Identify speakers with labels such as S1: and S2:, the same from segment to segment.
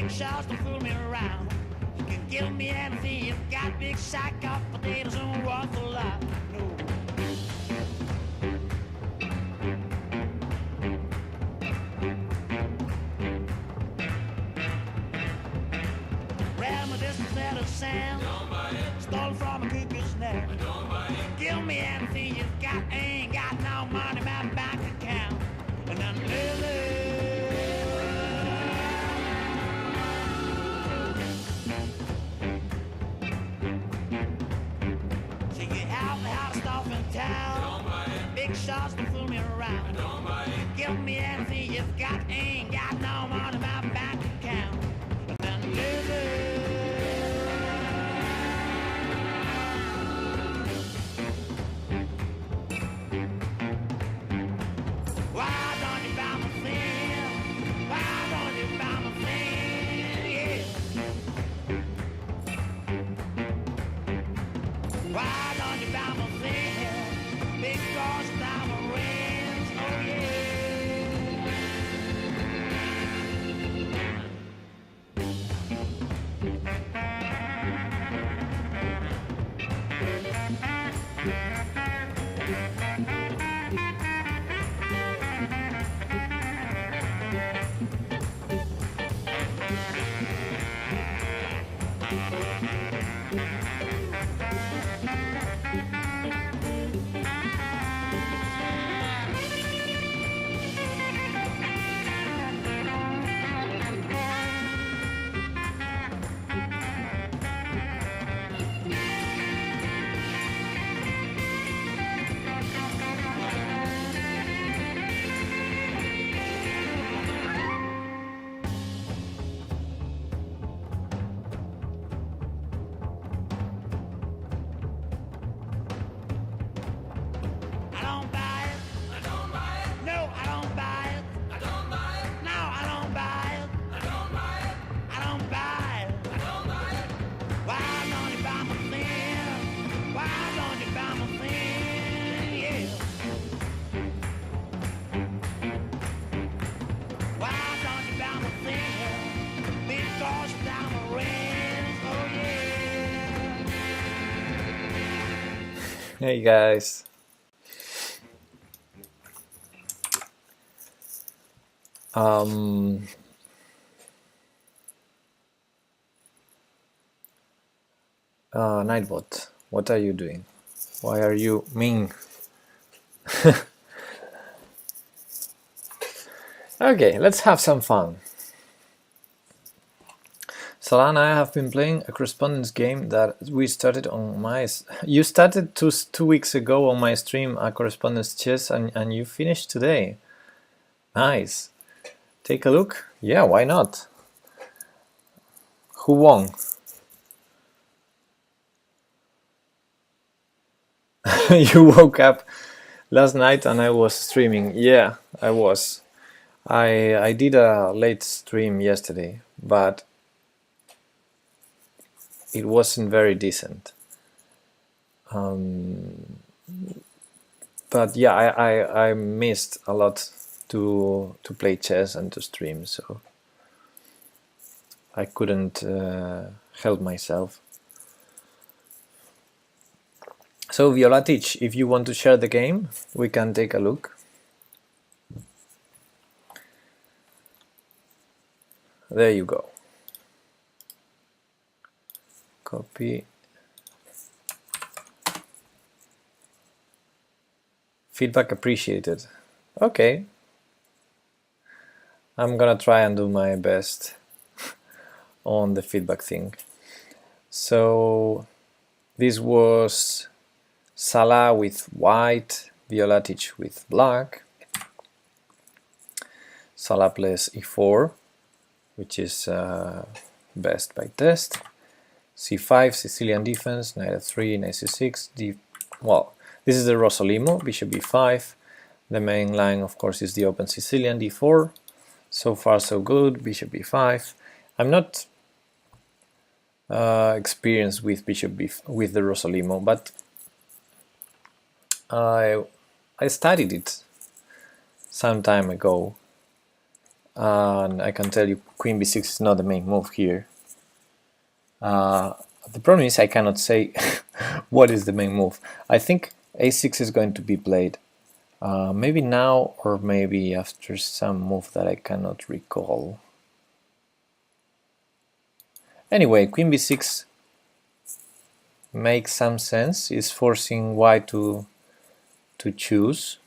S1: big shots to fool me around. You can give me anything, you've got big sack of potatoes and worth a lot. No. Ran my distance at a sound. Stole from a cuckoo's nest. Give me anything you've got, ain't got no money in my bank account. And then so you have the hottest stuff in town. Big shots to fool me around. Give me anything you've got, ain't got no money in my bank account. And then why don't you buy my thing? Why don't you buy my thing? Yeah. Why don't you buy my thing? Because diamond rings, oh yeah. I don't buy it. I don't buy it. No, I don't buy it. I don't buy it. No, I don't buy it. I don't buy it. I don't buy it. I don't buy it. Why don't you buy my thing? Why don't you buy my thing? Yeah. Why don't you buy my thing? Because diamond rings, oh yeah.
S2: Hey guys. Nightbot, what are you doing? Why are you mean? Okay, let's have some fun. Solana, I have been playing a correspondence game that we started on my... You started two weeks ago on my stream, a correspondence chess, and you finished today. Nice. Take a look. Yeah, why not? Who won? You woke up last night and I was streaming. Yeah, I was. I did a late stream yesterday, but it wasn't very decent. But yeah, I missed a lot to play chess and to stream, so I couldn't help myself. So Violatich, if you want to share the game, we can take a look. There you go. Copy. Feedback appreciated. Okay. I'm gonna try and do my best on the feedback thing. So this was Salah with white, Violatich with black. Salah plays e4, which is best by test. c5, Sicilian defense, knight f3, knight c6, well, this is the Rosolimo, bishop b5. The main line, of course, is the open Sicilian d4. So far, so good, bishop b5. I'm not experienced with with the Rosolimo, but I studied it some time ago, and I can tell you queen b6 is not the main move here. The problem is I cannot say what is the main move. I think a6 is going to be played maybe now or maybe after some move that I cannot recall. Anyway, queen b6 makes some sense. It's forcing white to choose.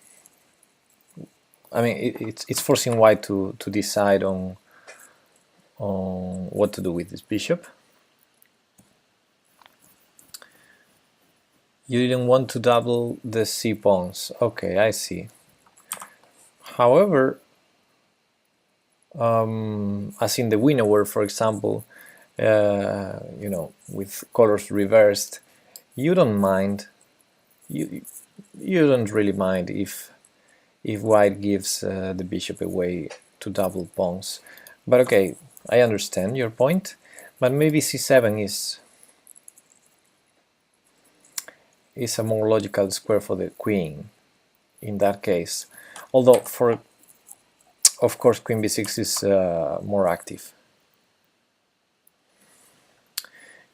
S2: I mean, it's forcing white to decide on what to do with this bishop. You didn't want to double the c pawns. Okay, I see. However, as in the winner where, for example, you know, with colors reversed, you don't mind. You don't really mind if white gives the bishop away to double pawns. But okay, I understand your point. But maybe c7 is a more logical square for the queen in that case. Although, of course, queen b6 is more active.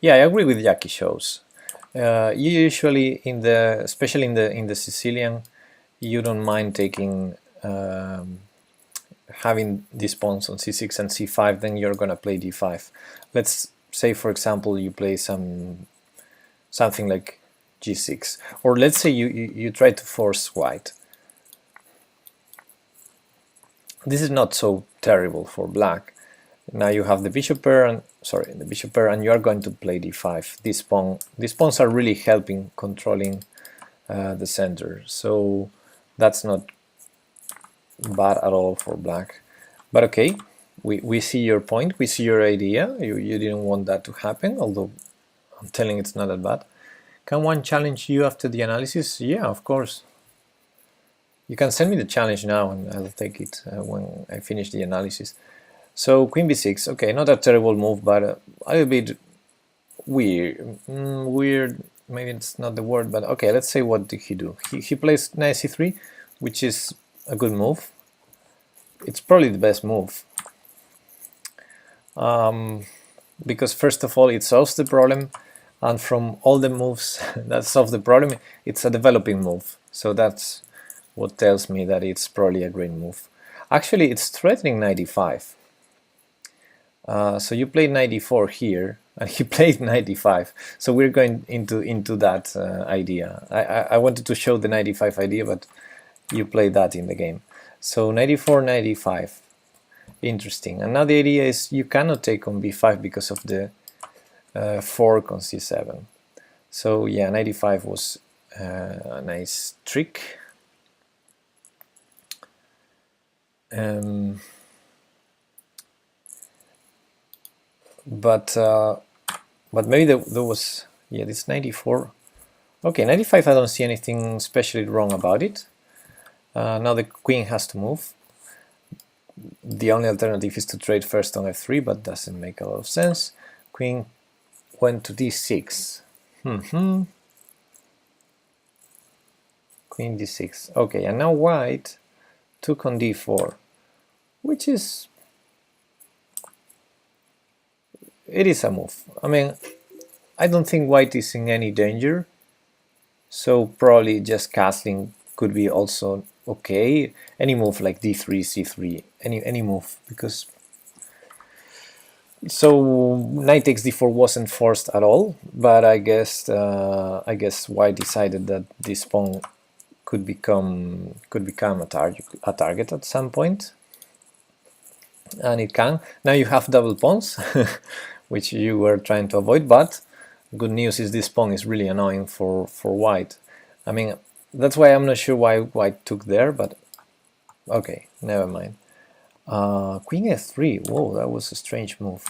S2: Yeah, I agree with Jackie shows. You usually, especially in the Sicilian, you don't mind taking having these pawns on c6 and c5. Then you're gonna play d5. Let's say, for example, you play something like g6, or let's say you try to force white. This is not so terrible for black. Now you have the bishop pair and you are going to play d5. These pawns are really helping controlling the center, so that's not bad at all for black. But okay, we see your point, we see your idea. You didn't want that to happen, although I'm telling it's not that bad. Can one challenge you after the analysis? Yeah, of course. You can send me the challenge now and I'll take it when I finish the analysis. So queen b6, okay, not a terrible move, but a little bit weird. Weird, maybe it's not the word, but okay, let's say what did he do. He plays knight c3, which is a good move. It's probably the best move. Because first of all, it solves the problem, and from all the moves that solve the problem, it's a developing move. So that's what tells me that it's probably a great move. Actually, it's threatening knight e5. So you played knight e4 here, and he played knight e5. So we're going into that idea. I wanted to show the knight e5 idea, but you played that in the game. So knight e4, knight e5. Interesting. And now the idea is you cannot take on b5 because of the fork on c7. So yeah, knight e5 was a nice trick. But maybe there was, yeah, this knight e4. Okay, knight e5, I don't see anything especially wrong about it. Now the queen has to move. The only alternative is to trade first on f3, but doesn't make a lot of sense. Queen went to d6. Queen d6. Okay, and now white took on d4, which is... it is a move. I mean, I don't think white is in any danger, so probably just castling could be also okay. Any move like d3, c3, any move, because so knight takes d4 wasn't forced at all, but I guess white decided that this pawn could become a target at some point, and it can. Now you have double pawns, which you were trying to avoid, but good news is this pawn is really annoying for white. I mean, that's why I'm not sure why white took there, but okay, never mind. Queen f3, whoa, that was a strange move.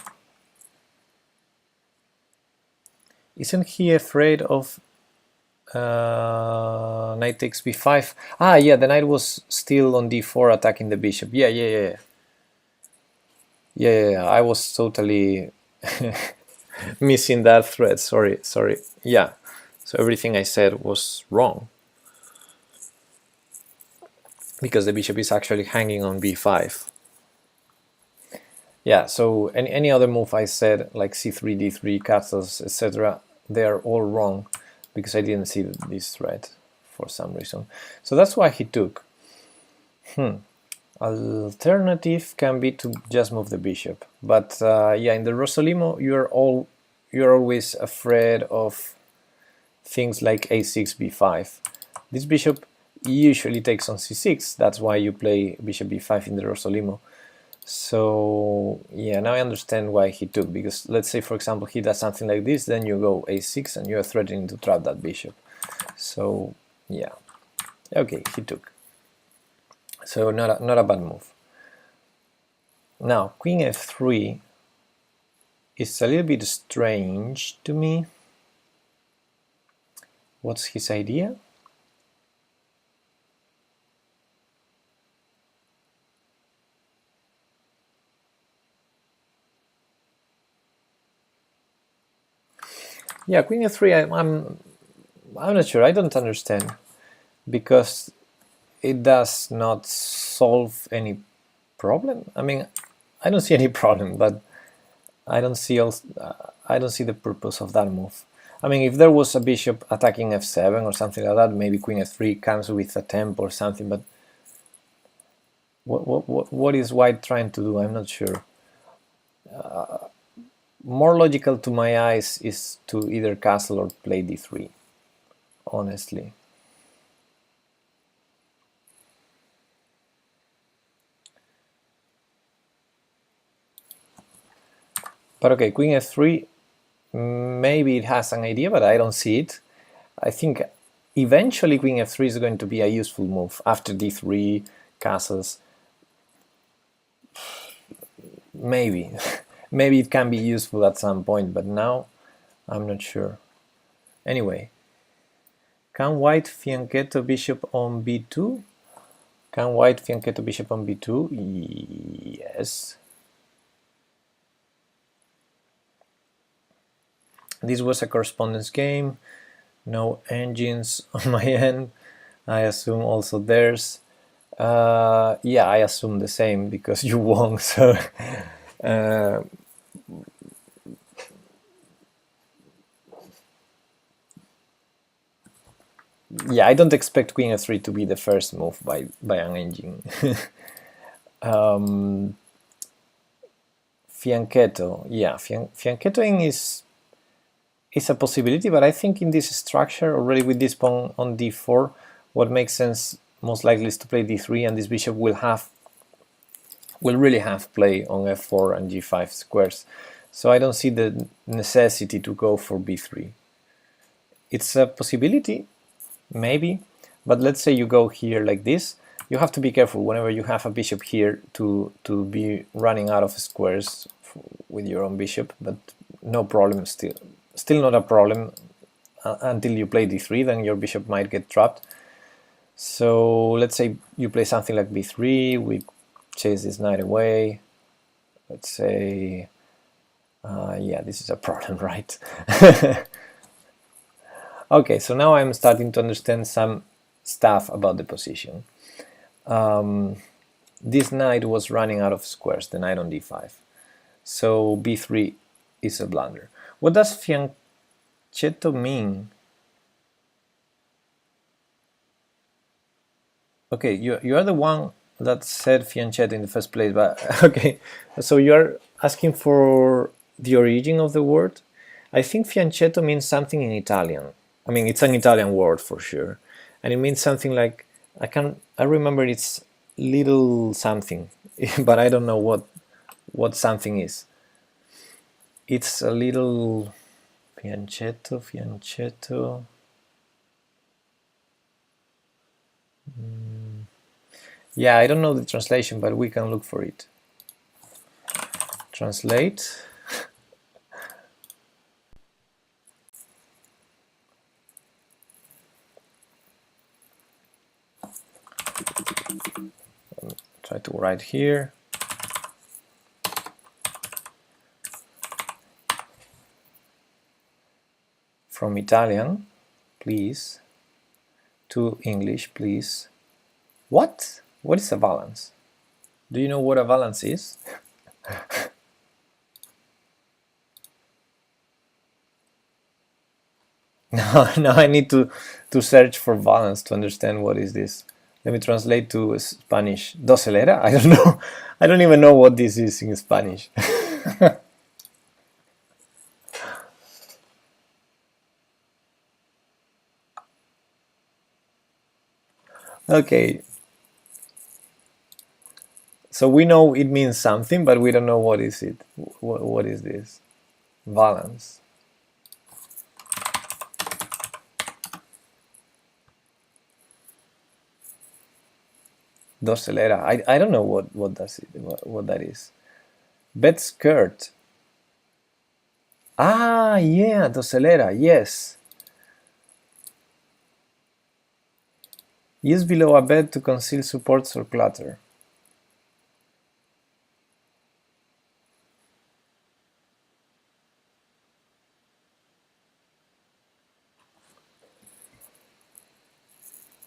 S2: Isn't he afraid of knight takes b5? Ah, yeah, the knight was still on d4 attacking the bishop. Yeah, I was totally missing that thread, sorry. Yeah, so everything I said was wrong, because the bishop is actually hanging on b5. Yeah, so any other move I said, like c3, d3, castles, etc., they are all wrong because I didn't see this threat for some reason. So that's why he took. Alternative can be to just move the bishop, but yeah, in the Rossolimo you're always afraid of things like a6, b5. This bishop usually takes on c6. That's why you play bishop b5 in the Rossolimo. So yeah, now I understand why he took, because let's say for example he does something like this, then you go a6 and you're threatening to trap that bishop. So yeah, okay, he took. So not a bad move. Now queen f3 is a little bit strange to me. What's his idea? Yeah, queen f3. I'm not sure. I don't understand, because it does not solve any problem. I mean, I don't see any problem, but I don't see the purpose of that move. I mean, if there was a bishop attacking f7 or something like that, maybe queen f3 comes with a tempo or something. But what is white trying to do? I'm not sure. More logical to my eyes is to either castle or play d3, honestly. But okay, queen f3, maybe it has an idea, but I don't see it. I think eventually queen f3 is going to be a useful move after d3, castles. Maybe. Maybe it can be useful at some point, but now I'm not sure. Anyway, can white fianchetto bishop on b2? Can white fianchetto bishop on b2? Yes. This was a correspondence game. No engines on my end. I assume also theirs. Yeah, I assume the same because you won. So yeah, I don't expect queen f3 to be the first move by an engine. Fianchetto, yeah, fianchettoing is a possibility, but I think in this structure already with this pawn on d4, what makes sense most likely is to play d3, and this bishop will really have play on f4 and g5 squares. So I don't see the necessity to go for b3. It's a possibility, maybe, but let's say you go here like this. You have to be careful whenever you have a bishop here to be running out of squares with your own bishop, but no problem still. Still not a problem until you play d3, then your bishop might get trapped. So let's say you play something like b3, we chase this knight away. Let's say, yeah, this is a problem, right? Okay, so now I'm starting to understand some stuff about the position. This knight was running out of squares, the knight on d5. So b3 is a blunder. What does fianchetto mean? Okay, you are the one that said fianchetto in the first place, but okay, so you are asking for the origin of the word? I think fianchetto means something in Italian. I mean, it's an Italian word for sure, and it means something like, I remember it's little something, but I don't know what something is. It's a little fianchetto. Yeah, I don't know the translation, but we can look for it. Translate. Try to write here. From Italian, please, to English, please. What? What is a valance? Do you know what a valance is? Now I need to search for balance to understand what is this. Let me translate to Spanish. Docelera? I don't know. I don't even know what this is in Spanish. Okay. So we know it means something, but we don't know what is it. What is this? Balance. Docelera. I don't know what does it what that is. Bed skirt. Ah, yeah, docelera. Yes. Use below a bed to conceal supports or clutter.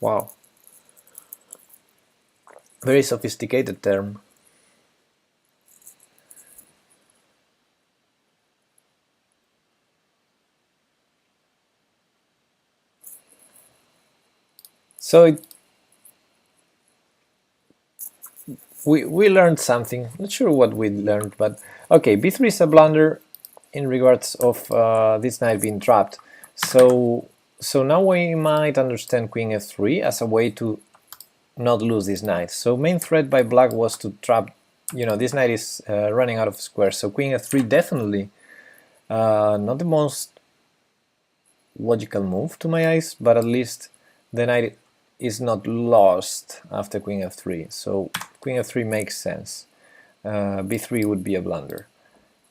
S2: Wow. Very sophisticated term. So we learned something. Not sure what we learned, but okay. B3 is a blunder in regards of this knight being trapped. So now we might understand Queen F3 as a way to not lose this knight. So main threat by black was to trap. This knight is running out of squares. So Queen F3 definitely not the most logical move to my eyes, but at least the knight is not lost after Queen F3. So Queen F3 makes sense. B3 would be a blunder.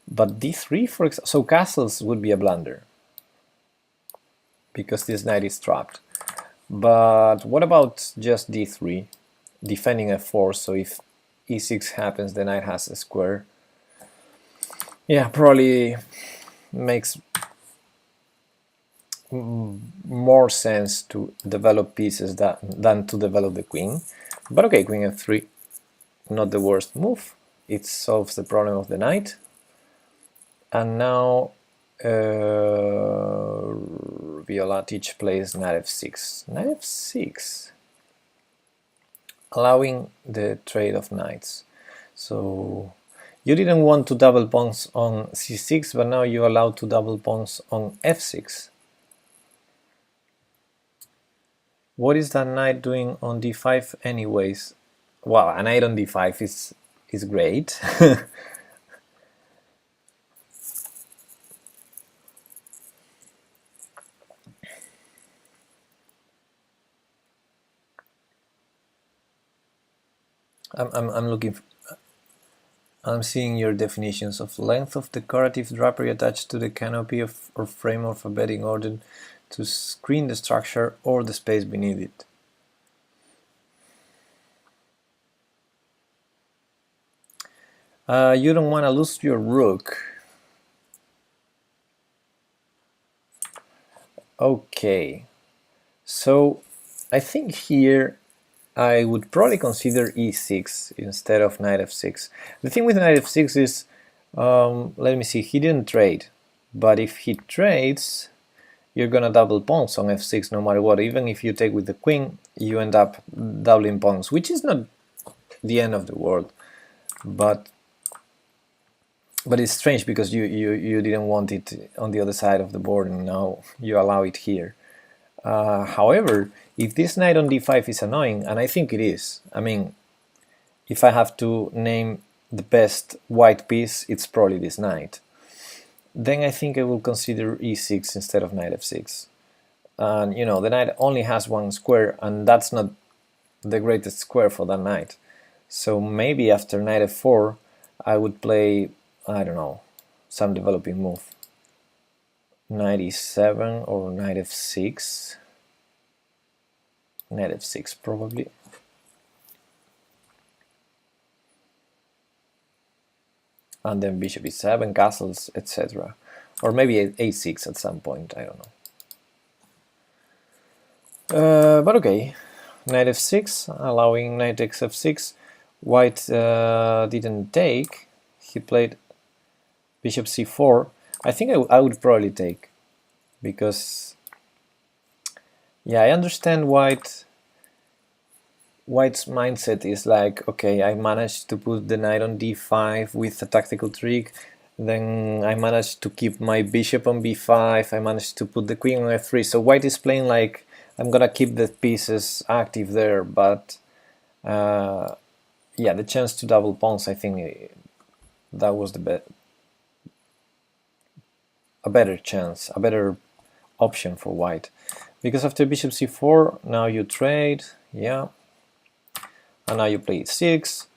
S2: But D3, for example, so castles would be a blunder because this knight is trapped. But what about just D3, defending F4, so if E6 happens, the knight has a square. Yeah, probably makes more sense to develop pieces than to develop the queen. But okay, Queen F3, not the worst move. It solves the problem of the knight. And now Violatic plays Knight F6. Knight F6, allowing the trade of knights. So you didn't want to double pawns on C6, but now you're allowed to double pawns on F6. What is that knight doing on D5 anyways? Well, a knight on D5 is great. I'm looking. I'm seeing your definitions of length of decorative drapery attached to the canopy or frame of a bedding order to screen the structure or the space beneath it. You don't want to lose your rook. Okay, so I think here I would probably consider e6 instead of knight f6. The thing with knight f6 is, let me see, he didn't trade, but if he trades, you're gonna double pawns on f6 no matter what. Even if you take with the queen, you end up doubling pawns, which is not the end of the world, but it's strange because you didn't want it on the other side of the board and now you allow it here. However, if this knight on d5 is annoying, and I think it is, I mean, if I have to name the best white piece, it's probably this knight, then I think I will consider e6 instead of knight f6. And you know, the knight only has one square, and that's not the greatest square for that knight. So maybe after knight f4, I would play, I don't know, some developing move. Knight e7 or knight f6. Knight f6 probably. And then bishop e7, castles, etc. Or maybe a6 at some point, I don't know. But okay, knight f6, allowing knight takes f6. White didn't take, he played bishop c4. I think I would probably take, because Yeah, I understand White's mindset is like, okay, I managed to put the knight on d5 with a tactical trick, then I managed to keep my bishop on b5, I managed to put the queen on f3, so White is playing like, I'm gonna keep the pieces active there, but yeah, the chance to double pawns, I think that was a better chance, a better option for White. Because after bishop c4, now you trade, yeah, and now you play e6,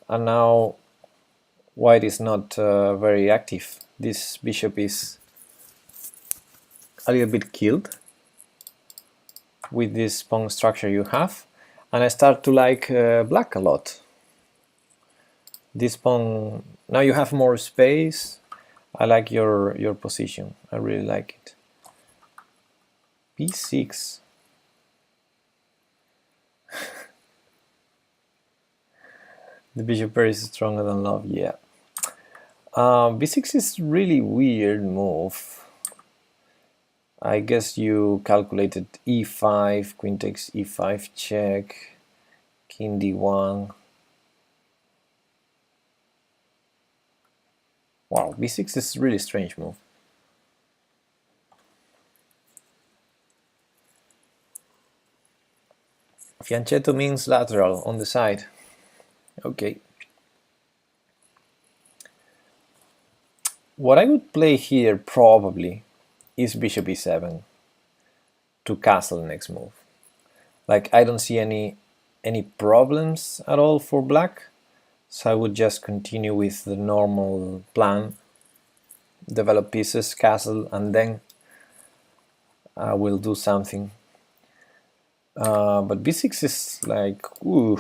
S2: and now White is not very active. This bishop is a little bit killed with this pawn structure you have, and I start to like black a lot. This pawn, now you have more space. I like your position, I really like it. b6. The bishop pair is stronger than love, yeah. b6 is really weird move. I guess you calculated e5, queen takes e5 check, king d1. Wow, b6 is a really strange move. Fianchetto means lateral, on the side. Okay. What I would play here probably is bishop e7 to castle the next move. Like, I don't see any problems at all for black, so I would just continue with the normal plan, develop pieces, castle, and then I will do something. But b6 is like, ooh,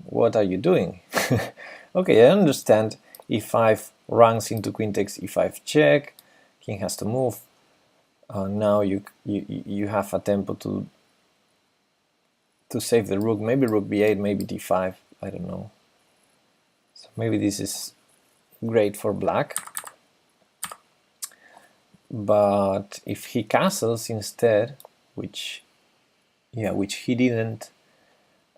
S2: what are you doing? Okay, I understand. e5 runs into queen takes e5 check, king has to move. Now you have a tempo to save the rook. Maybe rook b8, maybe d5, I don't know. So maybe this is great for black. But if he castles instead, which he didn't,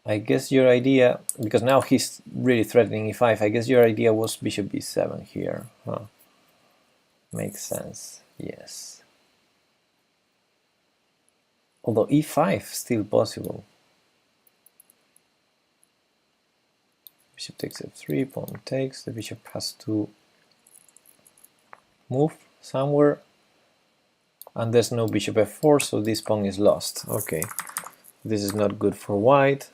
S2: I guess your idea, because now he's really threatening e5, I guess your idea was bishop b7 here, huh? Makes sense, yes. Although e5 still possible. Bishop takes f3, pawn takes, the bishop has to move somewhere, and there's no bishop f4, so this pawn is lost. Okay, this is not good for White,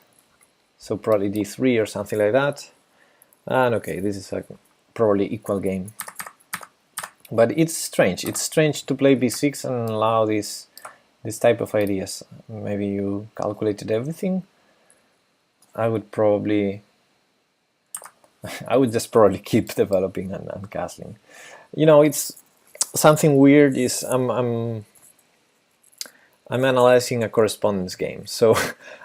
S2: so probably d3 or something like that. And okay, this is a probably equal game. But it's strange to play b6 and allow this type of ideas. Maybe you calculated everything. I would just probably keep developing and castling. You know, it's something weird is I'm analyzing a correspondence game, so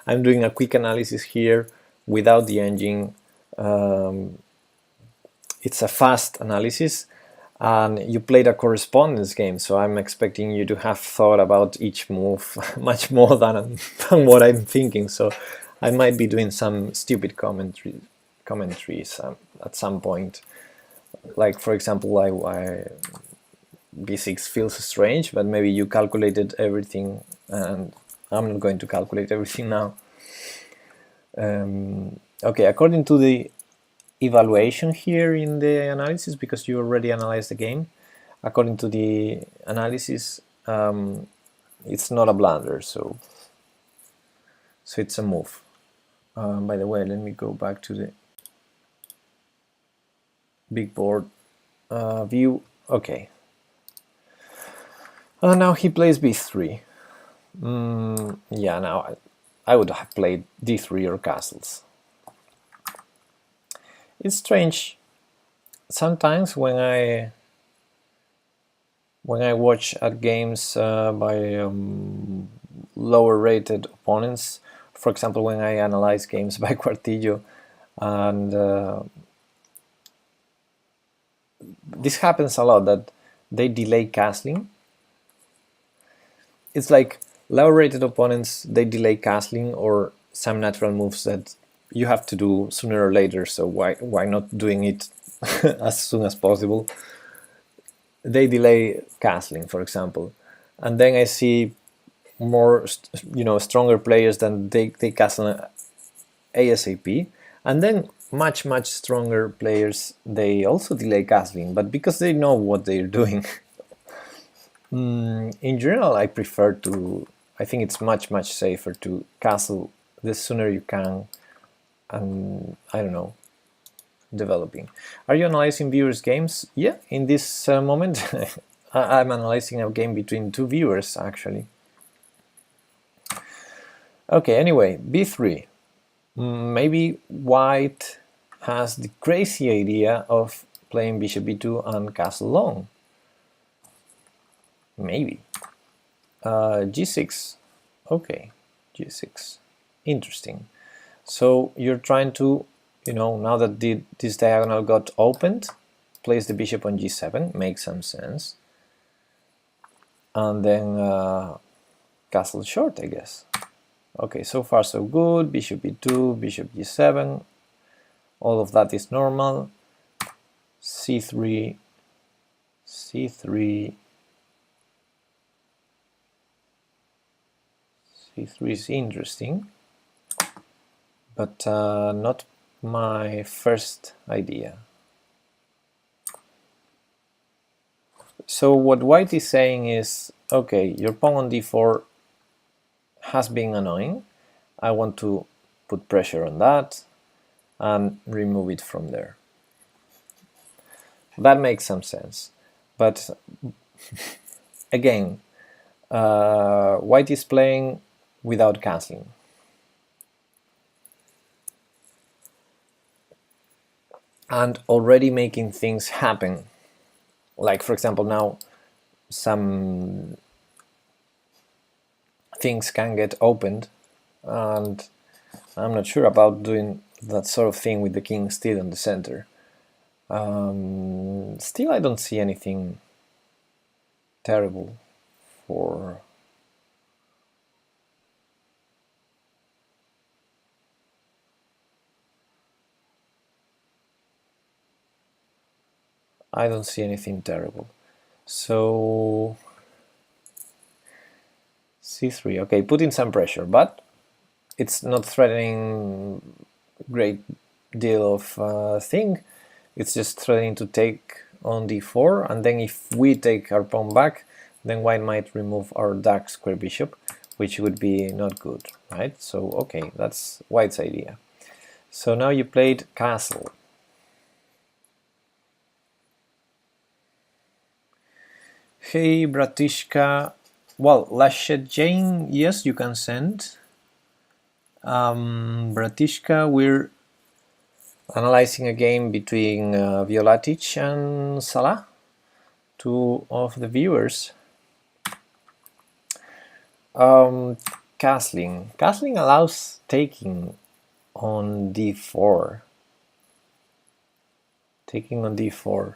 S2: I'm doing a quick analysis here without the engine. It's a fast analysis, and you played a correspondence game, so I'm expecting you to have thought about each move much more than what I'm thinking, so I might be doing some stupid commentaries at some point. Like, for example, b6 feels strange, but maybe you calculated everything, and I'm not going to calculate everything now. Okay, according to the evaluation here in the analysis, because you already analyzed the game, according to the analysis, it's not a blunder, so it's a move. By the way, let me go back to the big board view. Okay. Now he plays b3. Yeah, now I would have played d3 or castles. It's strange. Sometimes when I watch at games by lower rated opponents, for example, when I analyze games by Quartillo, and this happens a lot, that they delay castling. It's like lower rated opponents, they delay castling or some natural moves that you have to do sooner or later, so why not doing it as soon as possible? They delay castling, for example, and then I see more stronger players than they castle ASAP, and then much stronger players, they also delay castling, but because they know what they're doing. In general, I think it's much safer to castle the sooner you can, and I don't know, developing. Are you analyzing viewers' games? Yeah, in this moment I'm analyzing a game between two viewers actually. Okay, anyway, b3. Maybe white has the crazy idea of playing bishop b2 and castle long. Maybe. G6. Okay, G6. Interesting. So you're trying to, now that this diagonal got opened, place the bishop on G7, makes some sense. And then castle short, I guess. Okay, so far so good. Bishop b2, bishop g7, all of that is normal. c3, c3, c3 is interesting, but not my first idea. So what white is saying is, okay, your pawn on d4 has been annoying. I want to put pressure on that and remove it from there. That makes some sense. But again, white is playing without castling. And already making things happen. Like, for example, now some things can get opened, and I'm not sure about doing that sort of thing with the king still in the center. Still, I don't see anything terrible for... I don't see anything terrible. So c3, okay, putting some pressure, but it's not threatening great deal of thing. It's just threatening to take on d4, and then if we take our pawn back, then white might remove our dark square bishop, which would be not good, right? So okay, that's white's idea. So now you played castle. Hey Bratishka, well, Lashet Jane, yes, you can send. Bratishka, we're analyzing a game between Violatic and Salah, two of the viewers. Castling. Castling allows taking on d4. Taking on d4.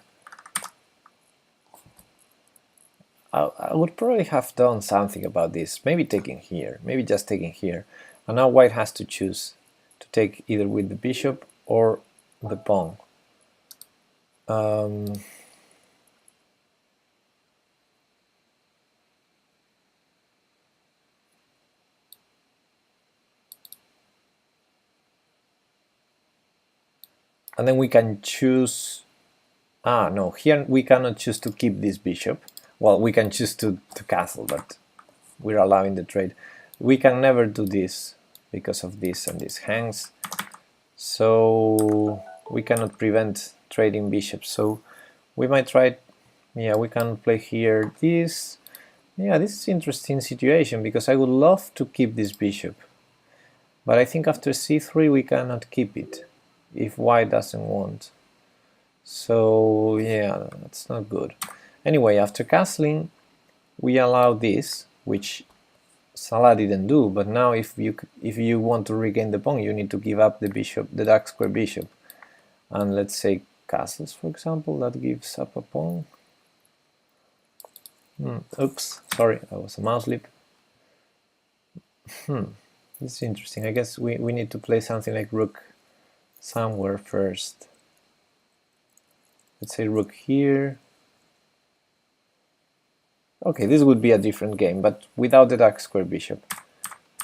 S2: I would probably have done something about this. Maybe taking here. Maybe just taking here. And now white has to choose to take either with the bishop or the pawn. And then we can choose... no, here we cannot choose to keep this bishop. Well, we can choose to castle, but we're allowing the trade. We can never do this because of this and this hangs. So we cannot prevent trading bishops. So we might try... Yeah, we can play here this. Yeah, this is an interesting situation because I would love to keep this bishop. But I think after c3 we cannot keep it if white doesn't want. So yeah, that's not good. Anyway, after castling, we allow this, which Salah didn't do. But now, if you want to regain the pawn, you need to give up the bishop, the dark square bishop, and let's say castles, for example, that gives up a pawn. Oops, sorry, that was a mouse slip. This is interesting. I guess we need to play something like rook somewhere first. Let's say rook here. Okay, this would be a different game, but without the dark square bishop,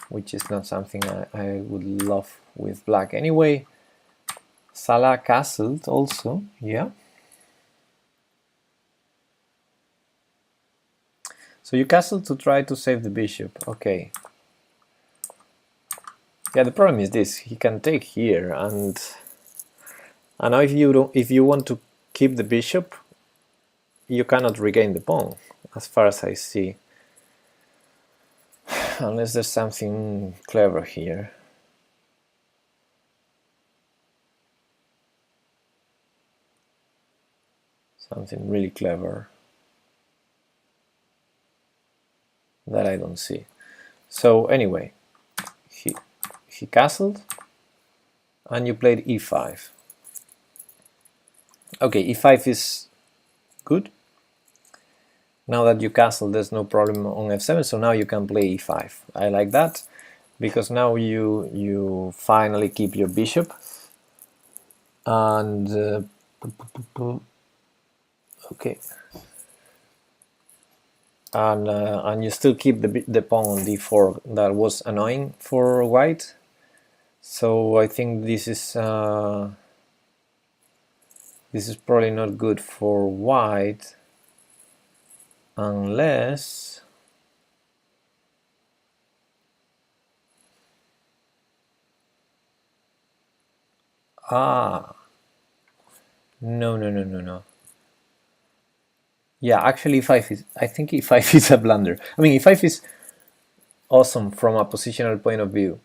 S2: which is not something I would love with black. Anyway, Salah castled also, yeah. So you castle to try to save the bishop, okay. Yeah, the problem is this: he can take here, and now if you want to keep the bishop, you cannot regain the pawn, as far as I see, unless there's something clever here. Something really clever that I don't see. So anyway, he castled, and you played e5. Okay, e5 is good. Now that you castle, there's no problem on f7, so now you can play e5. I like that, because now you finally keep your bishop, and okay, and you still keep the pawn on d4. That was annoying for white, so I think this is probably not good for white, unless no. Yeah, actually e5 is, I think e5 is a blunder. I mean, e5 is awesome from a positional point of view,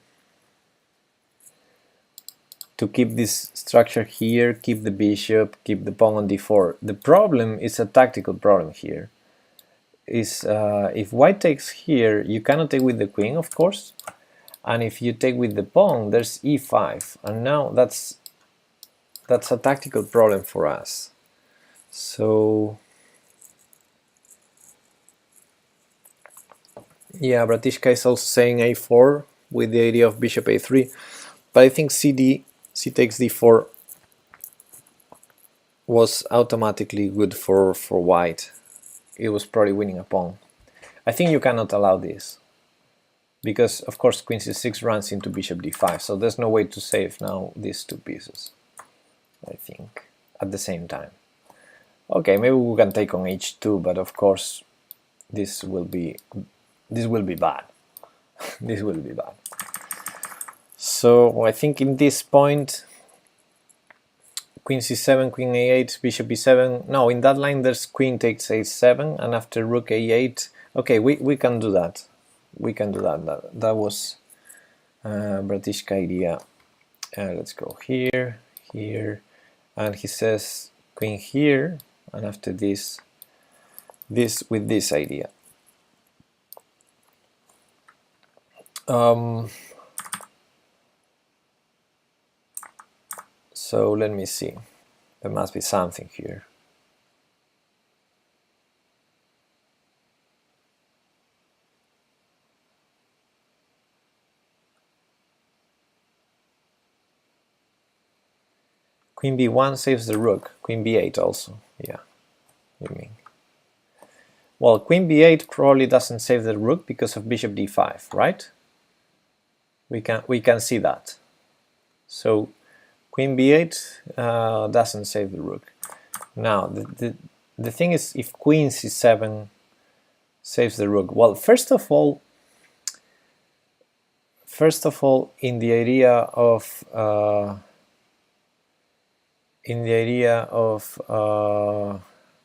S2: to keep this structure here, keep the bishop, keep the pawn on d4. The problem is a tactical problem here. Is if white takes here, you cannot take with the queen, of course, and if you take with the pawn, there's e5, and now that's a tactical problem for us. So yeah, Bratishka is also saying a4 with the idea of bishop a3, but I think c takes d4 was automatically good for white. It was probably winning a pawn. I think you cannot allow this, because of course queen c6 runs into bishop d5, so there's no way to save now these two pieces, I think, at the same time. Okay, maybe we can take on h2, but of course this will be bad. This will be bad. So I think in this point, queen c7, queen a8, bishop e7. No, in that line there's queen takes a7, and after rook a8. Okay, we can do that. We can do that. That was Bratishka idea. Let's go here, here, and he says queen here, and after this with this idea. So let me see. There must be something here. Queen b1 saves the rook. Queen b8 also. Yeah, you mean. Well, queen b8 probably doesn't save the rook because of bishop d5, right? We can see that. So queen b8 doesn't save the rook. Now the thing is, if queen c7 saves the rook, well, first of all, in the idea of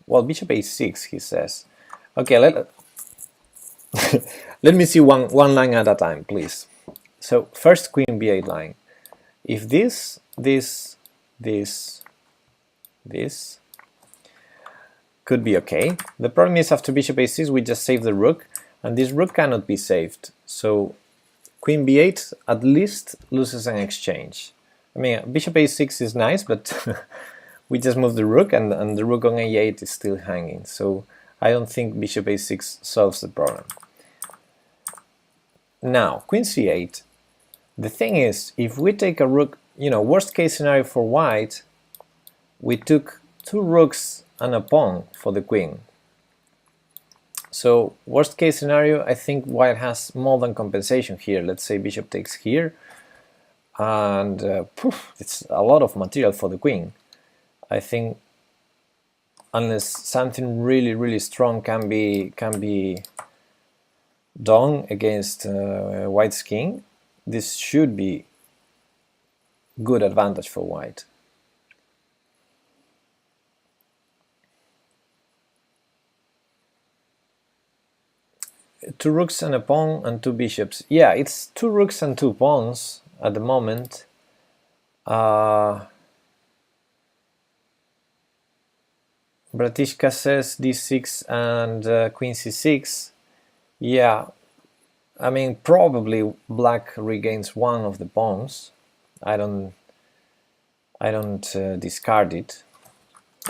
S2: well, bishop a6, he says. Okay, let me see one line at a time, please. So first queen b8 line. If this could be okay. The problem is after bishop a6 we just save the rook, and this rook cannot be saved. So queen b8 at least loses an exchange. I mean, bishop a6 is nice, but we just move the rook, and the rook on a8 is still hanging. So I don't think bishop a6 solves the problem. Now, queen c8. The thing is, if we take a rook, worst case scenario for white, we took 2 rooks and a pawn for the queen. So worst case scenario, I think white has more than compensation here. Let's say bishop takes here, and it's a lot of material for the queen. I think unless something really strong can be done against white's king, this should be good advantage for white. Two rooks and a pawn and 2 bishops. Yeah, it's 2 rooks and 2 pawns at the moment. Bratishka says d6 and queen c6. Yeah, I mean, probably black regains one of the pawns. I don't discard it.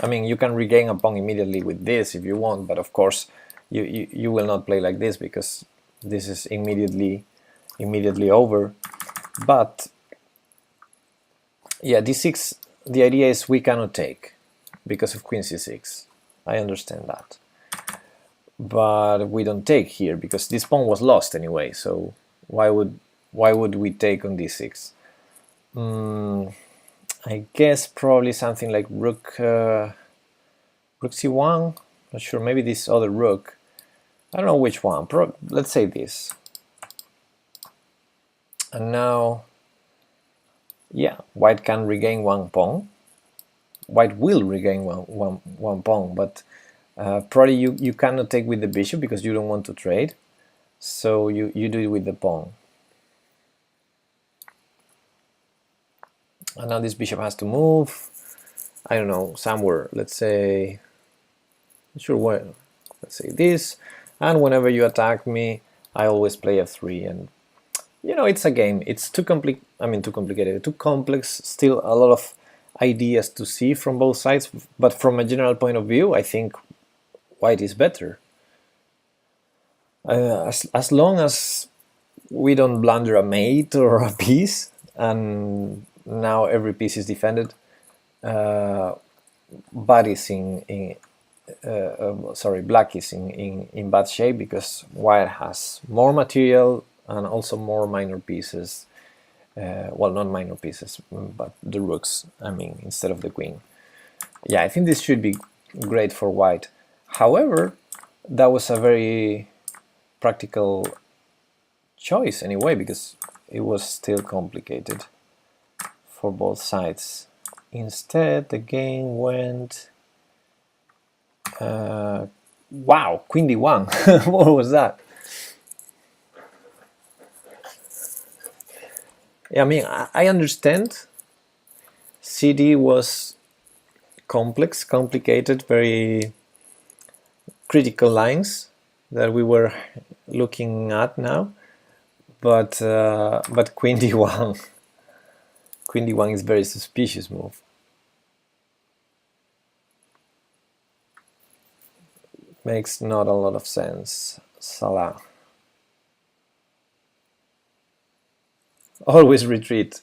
S2: I mean, you can regain a pawn immediately with this if you want, but of course you will not play like this because this is immediately over. But yeah, d6, the idea is we cannot take because of queen c6. I understand that, but we don't take here because this pawn was lost anyway, so why would we take on d6? I guess probably something like rook c1. Not sure, maybe this other rook. I don't know which one. Let's say this. And now, yeah, white can regain one pawn. White will regain one pawn, but probably you cannot take with the bishop because you don't want to trade. So you do it with the pawn. And now this bishop has to move. I don't know, somewhere. Let's say, not sure where. Let's say this. And whenever you attack me, I always play f3. And it's a game. It's too complicated, too complex. Still a lot of ideas to see from both sides. But from a general point of view, I think white is better. As long as we don't blunder a mate or a piece, and now every piece is defended, but is black is in bad shape because white has more material and also more minor pieces. Well, not minor pieces, but the rooks, I mean, instead of the queen. Yeah, I think this should be great for white. However, that was a very practical choice anyway, because it was still complicated for both sides. Instead, the game went... wow, queen d1. What was that? Yeah, I mean, I understand CD was complex, complicated, very critical lines that we were looking at now, but queen d1 queen d1 is a very suspicious move. Makes not a lot of sense. Salah. Always retreat.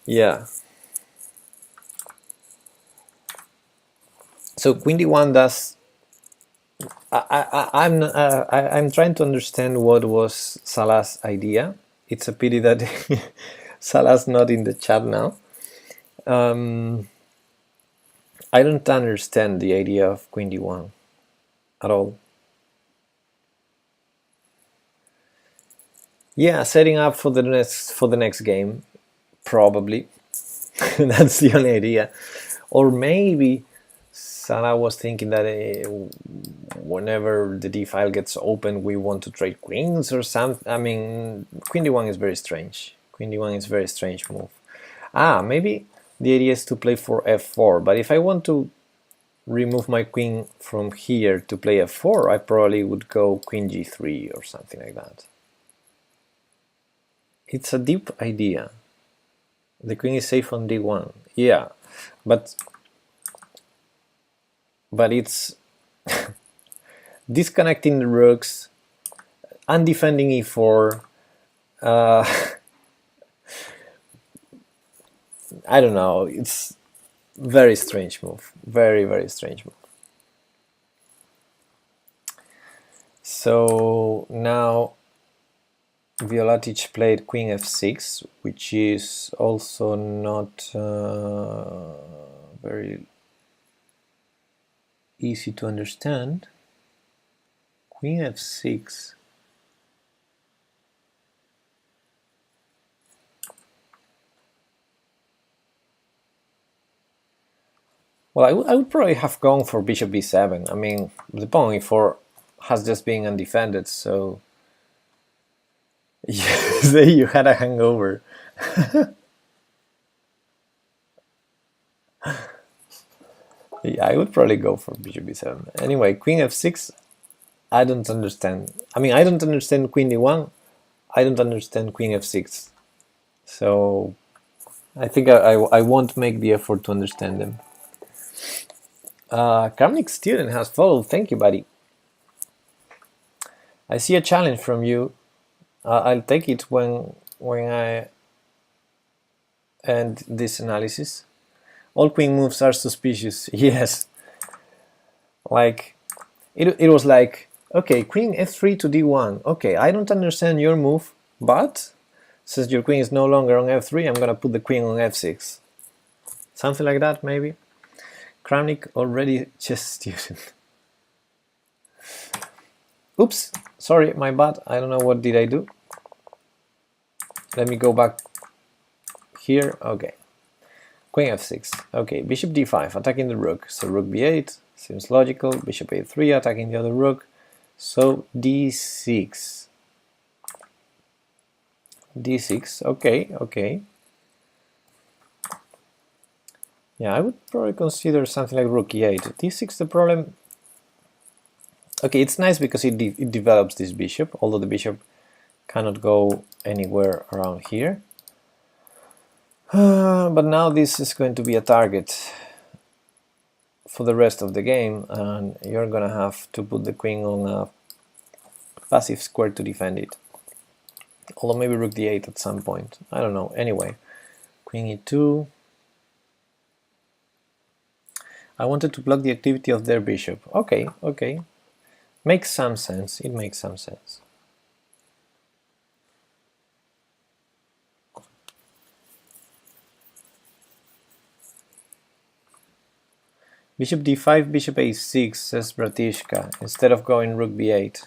S2: Yeah. So queen d1 does. I'm trying to understand what was Salah's idea. It's a pity that Salah's not in the chat now. I don't understand the idea of queen d1 at all. Yeah, setting up for the next game, probably. That's the only idea. Or maybe Salah was thinking that whenever the d file gets open, we want to trade queens or something. I mean, queen d1 is very strange. Queen d1 is a very strange move. Maybe the idea is to play for f4, but if I want to remove my queen from here to play f4, I probably would go queen g3 or something like that. It's a deep idea. The queen is safe on d1. Yeah, but it's disconnecting the rooks, undefending e4, Uh, I don't know. It's very strange move. Very, very strange move. So now Violatic played Queen f6, which is also not very easy to understand. Queen f6. Well, I would probably have gone for bishop b7. I mean, the pawn e4 has just been undefended, so yes, you had a hangover. Yeah, I would probably go for bishop b7. Anyway, queen f6, I don't understand. I mean, I don't understand queen d1. I don't understand queen f6. So I think I won't make the effort to understand them. Kramnik student has followed. Thank you, buddy. I see a challenge from you. I'll take it when I end this analysis. All queen moves are suspicious. Yes. Like, it was like, okay, queen f3 to d1. Okay, I don't understand your move, but since your queen is no longer on f3, I'm gonna put the queen on f6. Something like that, maybe. Kramnik already chess student. Oops, sorry, my bad. I don't know what did I do. Let me go back here. Okay. Queen f6. Okay, bishop d5, attacking the rook. So rook b8, seems logical. Bishop a3, attacking the other rook. So d6. d6, okay, okay. Yeah, I would probably consider something like rook e8. d6, the problem... Okay, it's nice because it develops this bishop, although the bishop cannot go anywhere around here. But now this is going to be a target for the rest of the game, and you're gonna have to put the queen on a passive square to defend it. Although maybe rook d8 at some point. I don't know. Anyway, queen e2. I wanted to block the activity of their bishop. Okay, okay. Makes some sense. It makes some sense. Bishop d5, bishop a6, says Bratishka, instead of going rook b8.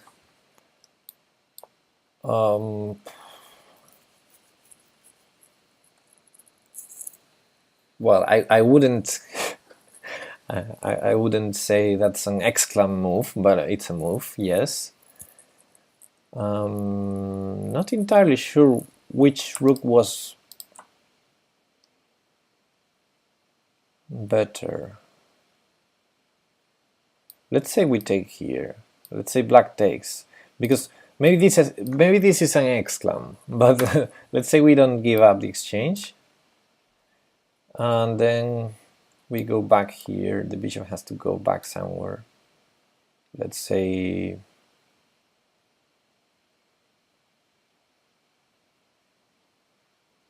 S2: Well, I wouldn't I wouldn't say that's an exclam move, but it's a move, yes. Not entirely sure which rook was better. Let's say we take here. Let's say black takes, because maybe this is an exclam, but let's say we don't give up the exchange, and then we go back here. The bishop has to go back somewhere. Let's say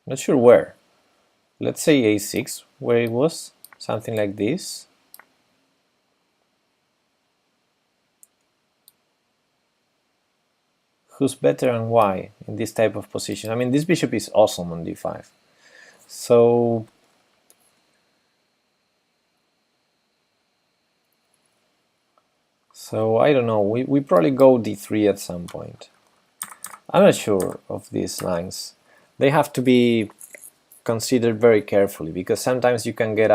S2: not sure where. Let's say a6, where it was, something like this. Who's better and why in this type of position? I mean, this bishop is awesome on d5. So I don't know, we probably go d3 at some point. I'm not sure of these lines. They have to be considered very carefully, because sometimes you can get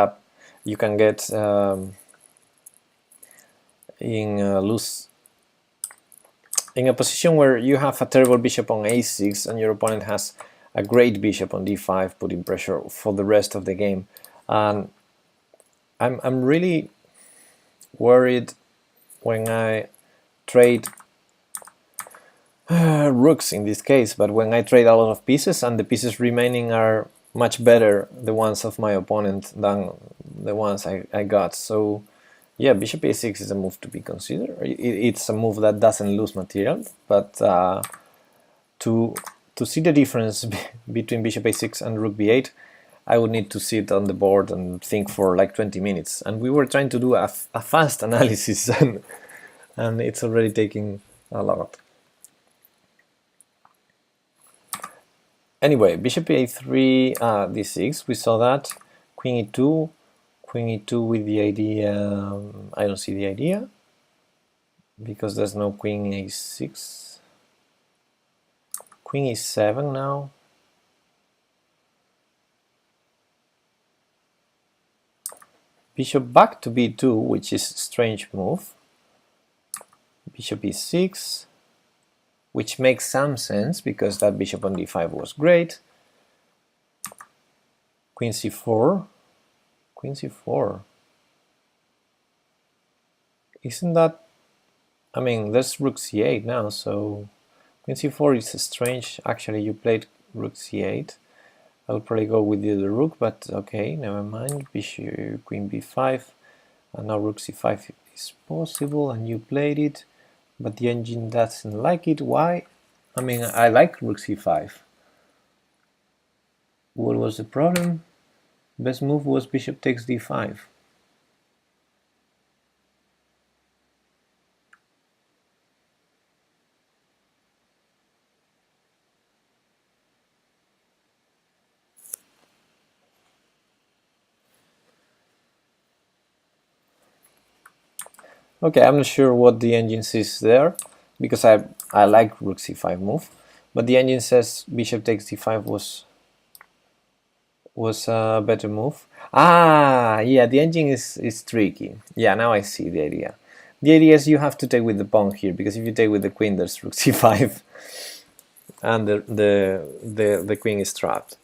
S2: in a position where you have a terrible bishop on a6 and your opponent has a great bishop on d5, putting pressure for the rest of the game. And I'm really worried when I trade rooks in this case, but when I trade a lot of pieces and the pieces remaining are much better, the ones of my opponent, than the ones I got. So yeah, bishop a6 is a move to be considered. It's a move that doesn't lose material, but to to see the difference between bishop a6 and rook b8, I would need to sit on the board and think for like 20 minutes. And we were trying to do a fast analysis, and it's already taking a lot. Anyway, bishop a3, d6, we saw that. Queen e2, with the idea, I don't see the idea, because there's no queen a6. Queen e7 now. Bishop back to b2, which is a strange move. Bishop e6, which makes some sense because that bishop on d5 was great. Queen c4. Queen c4. Isn't that... I mean, there's rook c8 now, so... Queen c4 is strange. Actually, you played rook c8. I would probably go with the other rook, but okay, never mind. Bishop, queen b5, and now rook c5 is possible, and you played it, but the engine doesn't like it. Why? I mean, I like rook c5. What was the problem? Best move was bishop takes d5. Okay, I'm not sure what the engine sees there, because I like rook c5 move, but the engine says bishop takes d5 was a better move. Ah, yeah, the engine is tricky. Yeah, now I see the idea. The idea is you have to take with the pawn here, because if you take with the queen, there's rook c5, and the queen is trapped.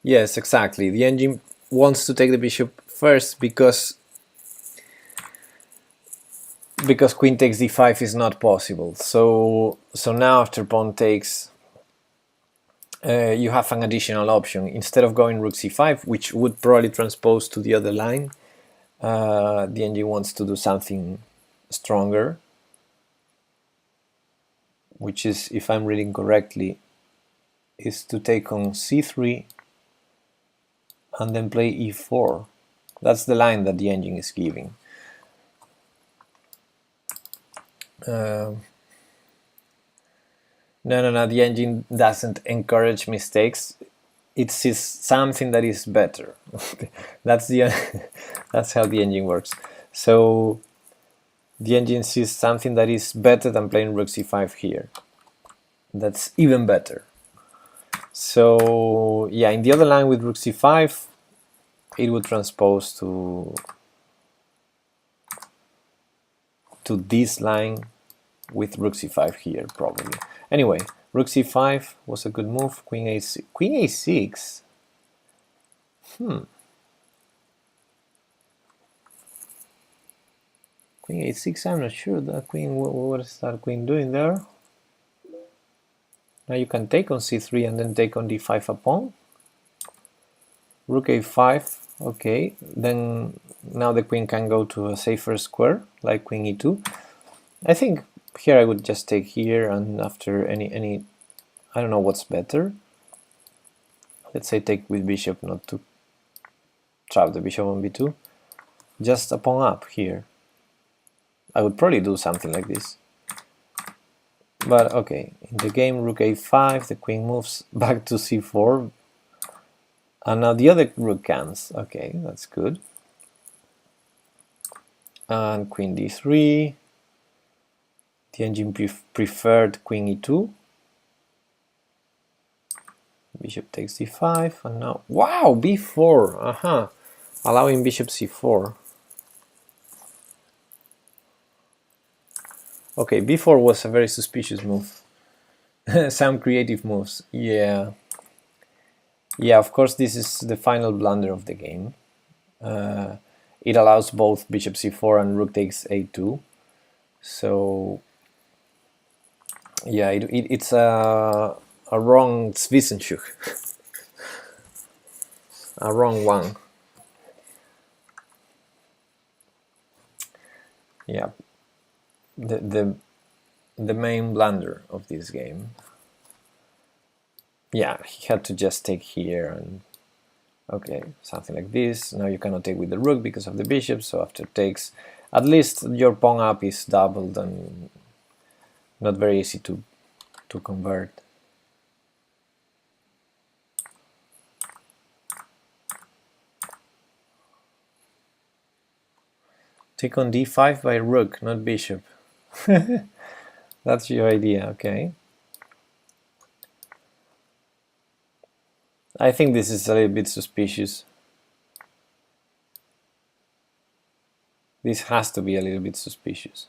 S2: Yes, exactly. The engine wants to take the bishop first because queen takes d5 is not possible. So now after pawn takes, you have an additional option. Instead of going rook c5, which would probably transpose to the other line, the engine wants to do something stronger, which is, if I'm reading correctly, is to take on c3 and then play e4. That's the line that the engine is giving. No, the engine doesn't encourage mistakes. It sees something that is better. That's how the engine works. So the engine sees something that is better than playing rook c5 here. That's even better. So yeah, in the other line with rook c5, it would transpose to this line with rook c5 here, probably. Anyway, rook c5 was a good move. Queen a6. Queen a6. Queen a6. I'm not sure that queen. What is that queen doing there? Now you can take on c3 and then take on d5 a pawn. Rook a5. Okay, then now the queen can go to a safer square like queen e2. I think here I would just take here, and after any I don't know what's better. Let's say take with bishop, not to trap the bishop on b2. Just a pawn up here. I would probably do something like this. But okay, in the game rook a5, the queen moves back to c4. And now the other rook comes. Okay, that's good. And queen d3. The engine preferred queen e2. Bishop takes d5, and now, wow, b4. Allowing bishop c4. Okay, b4 was a very suspicious move. Some creative moves. Yeah, of course, this is the final blunder of the game. It allows both bishop c4 and rook takes a2. So yeah, it's a wrong Zwischenzug. A wrong one. Yeah. The the main blunder of this game. Yeah, he had to just take here and okay, something like this. Now you cannot take with the rook because of the bishop, so after takes, at least your pawn up is doubled and not very easy to convert. Take on d5 by rook, not bishop. That's your idea, okay. I think this is a little bit suspicious. This has to be a little bit suspicious.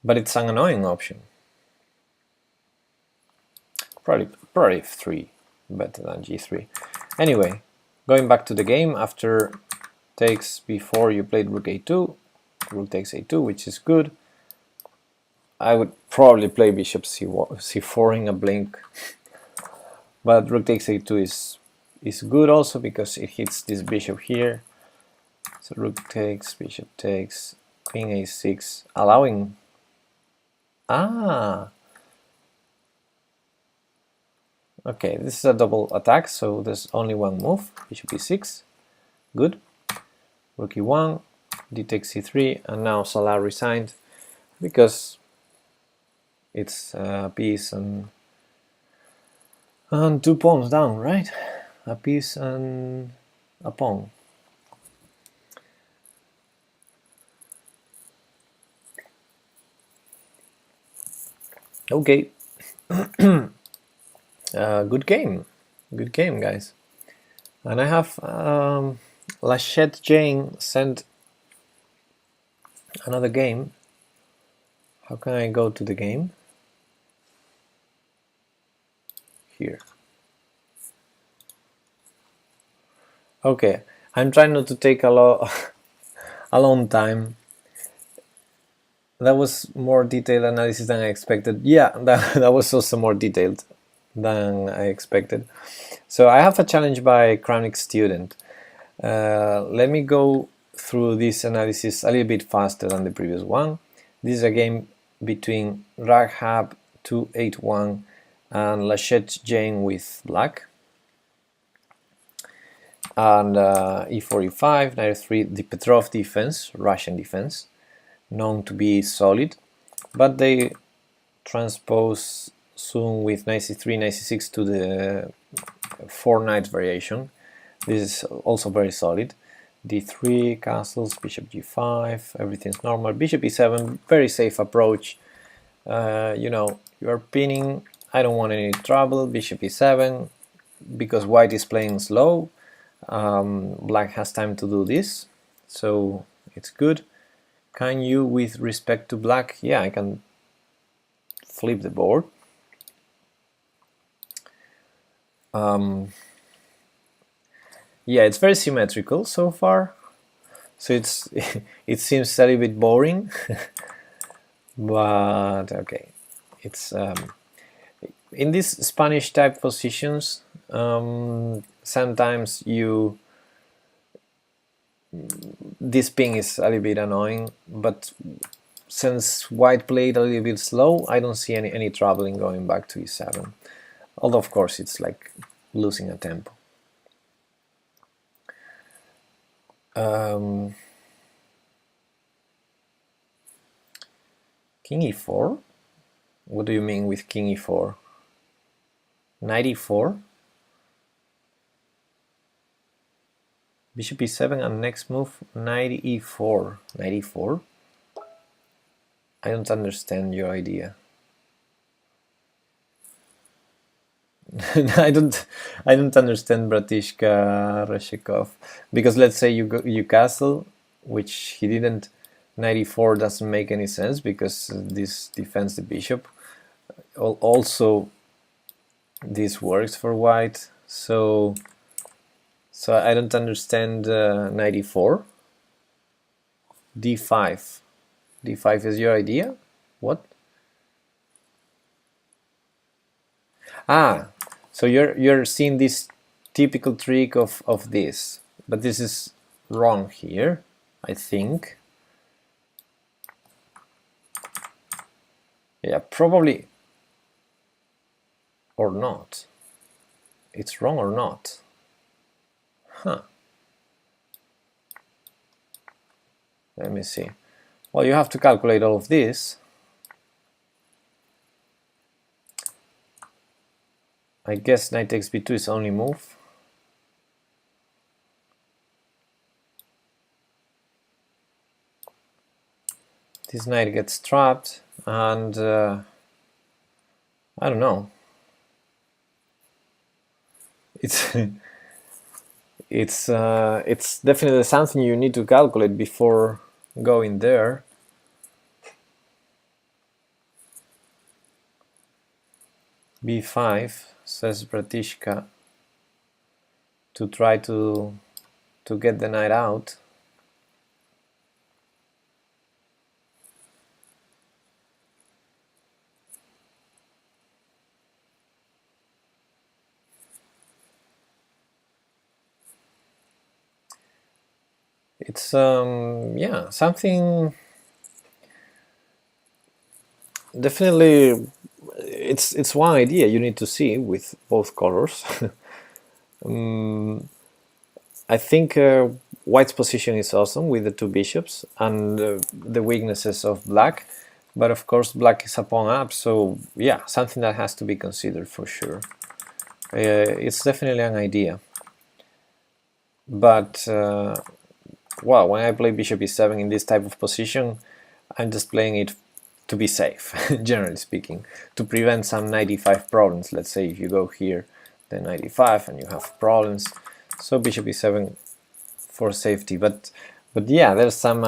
S2: But it's an annoying option. Probably f3 better than g3. Anyway, going back to the game, after takes before you played rook a2, rook takes a2, which is good. I would probably play bishop c4 in a blink, but rook takes a2 is good also because it hits this bishop here. So rook takes, bishop takes, queen a6, allowing... Ah! Okay, this is a double attack, so there's only one move, bishop e6, good. Rook e1, d takes c3, and now Salah resigned because it's a piece and 2 pawns down, right? A piece and a pawn. Okay. Good game, guys. And I have Lachette Jane sent another game. How can I go to the game? Here. Okay, I'm trying not to take a long time. That was more detailed analysis than I expected. Yeah, that was also more detailed than I expected. So I have a challenge by Chronic Student. Let me go through this analysis a little bit faster than the previous one. This is a game between Raghab 281 and Lachette Jane with black. And e4, e5, knight f3, the Petrov defense, Russian defense, known to be solid, but they transpose soon with knight c3, knight c6 to the 4 knights variation. This is also very solid. d3, castles, bishop g5, everything's normal. Bishop e7, very safe approach. You know, you are pinning, I don't want any trouble. Bishop e7, because white is playing slow. Black has time to do this, so it's good. Can you, with respect to black? Yeah, I can flip the board. Yeah, it's very symmetrical so far, so it's it seems a little bit boring, but okay. It's in these Spanish type positions. Sometimes this ping is a little bit annoying, but since white played a little bit slow, I don't see any trouble in going back to e7. Although of course it's like losing a tempo. King e4? What do you mean with king e4? Knight e4? Bishop e7 and next move knight e4. Knight e4? I don't understand your idea. I don't understand Bratishka Reshikov, because let's say you castle, which he didn't. Knight e4 doesn't make any sense because this defends the bishop. Also, this works for white, so I don't understand knight e4. d5. d5 is your idea? What? Ah, so you're seeing this typical trick of this, but this is wrong here, I think. Yeah, probably, or not. It's wrong or not. Huh. Let me see. Well, you have to calculate all of this. I guess knight takes b2 is only move. This knight gets trapped, and I don't know. It's it's definitely something you need to calculate before going there. b5, says Bratishka, to try to get the knight out. It's yeah, something definitely. It's one idea you need to see with both colors. I think white's position is awesome with the two bishops and the weaknesses of black, but of course black is a pawn up, so yeah, something that has to be considered for sure. It's definitely an idea, but well, when I play bishop e7 in this type of position, I'm just playing it to be safe, generally speaking, to prevent some knight e5 problems. Let's say if you go here, then knight e5 and you have problems, so bishop e7 for safety. But yeah, there's some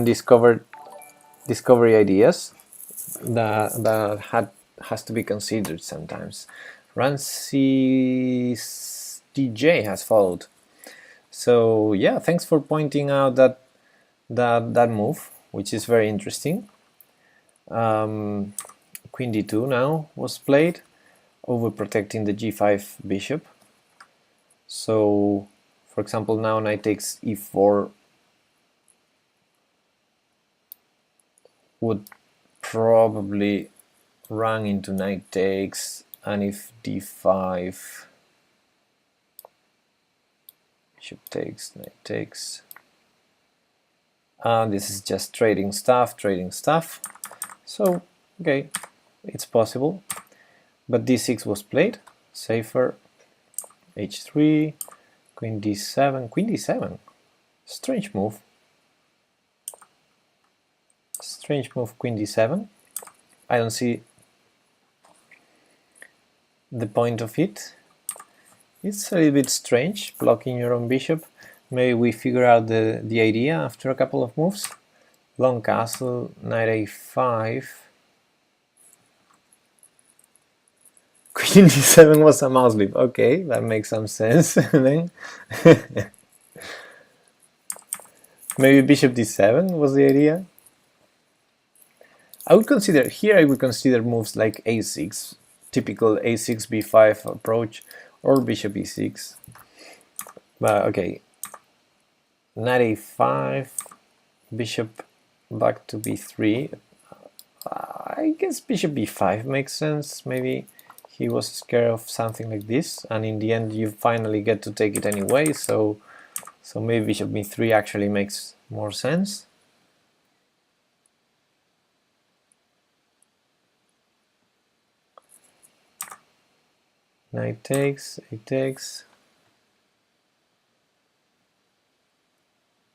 S2: discovery ideas that has to be considered sometimes. Rancy DJ has followed. So yeah, thanks for pointing out that move, which is very interesting. Queen d2 now was played, overprotecting the g5 bishop. So, for example, now knight takes e4 would probably run into knight takes, and if d5, bishop takes, knight takes, and this is just trading stuff. So, okay, it's possible, but d6 was played, safer, h3, queen d7, strange move, queen d7, I don't see the point of it. It's a little bit strange, blocking your own bishop. Maybe we figure out the idea after a couple of moves. Long castle, knight a5. Queen d7 was a mouse leap. Okay, that makes some sense then. Maybe bishop d7 was the idea. I would consider moves like a6, typical a6 b5 approach, or bishop e6. But okay, knight a5, bishop back to b3. I guess bishop b5 makes sense. Maybe he was scared of something like this, and in the end you finally get to take it anyway, so maybe bishop b3 actually makes more sense. Knight takes, it takes.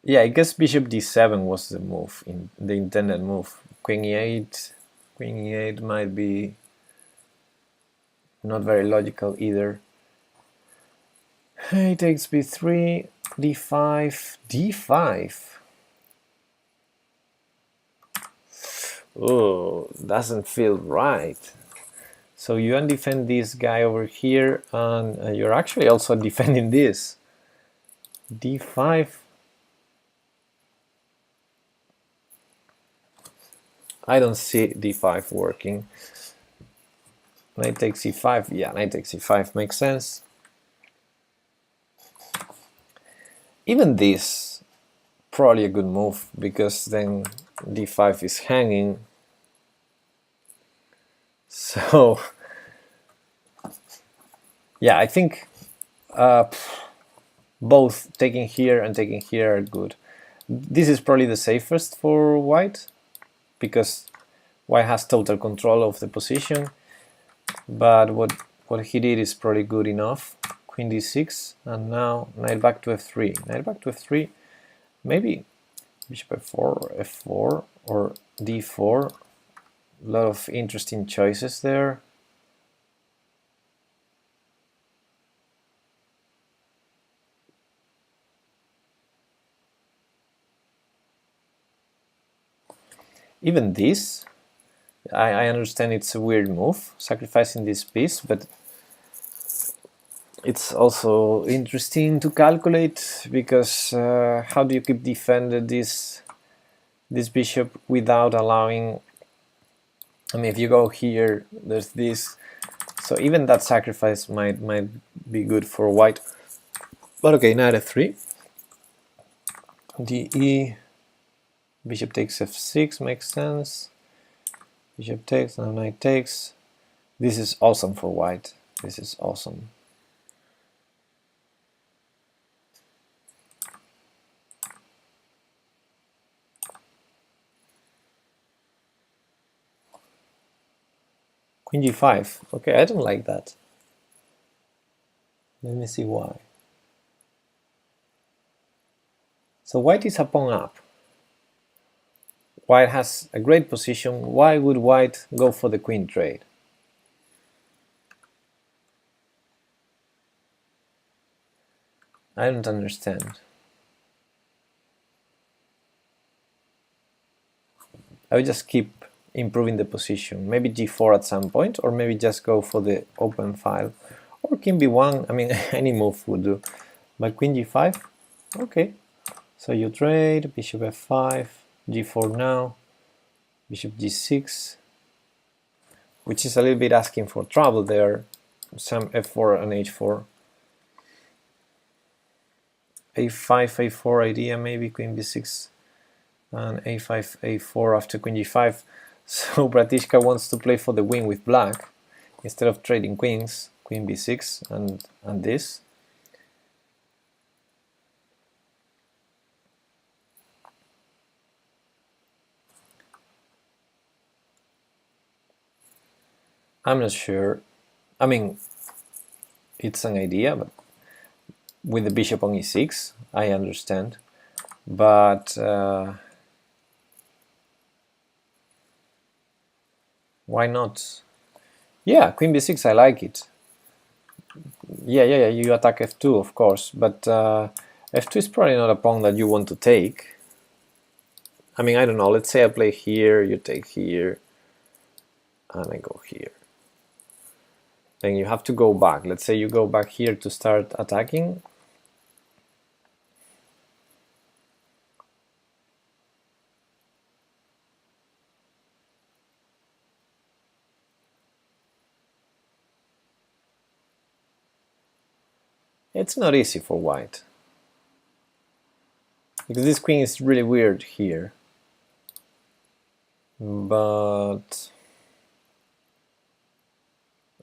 S2: Yeah, I guess bishop d7 was the move, the intended move. Queen e8 might be not very logical either. He takes b3, d5, d5. Oh, doesn't feel right. So you undefend this guy over here, and you're actually also defending this. d5. I don't see d5 working. Knight takes e5. Yeah, knight takes e5 makes sense. even this probably a good move, because then d5 is hanging. So yeah, I think both taking here and taking here are good. This is probably the safest for white, because white has total control of the position, but what he did is probably good enough. Queen d6, and now knight back to f3. Knight back to f3, maybe bishop f4, f4, or d4. A lot of interesting choices there. Even this, I understand it's a weird move, sacrificing this piece, but it's also interesting to calculate, because how do you keep defended this bishop without allowing, I mean, if you go here, there's this, so even that sacrifice might be good for white. But okay, knight f3, de, bishop takes f6, makes sense, bishop takes, now knight takes. This is awesome for white, this is awesome. Queen g5, okay, I don't like that. Let me see why. So white is a pawn up. White has a great position. Why would white go for the queen trade? I don't understand. I would just keep improving the position. Maybe g4 at some point, or maybe just go for the open file. Or king b1, I mean, any move would do. But queen g5, okay. So you trade, bishop f5, g4 now, bishop g6, which is a little bit asking for trouble there, some f4 and h4. a5, a4 idea, maybe queen b6, and a5, a4 after queen g5. So Bratishka wants to play for the win with black, instead of trading queens, queen b6 and this. I'm not sure. I mean, it's an idea, but with the bishop on e6, I understand. But why not? Yeah, queen b6, I like it. Yeah, you attack f2, of course, but f2 is probably not a pawn that you want to take. I mean, I don't know, let's say I play here, you take here, and I go here. Then you have to go back. Let's say you go back here to start attacking. It's not easy for white, because this queen is really weird here. But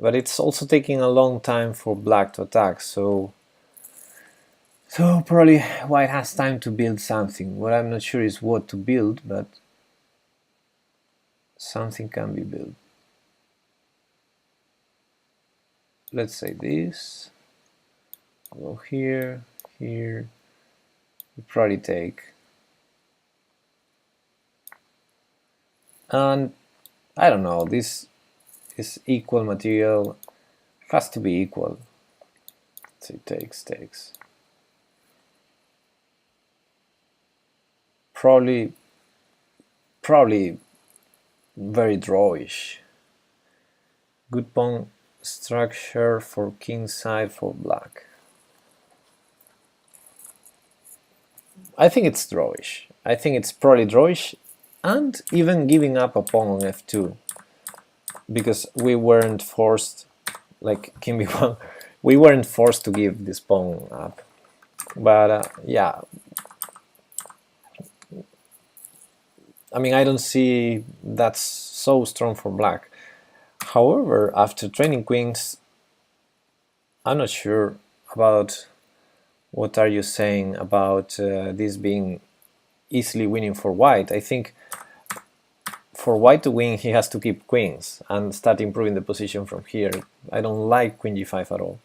S2: it's also taking a long time for black to attack, so probably white has time to build something. What I'm not sure is what to build, but something can be built. Let's say this. Go here, here. You probably take. And I don't know, this is equal material, has to be equal. So it takes. Probably very drawish. Good pawn structure for king side for black. I think it's drawish. I think it's probably drawish, and even giving up a pawn on f2, because we weren't forced, like king b1, we weren't forced to give this pawn up. But yeah, I mean, I don't see that's so strong for black. However, after training queens, I'm not sure about what are you saying about this being easily winning for white. I think for white to win, he has to keep queens and start improving the position from here. I don't like queen g5 at all.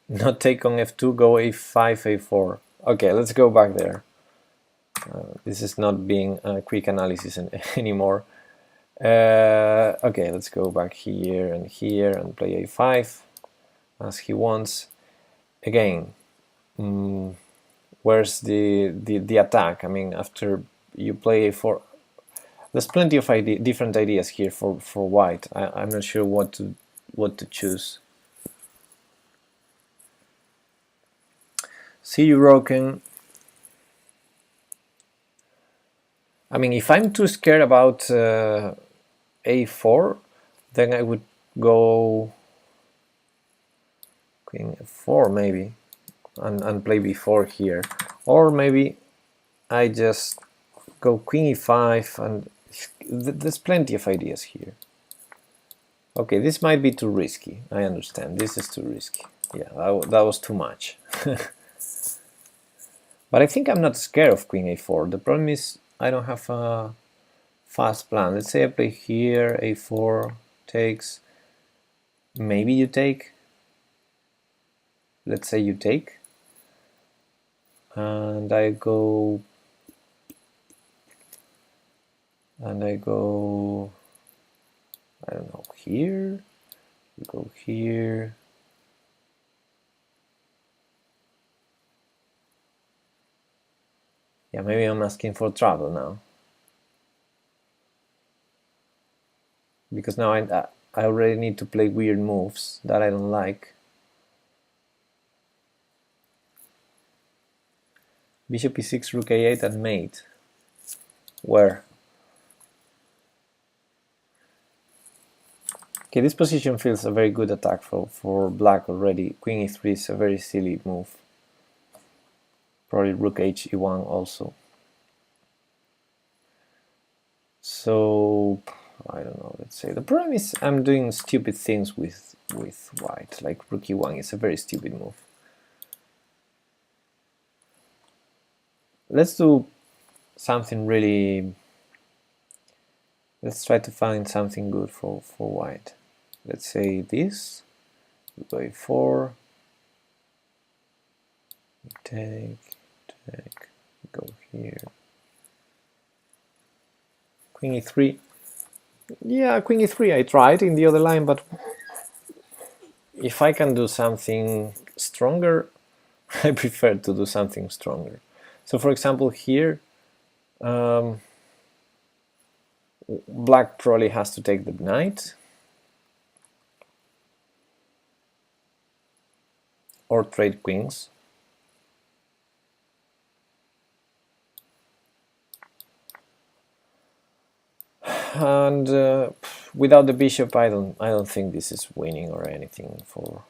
S2: Not take on f2, go a5, a4. Okay, let's go back there. This is not being a quick analysis anymore. Okay, let's go back here and play a5 as he wants. Again, where's the attack? I mean, after you play a4, there's plenty of different ideas here for white. I'm not sure what to choose. See you, Roken. I mean, if I'm too scared about a4, then I would go queen f4 maybe, and play b4 here. Or maybe I just go queen e5, and there's plenty of ideas here. Okay, this might be too risky. I understand. This is too risky. Yeah, that was too much. But I think I'm not scared of queen a4. The problem is I don't have a fast plan. Let's say I play here, a4 takes. Maybe you take. Let's say you take. And I go. I don't know, here. You go here. Yeah, maybe I'm asking for trouble now. Because now I already need to play weird moves that I don't like. Bishop e6, rook a8 and mate. Where? Okay, this position feels a very good attack for black already. Queen e3 is a very silly move. Probably rook h e1 also. So I don't know, let's say the problem is I'm doing stupid things with white, like rook e1 is a very stupid move. Let's do something really, let's try to find something good for white. Let's say this, we go a4, take, go here. Queen e3. Yeah, queen e3 I tried in the other line, but if I can do something stronger, I prefer to do something stronger. So for example here, black probably has to take the knight, or trade queens. And without the bishop, I don't think this is winning or anything. For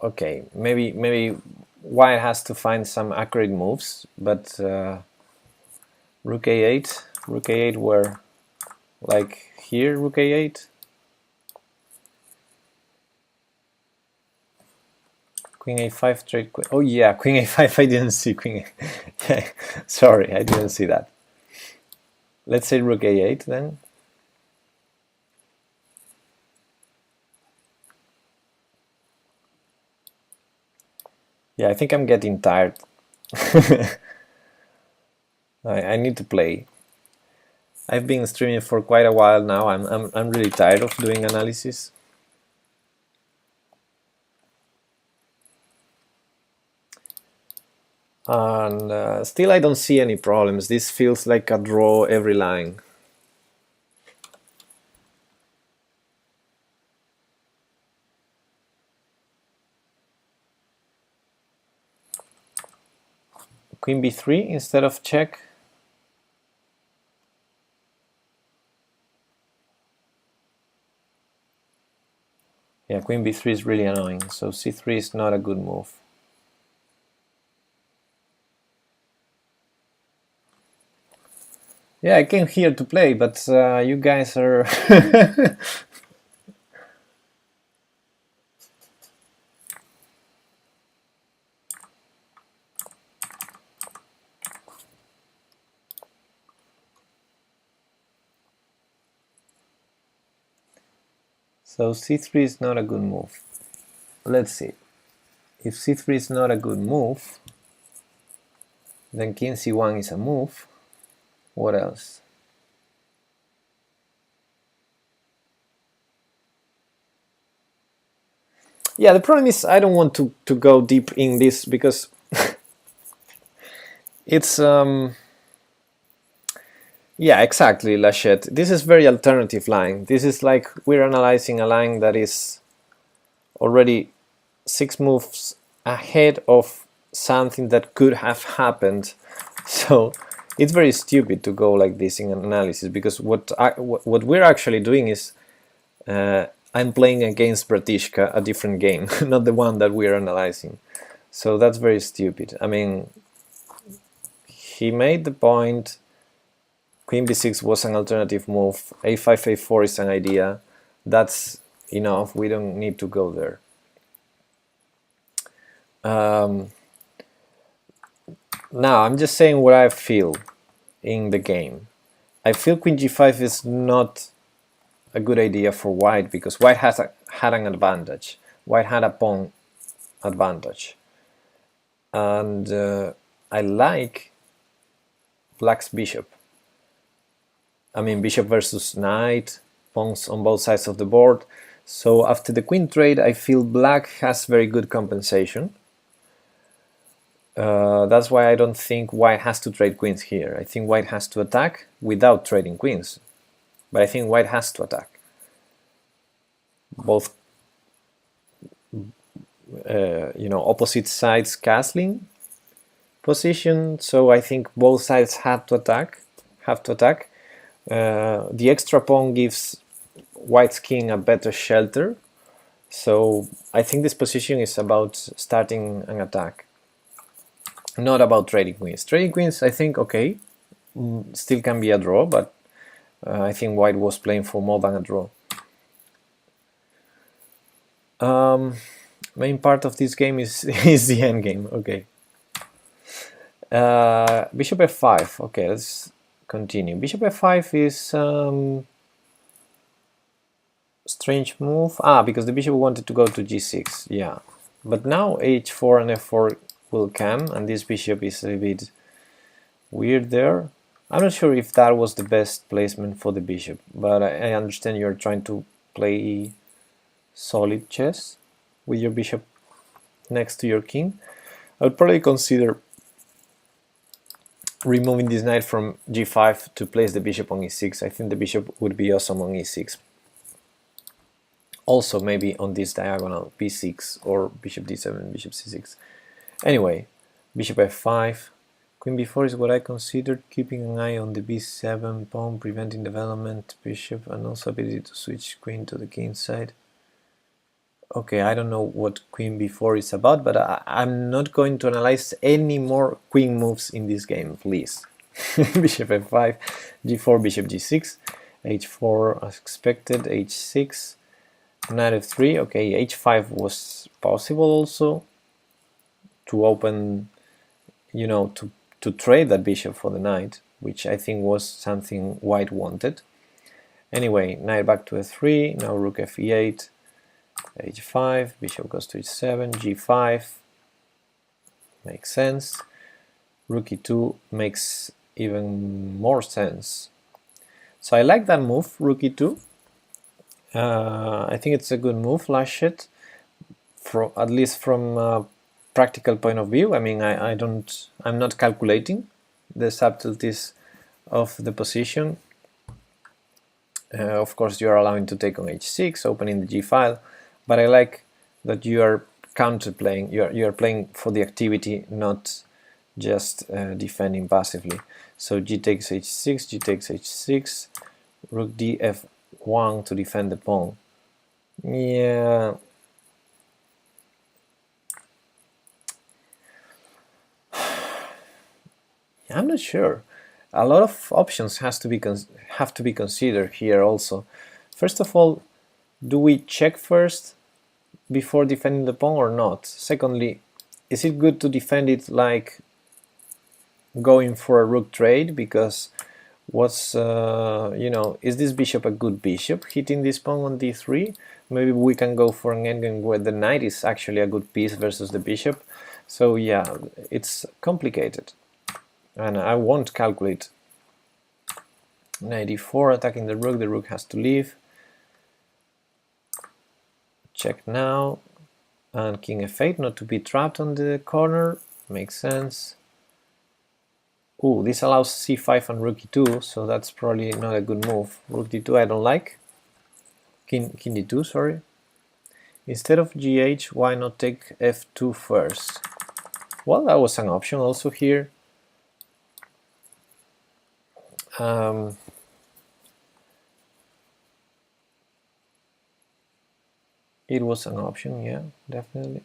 S2: okay, maybe white has to find some accurate moves, but rook a8 where, like here, rook a8. Queen a5 trade queen. Oh yeah, queen a5. I didn't see queen. Sorry, I didn't see that. Let's say rook a8 then. Yeah, I think I'm getting tired. I need to play. I've been streaming for quite a while now. I'm really tired of doing analysis. And still I don't see any problems. This feels like a draw every line. Queen b3 instead of check. queen b3 is really annoying, so c3 is not a good move. Yeah, I came here to play, but you guys are... So c3 is not a good move. Let's see. If c3 is not a good move, then king c1 is a move. What else? Yeah, the problem is I don't want to go deep in this because it's yeah, exactly, Lachette. This is very alternative line. This is like we're analyzing a line that is already 6 moves ahead of something that could have happened. So it's very stupid to go like this in an analysis, because what we're actually doing is I'm playing against Bratishka, a different game, not the one that we're analyzing. So that's very stupid. I mean, he made the point. Queen b6 was an alternative move. a5, a4 is an idea. That's enough. We don't need to go there. Now, I'm just saying what I feel in the game. I feel queen g5 is not a good idea for white, because white had an advantage. White had a pawn advantage. And I like black's bishop. I mean, bishop versus knight, pawns on both sides of the board. So after the queen trade, I feel black has very good compensation. That's why I don't think white has to trade queens here. I think white has to attack without trading queens. But I think white has to attack. Both, opposite sides castling position. So I think both sides have to attack. The extra pawn gives white's king a better shelter. So I think this position is about starting an attack, not about trading queens. Trading queens, I think, okay, still can be a draw, but I think white was playing for more than a draw. Main part of this game is the endgame. Okay. Bishop f5. Okay, let's continue. Bishop f5 is strange move. Because the bishop wanted to go to g6. Yeah, but now h4 and f4 will come, and this bishop is a bit weird there. I'm not sure if that was the best placement for the bishop, but I understand you're trying to play solid chess with your bishop next to your king. I would probably consider removing this knight from g5 to place the bishop on e6. I think the bishop would be awesome on e6. Also maybe on this diagonal, b6 or bishop d7, bishop c6. Anyway, bishop f5, queen b4 is what I considered, keeping an eye on the b7 pawn, preventing development, bishop, and also ability to switch queen to the king side. Okay, I don't know what queen b4 is about, but I'm not going to analyze any more queen moves in this game, please. Bishop f5, g4, bishop g6, h4 as expected, h6, knight f3. Okay, h5 was possible also to open, to trade that bishop for the knight, which I think was something white wanted. Anyway, knight back to f3, now rook f8, h5, bishop goes to h7, g5, makes sense. Rook e2 makes even more sense. So I like that move, rook e2. I think it's a good move, Lachette, at least from a practical point of view. I mean, I'm not calculating the subtleties of the position. Of course, you are allowing to take on h6, opening the g file, but I like that you are counterplaying. You are playing for the activity, not just defending passively. So g takes h6, g takes h6, rook d f1 to defend the pawn. Yeah, I'm not sure. A lot of options have to be considered here also. First of all, do we check first before defending the pawn or not? Secondly, is it good to defend it like going for a rook trade? Because what's is this bishop a good bishop hitting this pawn on d3? Maybe we can go for an endgame where the knight is actually a good piece versus the bishop. So yeah, it's complicated, and I won't calculate. Knight e4 attacking the rook has to leave. Check now, and king f8 not to be trapped on the corner, makes sense. Ooh, this allows c5 and rook e2, so that's probably not a good move. Rook d2 I don't like. King d2, sorry. Instead of gh, why not take f2 first? Well, that was an option also here. It was an option, yeah, definitely.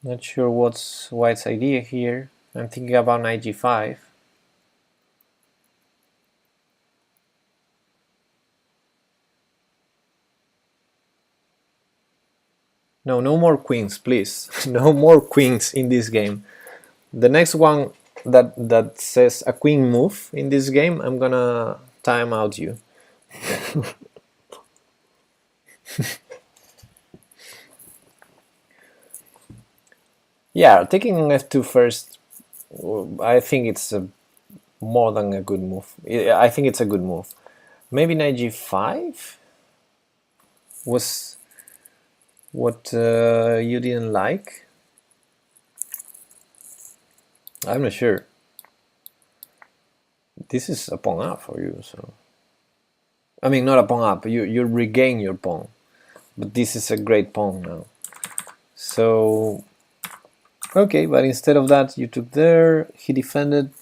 S2: Not sure what's white's idea here. I'm thinking about knight g5. No, no more queens, please. No more queens in this game. The next one that says a queen move in this game, I'm gonna time out you. Yeah, taking f2 first, I think it's more than a good move. I think it's a good move. Maybe knight g5 was what you didn't like. I'm not sure. This is a pawn up for you, so I mean not a pawn up. You regain your pawn, but this is a great pawn now. So okay, but instead of that, you took there. He defended.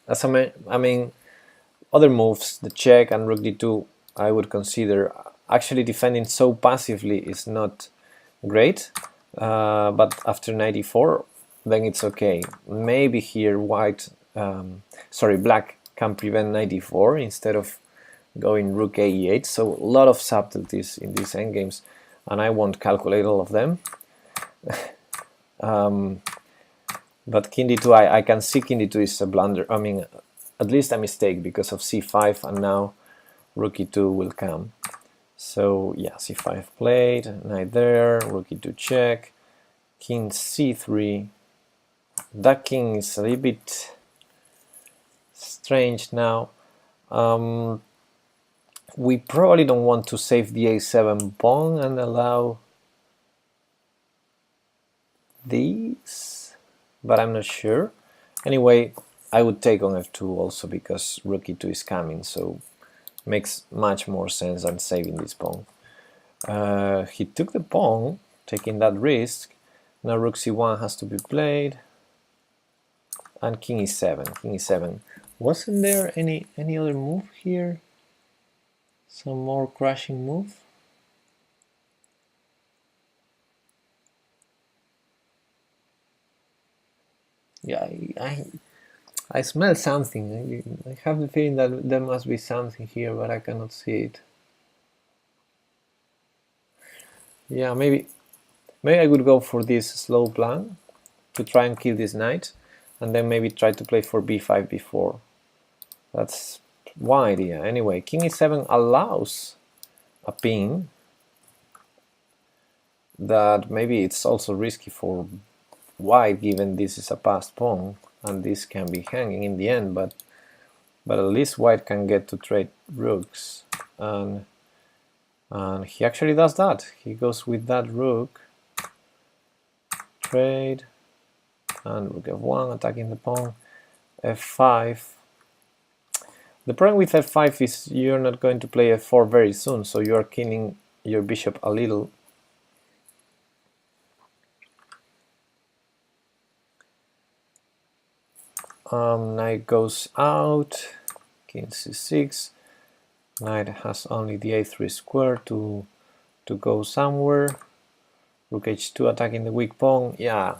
S2: As I mean, other moves, the check and rook d2, I would consider. Actually, defending so passively is not great, but after knight e4, then it's okay. Maybe here black can prevent knight e4 instead of going rook a e8. So a lot of subtleties in these endgames, and I won't calculate all of them. But king d2, I can see king d2 is a blunder. I mean, at least a mistake because of c5, and now rook e2 will come. So yeah, c5 played, knight there, rook e2 check, king c3. That king is a little bit strange now. We probably don't want to save the a7 pawn and allow these, but I'm not sure. Anyway, I would take on f2 also because rook e2 is coming, so makes much more sense than saving this pawn. He took the pawn, taking that risk. Now rook c1 has to be played, and king e7. King e7. Wasn't there any other move here? Some more crashing move? Yeah, I smell something. I have the feeling that there must be something here, but I cannot see it. Yeah, maybe I would go for this slow plan to try and kill this knight, and then maybe try to play for b5 before. That's one idea. Anyway, king e7 allows a pin that maybe it's also risky for white, given this is a passed pawn and this can be hanging in the end, but at least white can get to trade rooks, and he actually does that. He goes with that rook, trade, and rook f1 attacking the pawn, f5. The problem with f5 is you're not going to play f4 very soon, so you are killing your bishop a little. Knight goes out, king c6. Knight has only the a3 square to go somewhere. Rook h2 attacking the weak pawn. Yeah,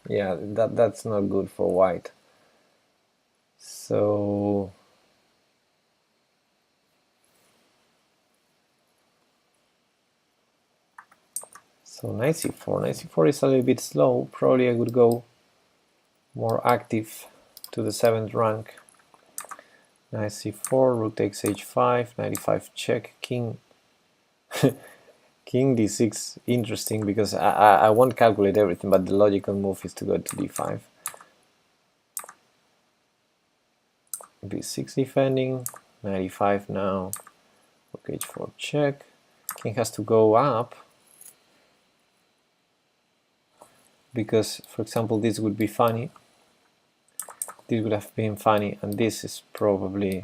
S2: that's not good for white. So knight c4. Knight c4 is a little bit slow. Probably I would go more active to the 7th rank. Knight c4, rook takes h5, knight e5 check, king. King d6, interesting, because I won't calculate everything, but the logical move is to go to d5. b6 defending, knight e5 now, rook h4 check. King has to go up, because, for example, this would be funny. This would have been funny, and this is probably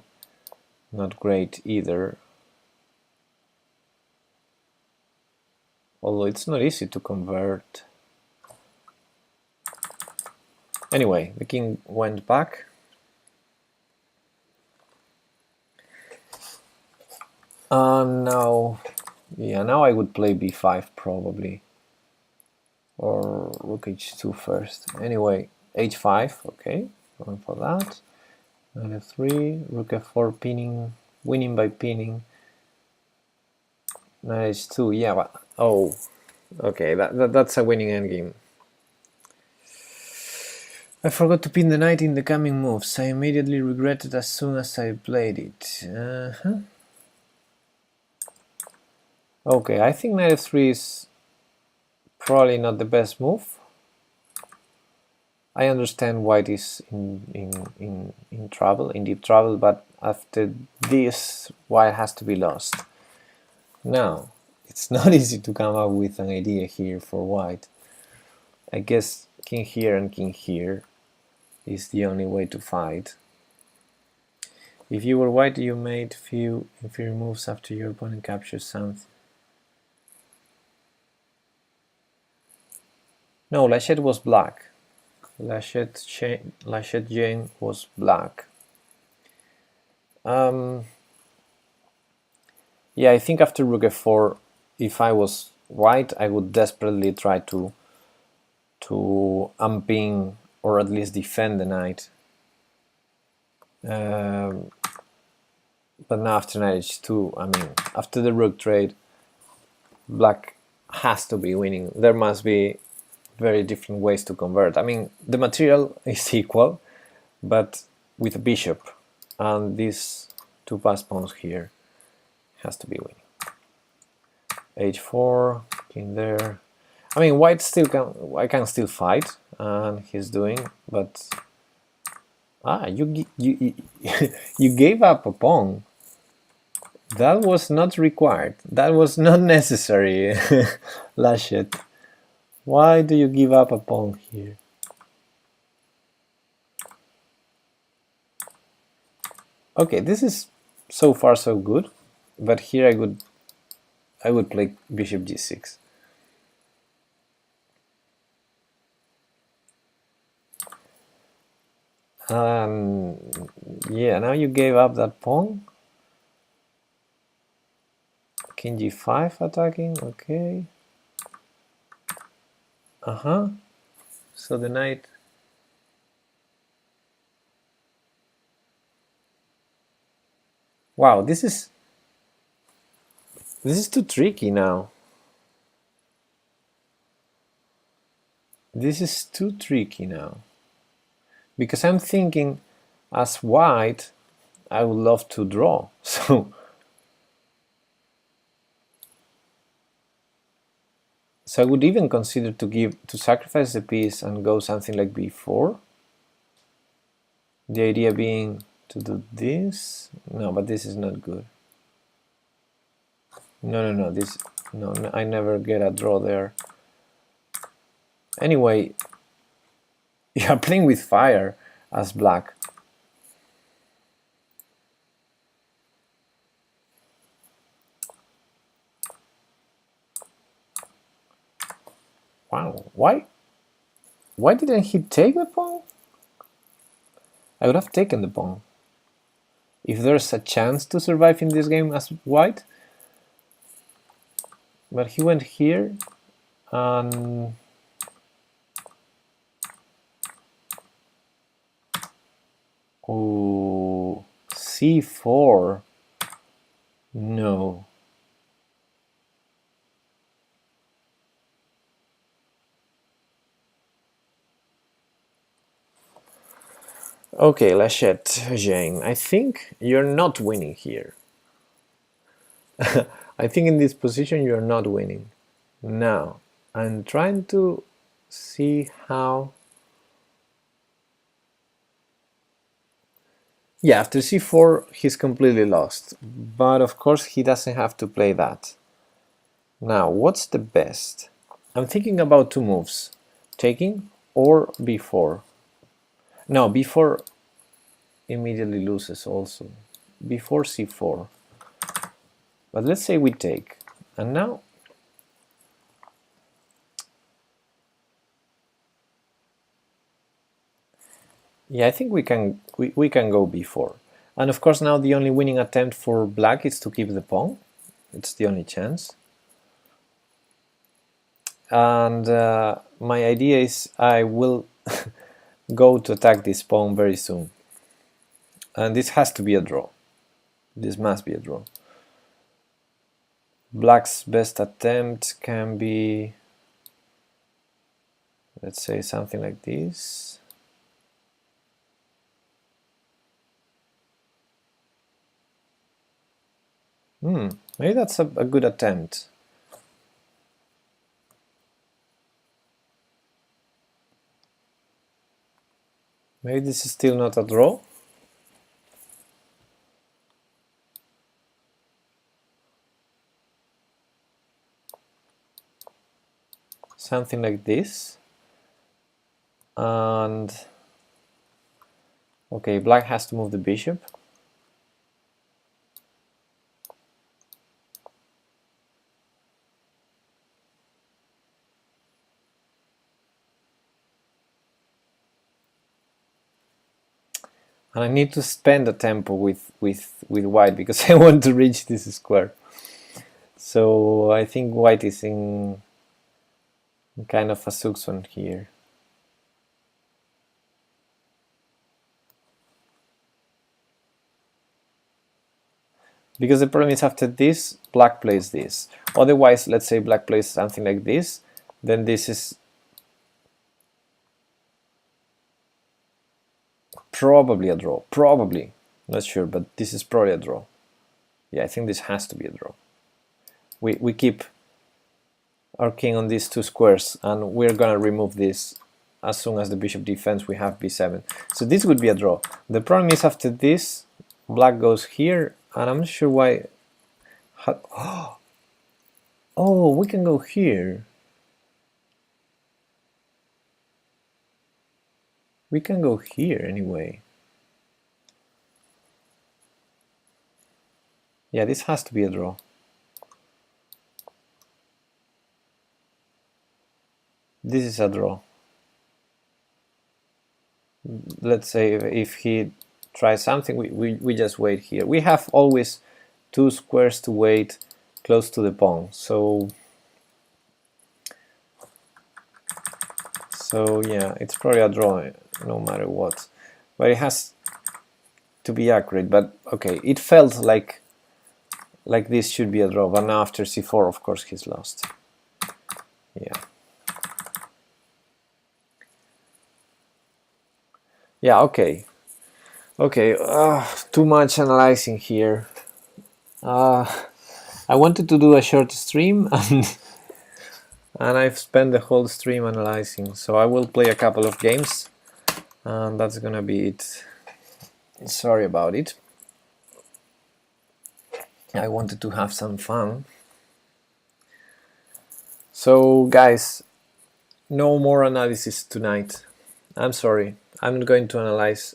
S2: not great either. Although it's not easy to convert. Anyway, the king went back. Now I would play b5 probably. Or rook h2 first. Anyway, h5, okay, going for that. Knight f3, rook f4 pinning, winning by pinning. Knight h2, yeah, but oh, okay, that's a winning endgame. I forgot to pin the knight in the coming moves. I immediately regretted as soon as I played it. Okay, I think knight f3 is probably not the best move. I understand white is in trouble, in deep trouble, but after this, white has to be lost. Now, it's not easy to come up with an idea here for white. I guess king here and king here is the only way to fight. If you were white, you made few inferior moves after your opponent captures something. No, Lachette was black. Lachette Jane was black. Yeah, I think after rook f4, if I was white, I would desperately try to unpin or at least defend the knight. But now after knight h2, I mean, after the rook trade, black has to be winning. There must be very different ways to convert. I mean, the material is equal, but with a bishop, and these two pass pawns here has to be winning. h4, king there. I mean, white still I can still fight, and he's doing, but you you gave up a pawn. That was not required. That was not necessary, Lachette. Why do you give up a pawn here? Okay, this is so far so good, but here I would play bishop g6. Yeah, now you gave up that pawn. King g5 attacking, okay. So the knight. Wow, this is too tricky now. This is too tricky now. Because I'm thinking, as white, I would love to draw. So I would even consider to sacrifice the piece and go something like b4. The idea being to do this. No, but this is not good. No, this, no, I never get a draw there. Anyway, you're playing with fire as black. Wow, why didn't he take the pawn? I would have taken the pawn. If there's a chance to survive in this game as white. But he went here, And oh, c4. No. Okay, Lachette, Jane, I think you're not winning here. I think in this position you're not winning. Now, I'm trying to see how... Yeah, after c4 he's completely lost, but of course he doesn't have to play that. Now, what's the best? I'm thinking about two moves, taking or b4. No, b4 immediately loses also. Before c4. But let's say we take. And now yeah, I think we can go b4. And of course now the only winning attempt for black is to keep the pawn. It's the only chance. And my idea is I will go to attack this pawn very soon. And this has to be a draw. This must be a draw. Black's best attempt can be, let's say, something like this. Maybe that's a good attempt. Maybe this is still not a draw. Something like this. And okay, black has to move the bishop. And I need to spend a tempo with white because I want to reach this square. So I think white is in kind of a zugzwang here. Because the problem is after this, black plays this. Otherwise, let's say black plays something like this, then this is probably a draw. Probably. Not sure, but this is probably a draw. Yeah, I think this has to be a draw. We keep our king on these two squares, and we're gonna remove this as soon as the bishop defends. We have b7. So this would be a draw. The problem is after this, black goes here, and I'm not sure why. Oh, we can go here. We can go here anyway. Yeah, this has to be a draw. This is a draw. Let's say if he tries something, we just wait here. We have always two squares to wait close to the pawn. So yeah, it's probably a draw no matter what. But it has to be accurate. But okay, it felt like this should be a draw. But now after c4, of course, he's lost. Yeah. Yeah, okay. Okay, too much analyzing here. I wanted to do a short stream and I've spent the whole stream analyzing, so I will play a couple of games and that's gonna be it. Sorry about it. I wanted to have some fun. So guys, no more analysis tonight. I'm sorry. I'm not going to analyze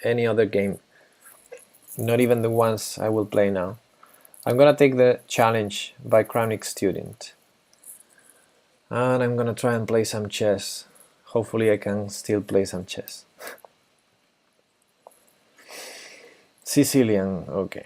S2: any other game, not even the ones I will play now. I'm gonna take the challenge by Kramnik Student and I'm gonna try and play some chess. Hopefully I can still play some chess. Sicilian, okay.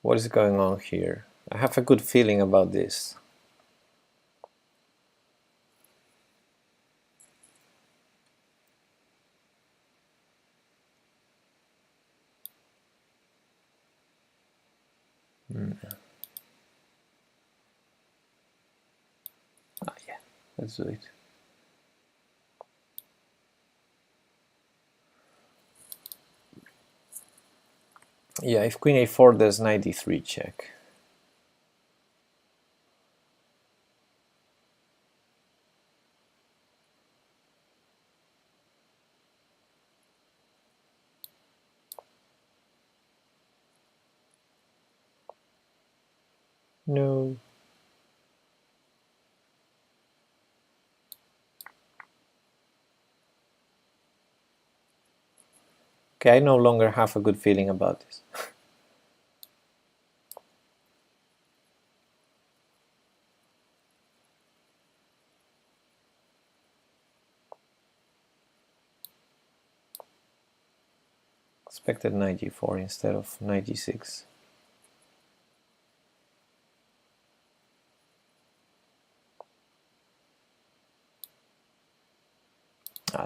S2: What is going on here? I have a good feeling about this. Yeah, let's do it. Yeah, if queen a4, there's knight d3 check. No. Okay, I no longer have a good feeling about this. Expected knight g4 instead of knight g6.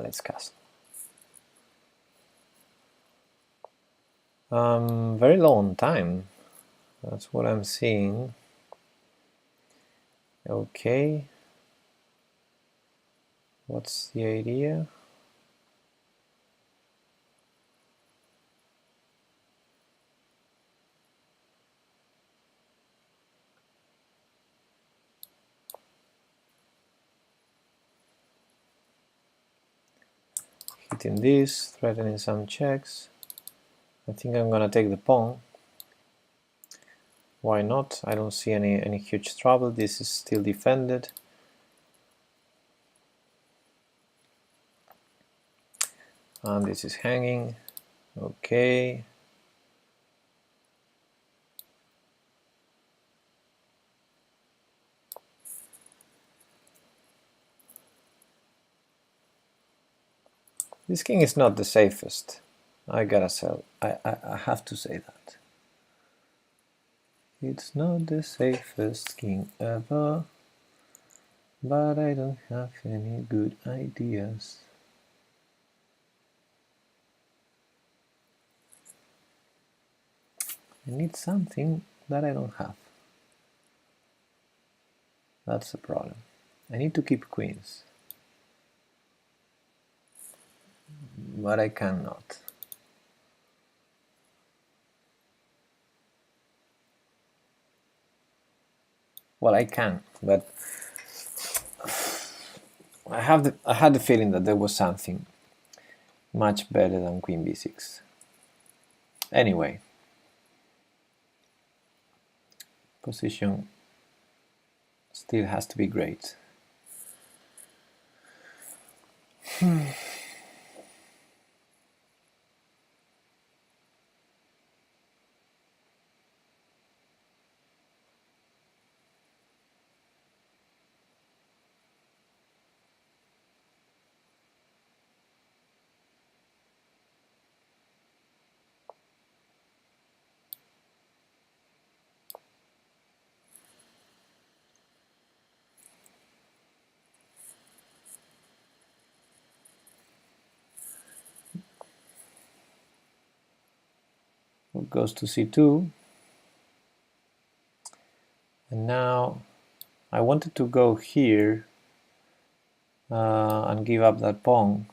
S2: Let's castle. Very long time. That's what I'm seeing. Okay. What's the idea? Hitting this, threatening some checks. I think I'm gonna take the pawn. Why not? I don't see any huge trouble. This is still defended. And this is hanging. Okay. This king is not the safest. I gotta sell. I have to say that. It's not the safest king ever, but I don't have any good ideas. I need something that I don't have. That's the problem. I need to keep queens, but I cannot. Well, I can, but I had the feeling that there was something much better than queen b6. Anyway, position still has to be great. It goes to c2, and now I wanted to go here and give up that pawn.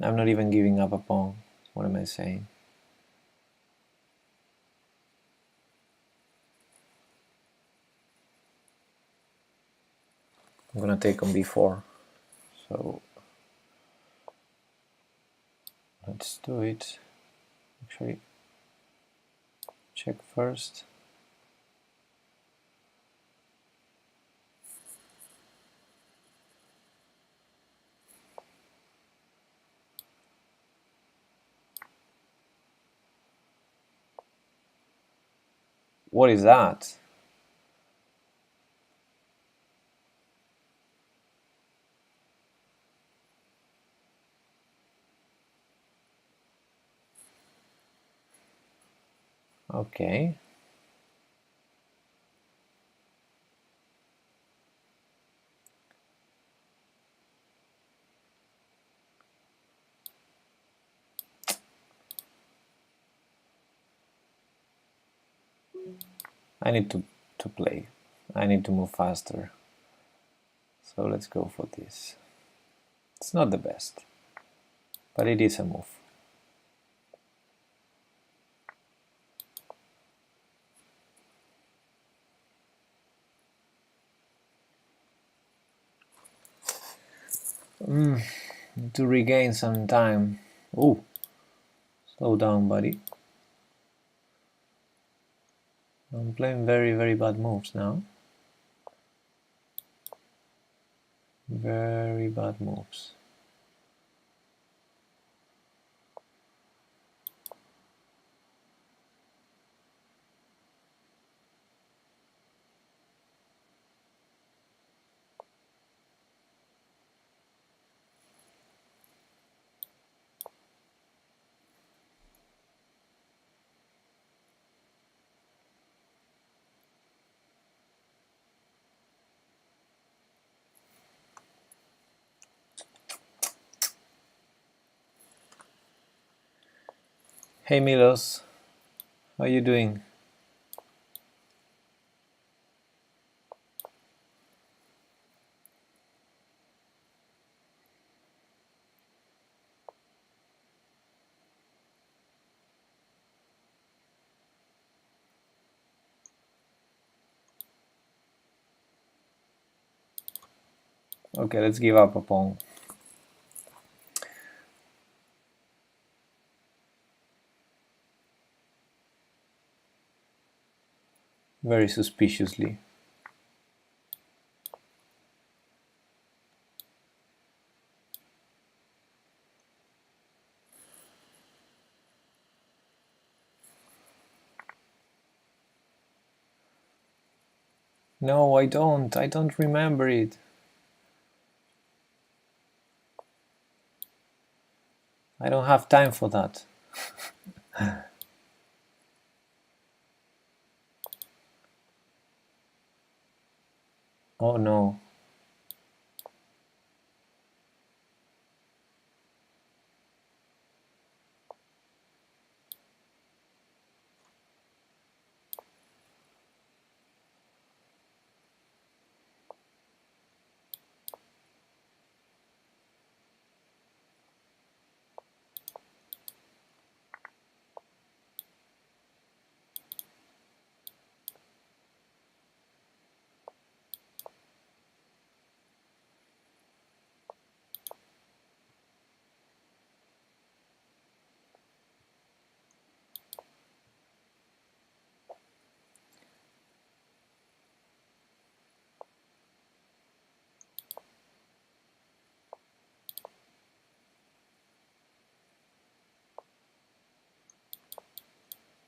S2: I'm not even giving up a pawn. What am I saying? I'm gonna take on b4. So let's do it. Actually, check first. What is that? Okay. I need to play. I need to move faster. So let's go for this. It's not the best, but it is a move. To regain some time. Oh, slow down, buddy. I'm playing very, very bad moves now. Very bad moves. Hey Milos, how are you doing? Okay, let's give up a pawn. Very suspiciously. No, I don't. I don't remember it. I don't have time for that. Oh no.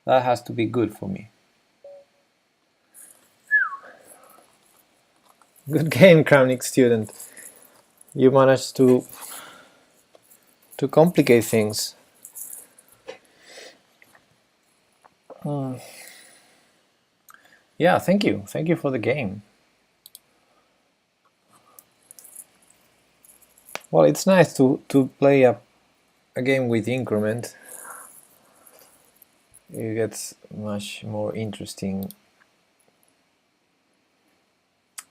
S2: That has to be good for me. Good game, Kramnik student. You managed to complicate things. Yeah, thank you. Thank you for the game. Well, it's nice to play a game with increment. It gets much more interesting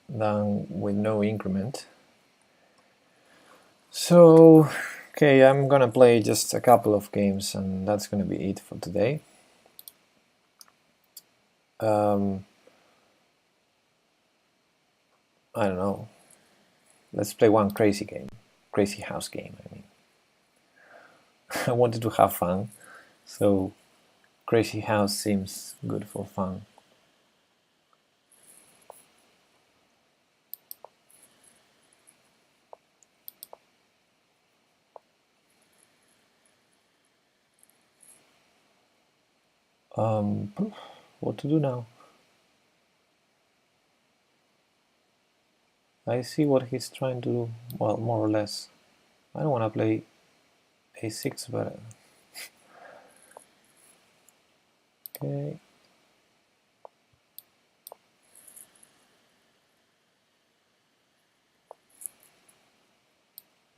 S2: than with no increment. So, okay, I'm gonna play just a couple of games and that's gonna be it for today. I don't know. Let's play one crazy game. Crazy house game, I mean. I wanted to have fun, so crazy house seems good for fun. What to do now? I see what he's trying to do. Well, more or less. I don't want to play a6, but okay.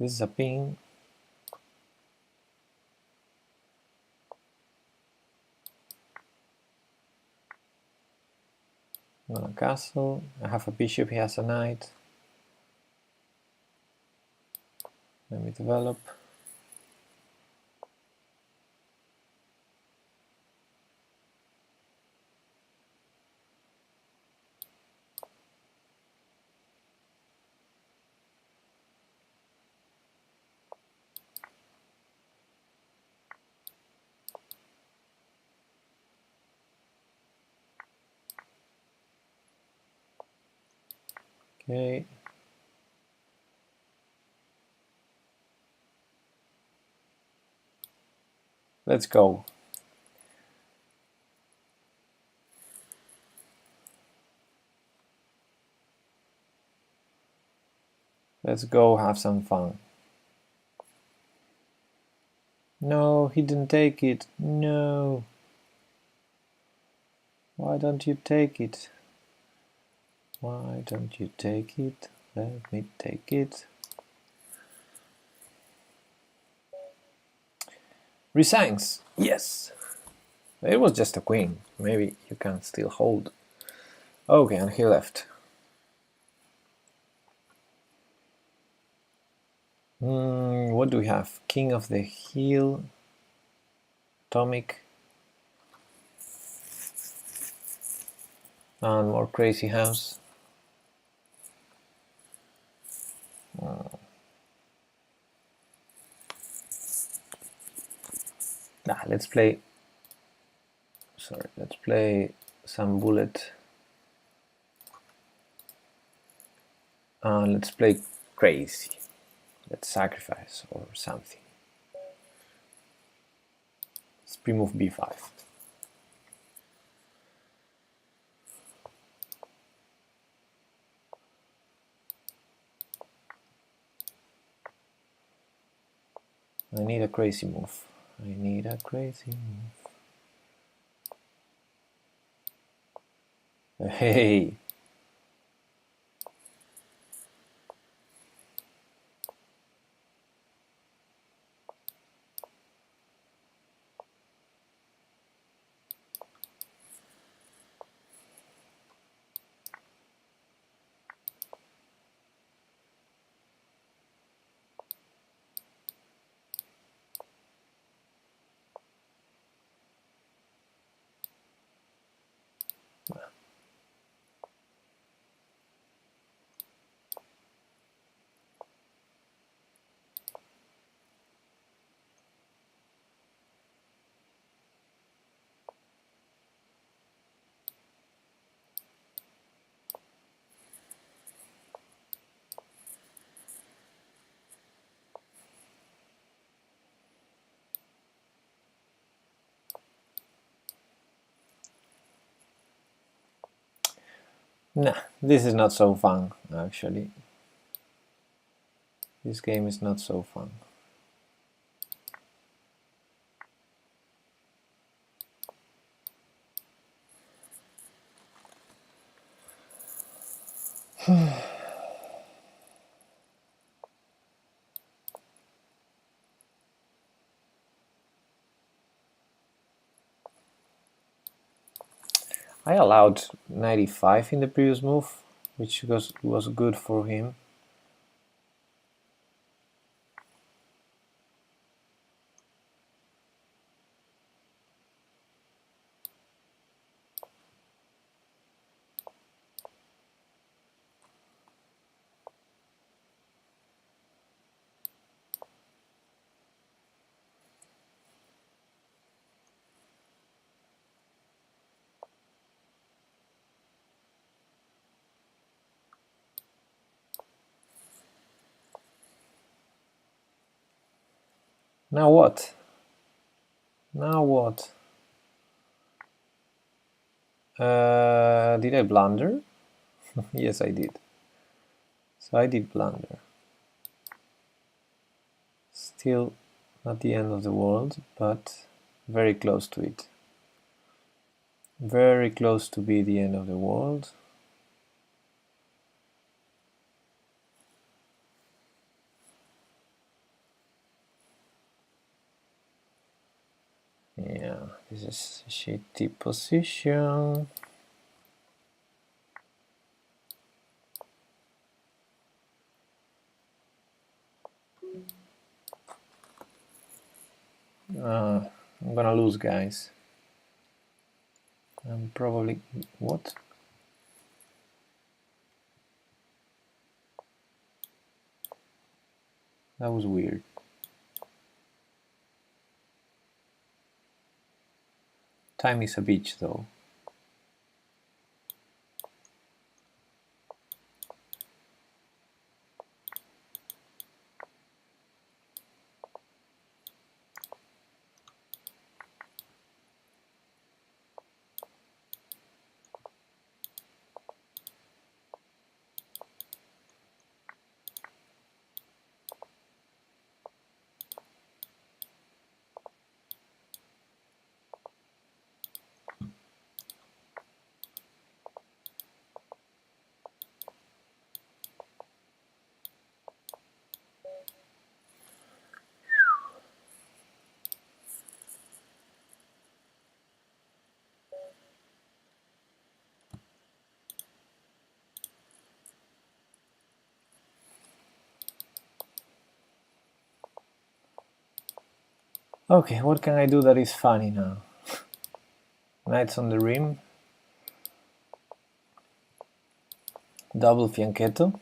S2: This is a pin. I'm on a castle. I have a bishop, he has a knight. Let me develop. Okay. Let's go. Let's go have some fun. No, he didn't take it. No. Why don't you take it? Why don't you take it? Let me take it. Resigns. Yes. It was just a queen. Maybe you can still hold. Okay, and he left. What do we have? King of the Hill. Atomic. And more Crazy House. Let's play. Sorry, let's play some bullet. Let's play crazy. Let's sacrifice or something. Let's pre-move b5. I need a crazy move. I need a crazy move. Hey! Nah, this is not so fun, actually. This game is not so fun. I allowed 95 in the previous move, which was good for him. Now what? Now what? Did I blunder? Yes, I did. So I did blunder. Still not the end of the world, but very close to it. Very close to be the end of the world. This is shitty position. I'm gonna lose, guys. I'm probably... what? That was weird. Time is a bitch, though. Okay, what can I do that is funny now? Knights on the rim. Double fianchetto.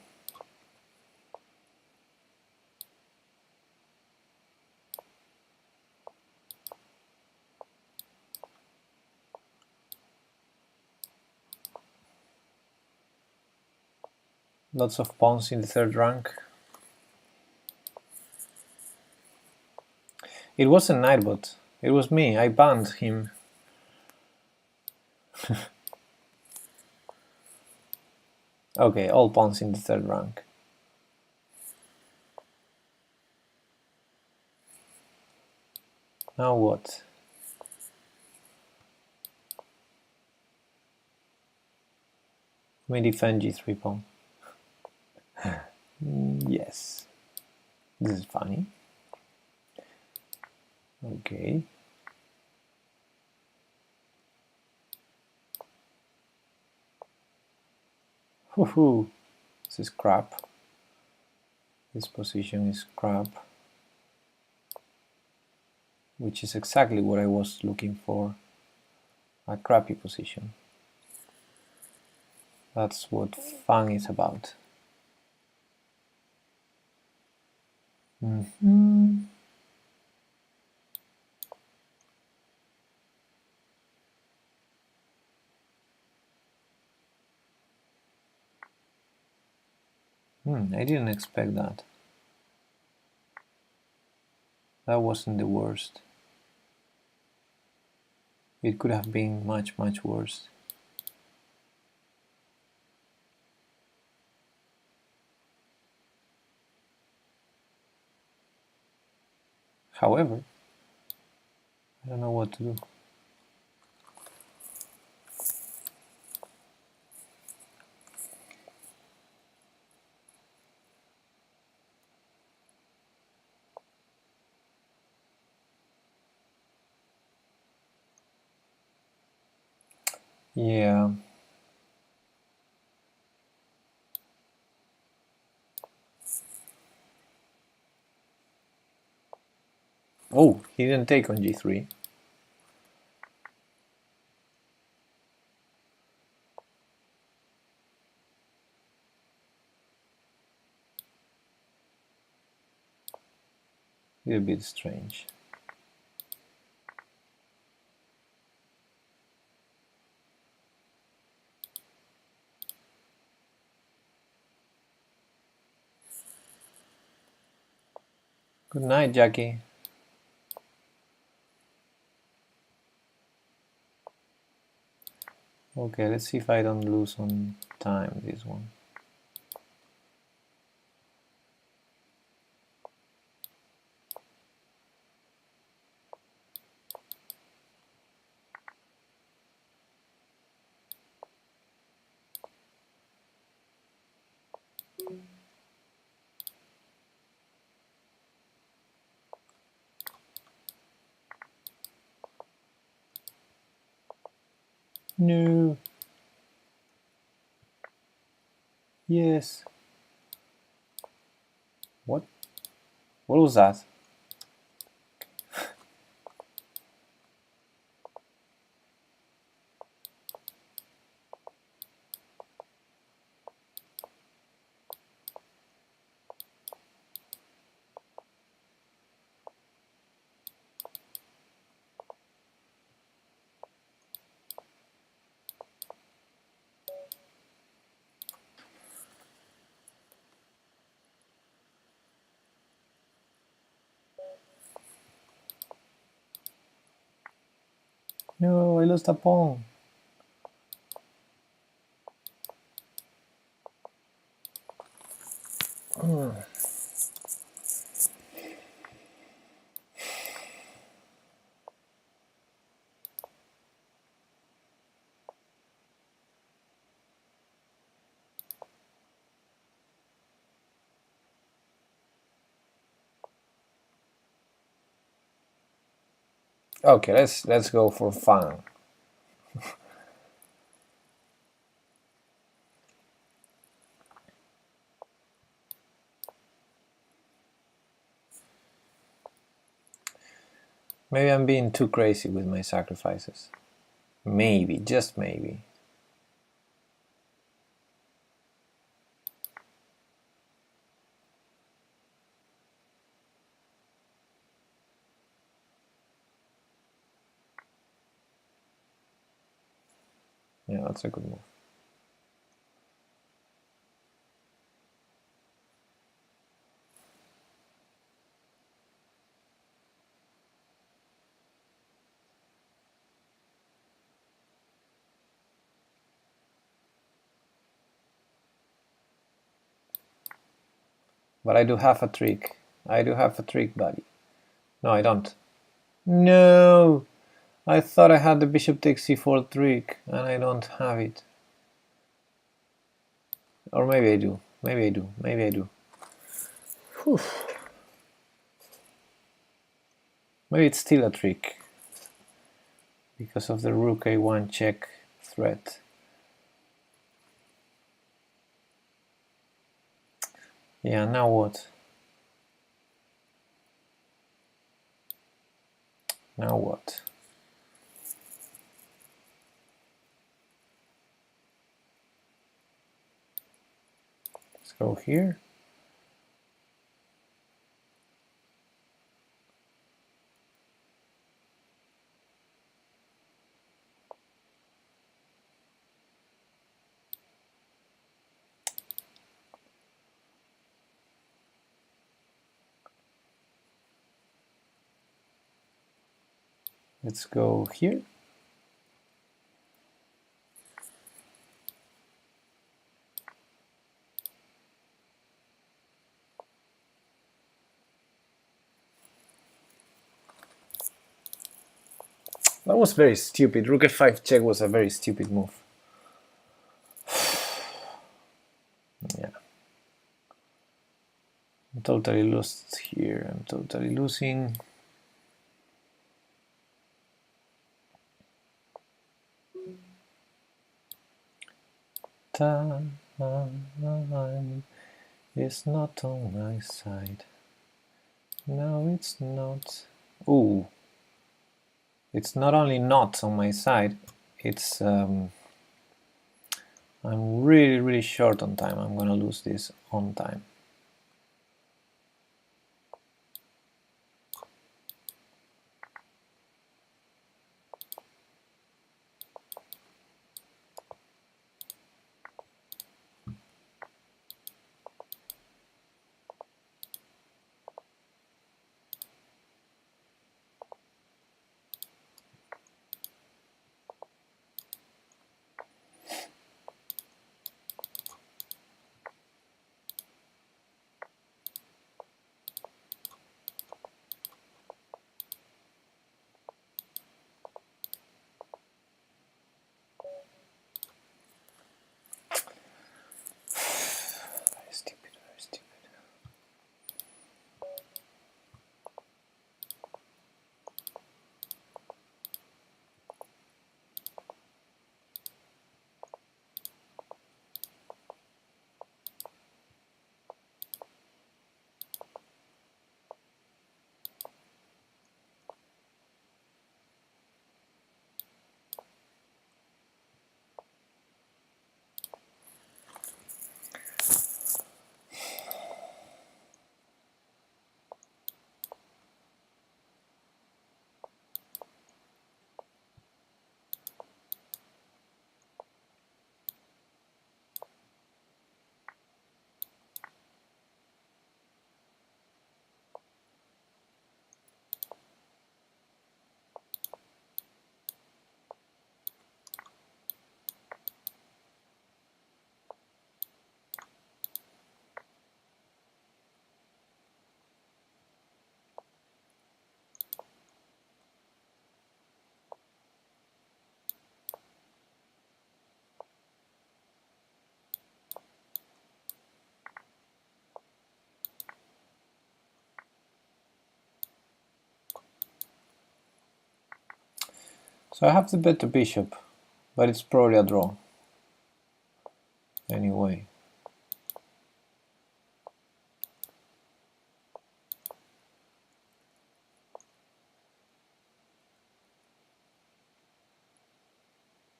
S2: Lots of pawns in the third rank. It wasn't Nightbot. It was me. I banned him. Okay, all pawns in the third rank. Now what? Let me defend g3 pawn. Yes. This is funny. Okay. Woohoo! This is crap. This position is crap. Which is exactly what I was looking for. A crappy position. That's what fun is about. I didn't expect that. That wasn't the worst. It could have been much, much worse. However, I don't know what to do. Yeah. Oh, he didn't take on g3. A bit strange. Good night, Jackie. Okay, let's see if I don't lose on time this one. No. Yes. What? What was that? No, I lost a pawn. Okay, let's go for fun. Maybe I'm being too crazy with my sacrifices. Maybe, just maybe. Yeah, that's a good move. But I do have a trick. I do have a trick, buddy. No, I don't. No! I thought I had the bishop takes c4 trick, and I don't have it. Or maybe I do. Maybe I do. Maybe I do. Whew. Maybe it's still a trick. Because of the rook a1 check threat. Yeah, now what? Now what? Let's go here. Let's go here. That was very stupid. Rook f5 check was a very stupid move. Yeah. I'm totally lost here. I'm totally losing. Time is not on my side. No, it's not. Ooh. It's not only not on my side, it's I'm really short on time. I'm gonna lose this on time. So I have to bet the bishop, but it's probably a draw. Anyway.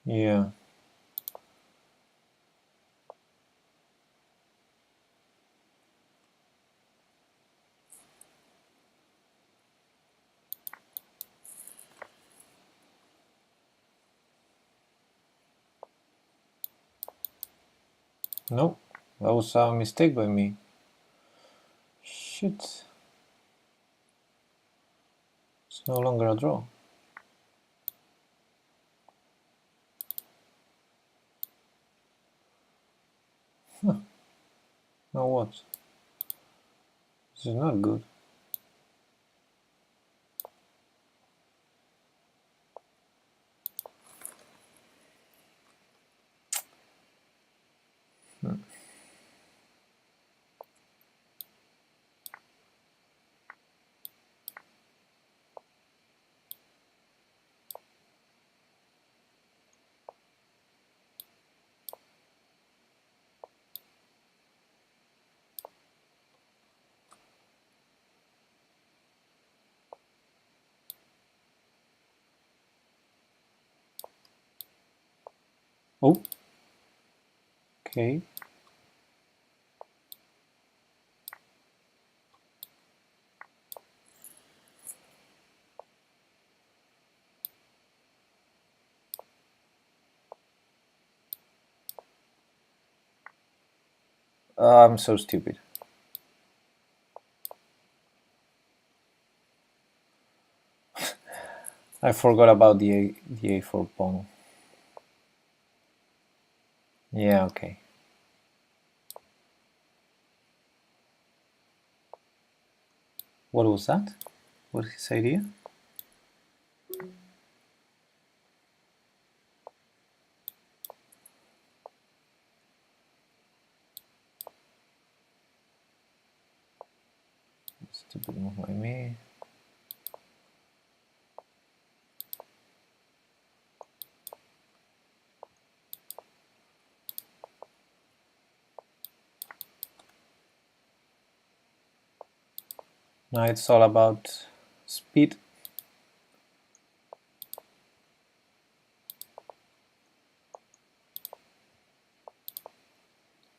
S2: Yeah. No, that was a mistake by me. Shit. It's no longer a draw. Huh. Now what? This is not good. Oh. Okay. I'm so stupid. I forgot about the a4 pawn. Yeah, okay. What was that? What is his idea? Stupid move by me. Now it's all about speed.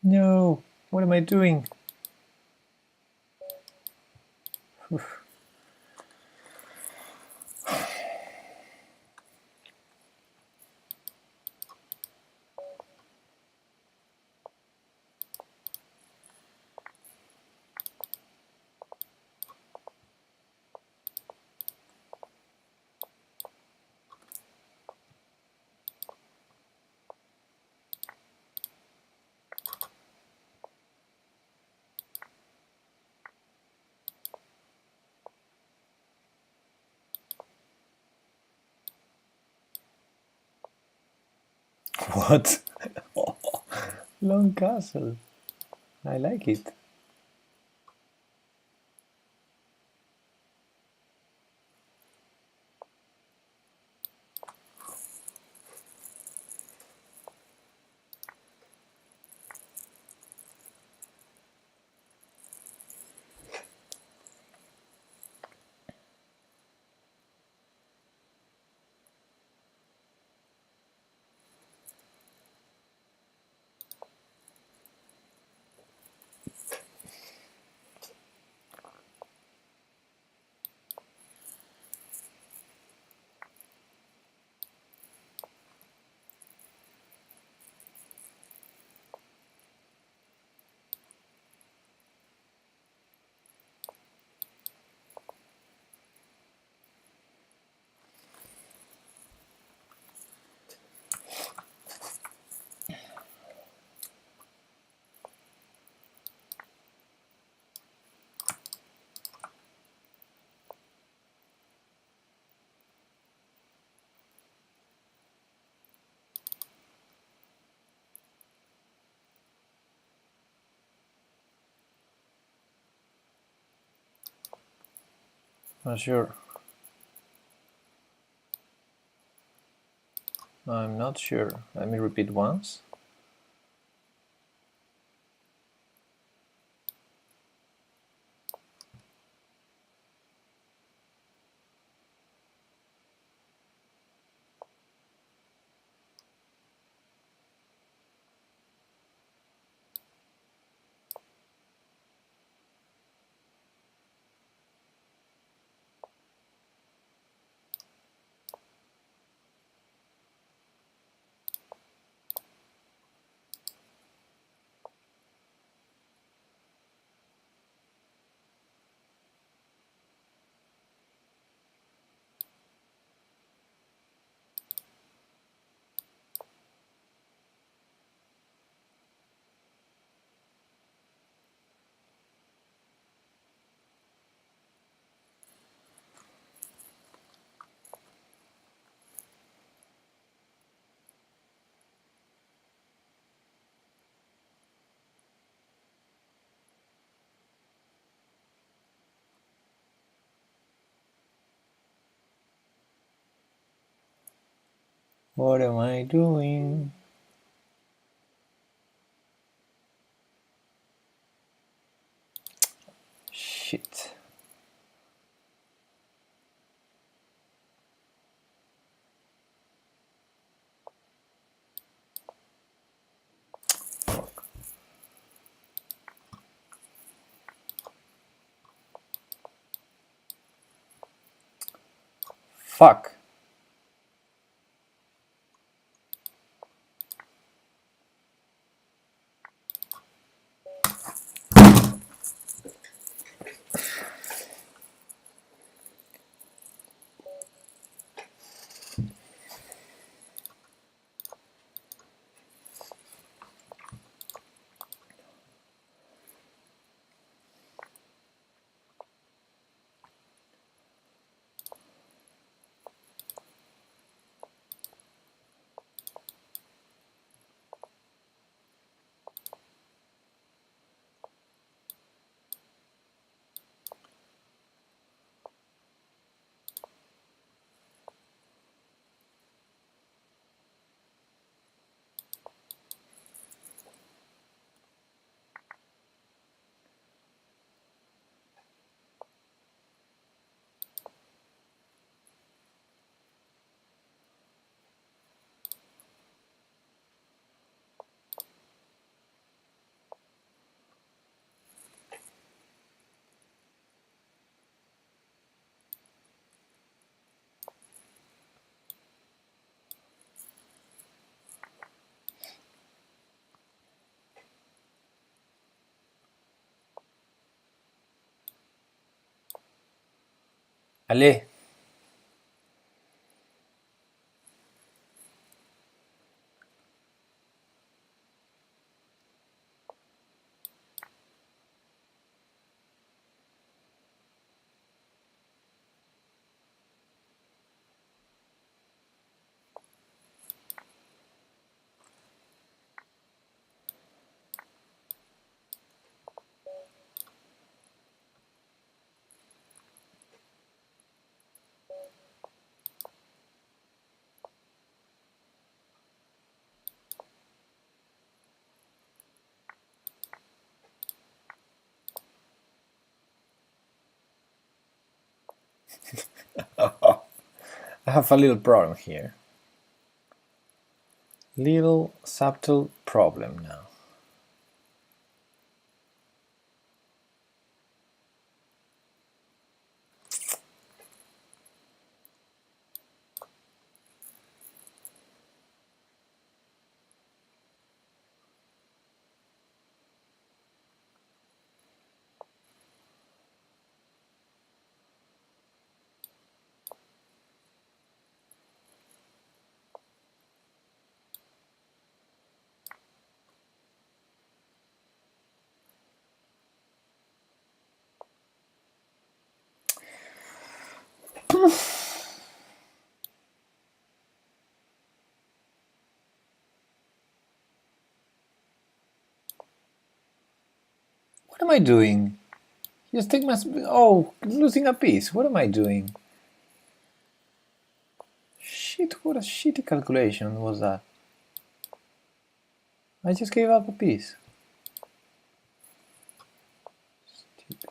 S2: No, what am I doing? Oof. What? Long castle. I like it. Not sure. I'm not sure. Let me repeat once. What am I doing? Shit. Fuck. Allez. I have a little problem here. Little subtle problem now. What am I doing? Just take my... Oh, losing a piece. What am I doing? Shit. Shit, what a shitty calculation was that. I just gave up a piece. Stupid.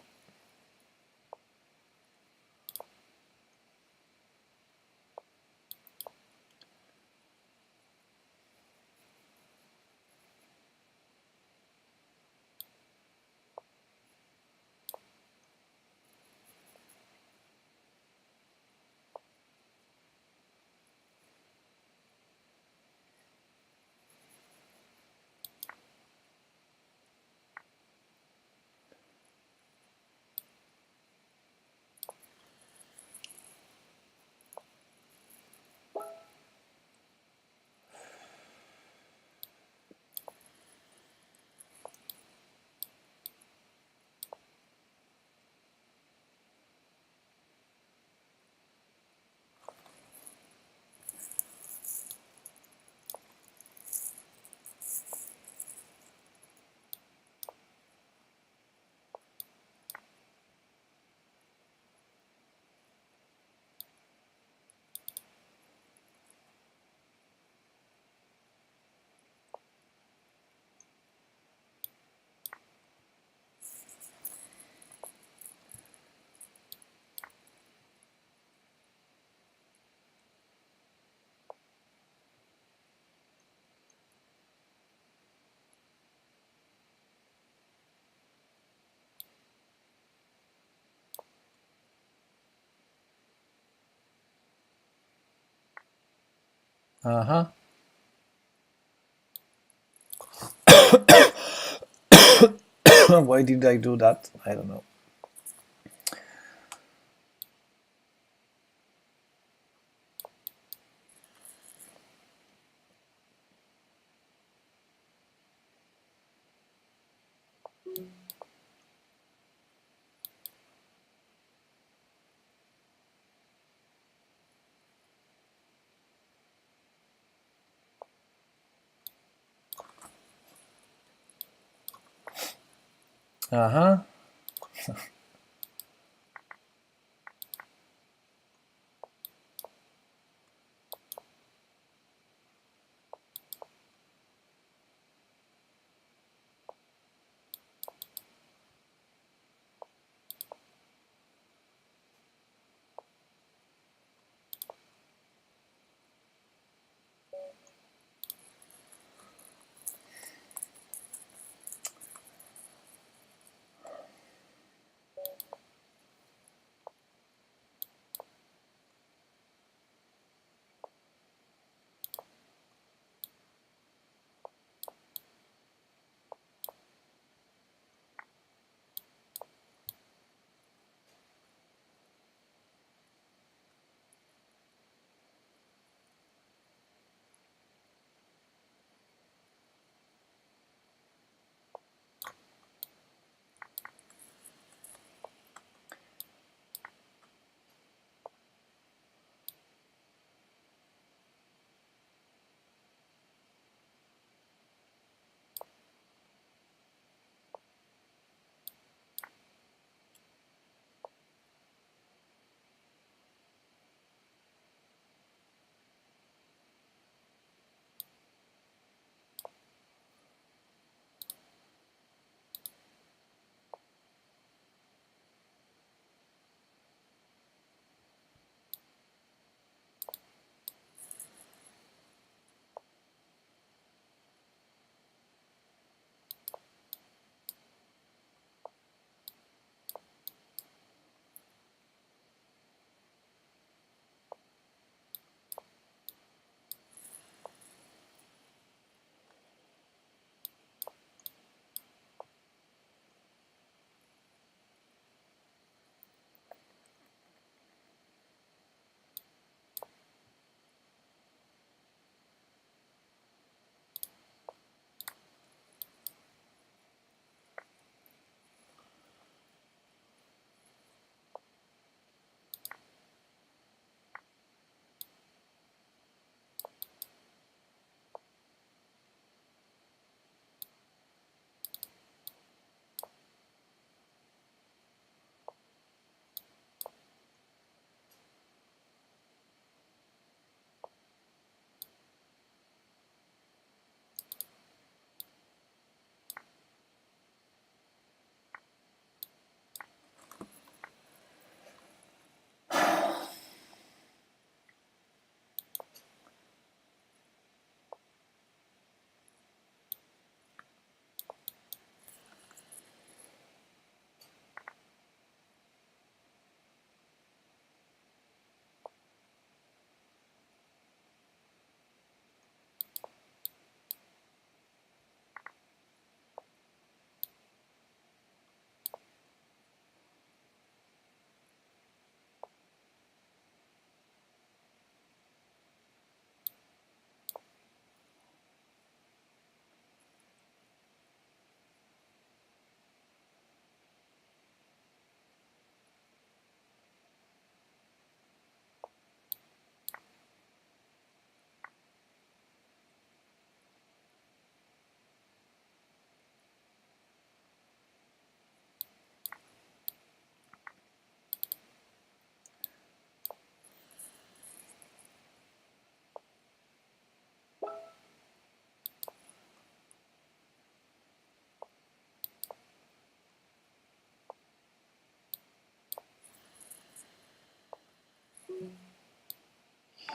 S2: Uh-huh. Why did I do that? I don't know. Uh-huh.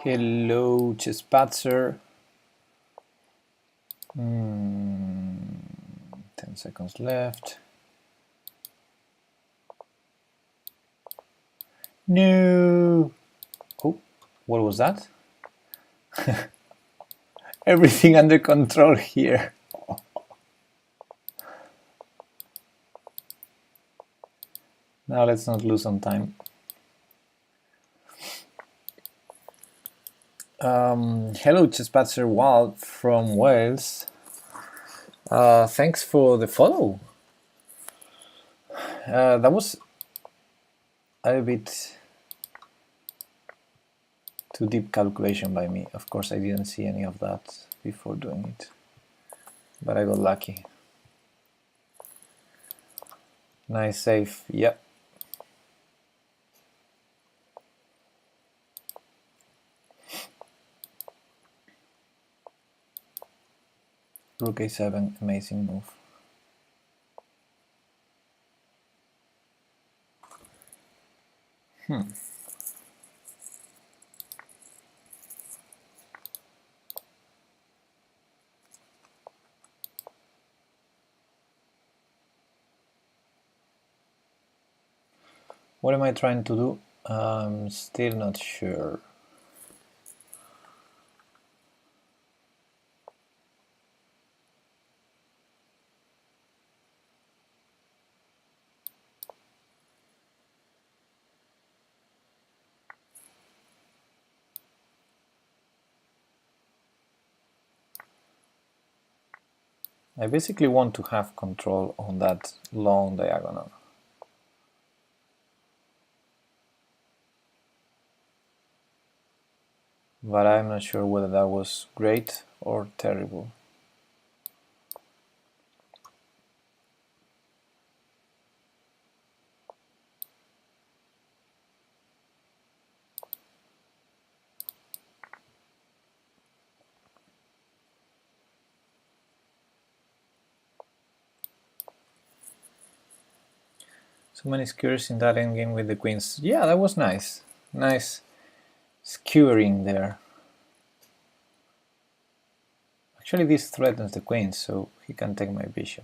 S2: Hello, Chespatzer. 10 seconds left. No. Oh, what was that? Everything under control here. Now let's not lose some time. Hello, Chespatzer Wild from Wales. Thanks for the follow. That was a bit too deep calculation by me. Of course, I didn't see any of that before doing it, but I got lucky. Nice save. Yep. Rook a7, amazing move. What am I trying to do? I'm still not sure. I basically want to have control on that long diagonal. But I'm not sure whether that was great or terrible. So many skewers in that endgame with the queens. Yeah, that was nice. Nice skewering there. Actually, this threatens the queen, so he can take my bishop.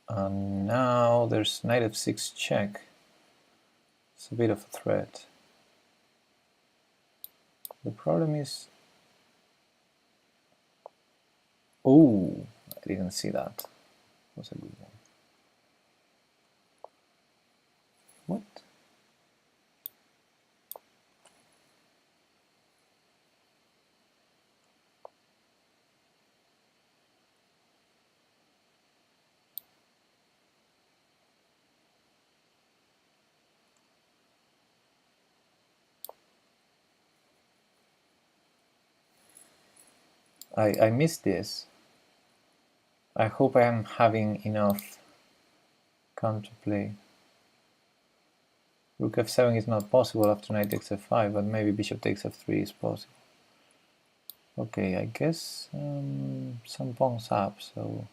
S2: And now there's knight f6 check. It's a bit of a threat. The problem is... Oh, I didn't see that. That was a good one. What? I missed this. I hope I am having enough counterplay. Rook f7 is not possible after knight takes f5, but maybe bishop takes f3 is possible. Okay, I guess some pawns up, so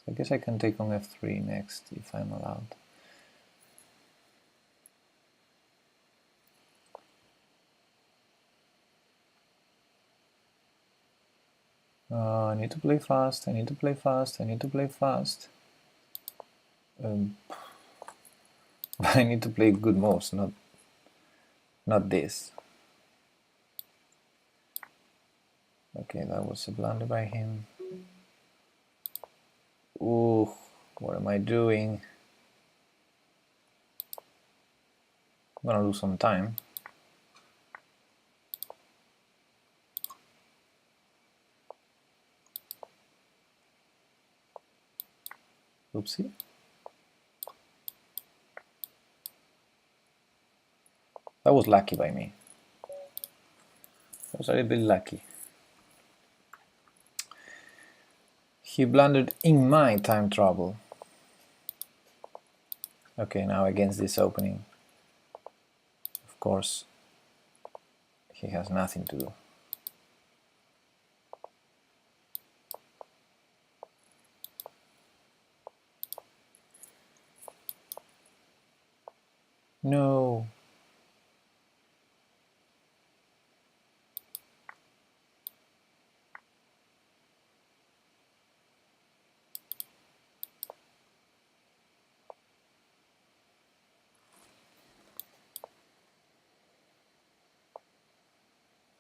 S2: I guess I can take on f3 next if I'm allowed. I need to play fast, I need to play fast, I need to play fast. But I need to play good moves, not this. Okay, that was a blunder by him. Ooh, what am I doing? I'm gonna lose some time. Oopsie. That was lucky by me. That was a little bit lucky. He blundered in my time trouble. Okay, now against this opening, of course, he has nothing to do. No.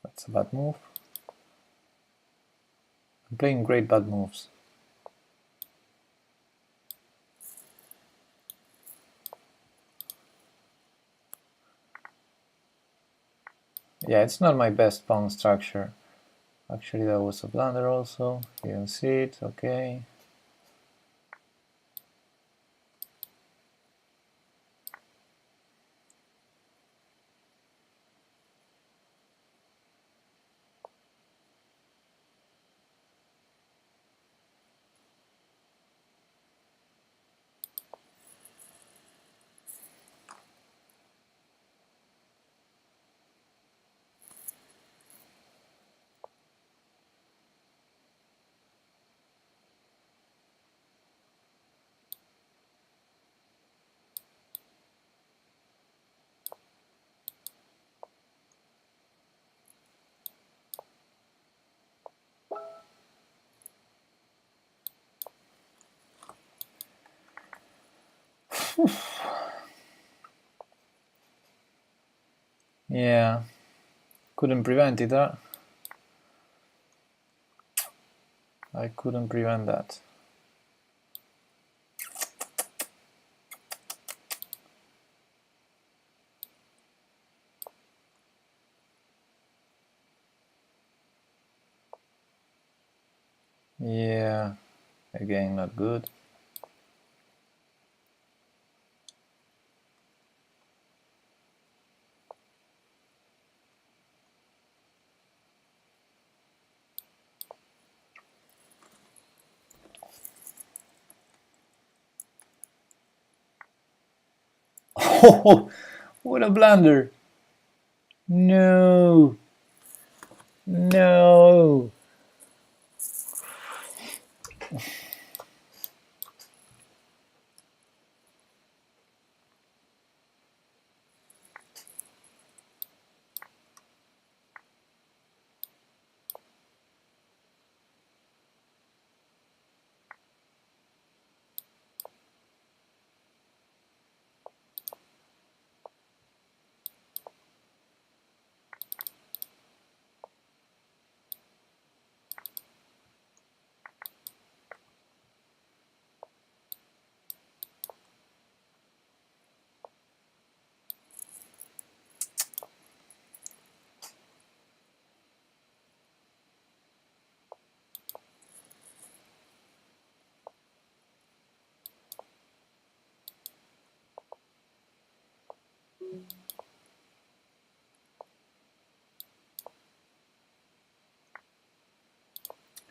S2: That's a bad move. I'm playing great bad moves. Yeah, it's not my best pawn structure. Actually, that was a blunder also. You can see it, okay. Yeah, couldn't prevent it, huh? I couldn't prevent that. Yeah, again, not good. Oh, what a blunder! No, no.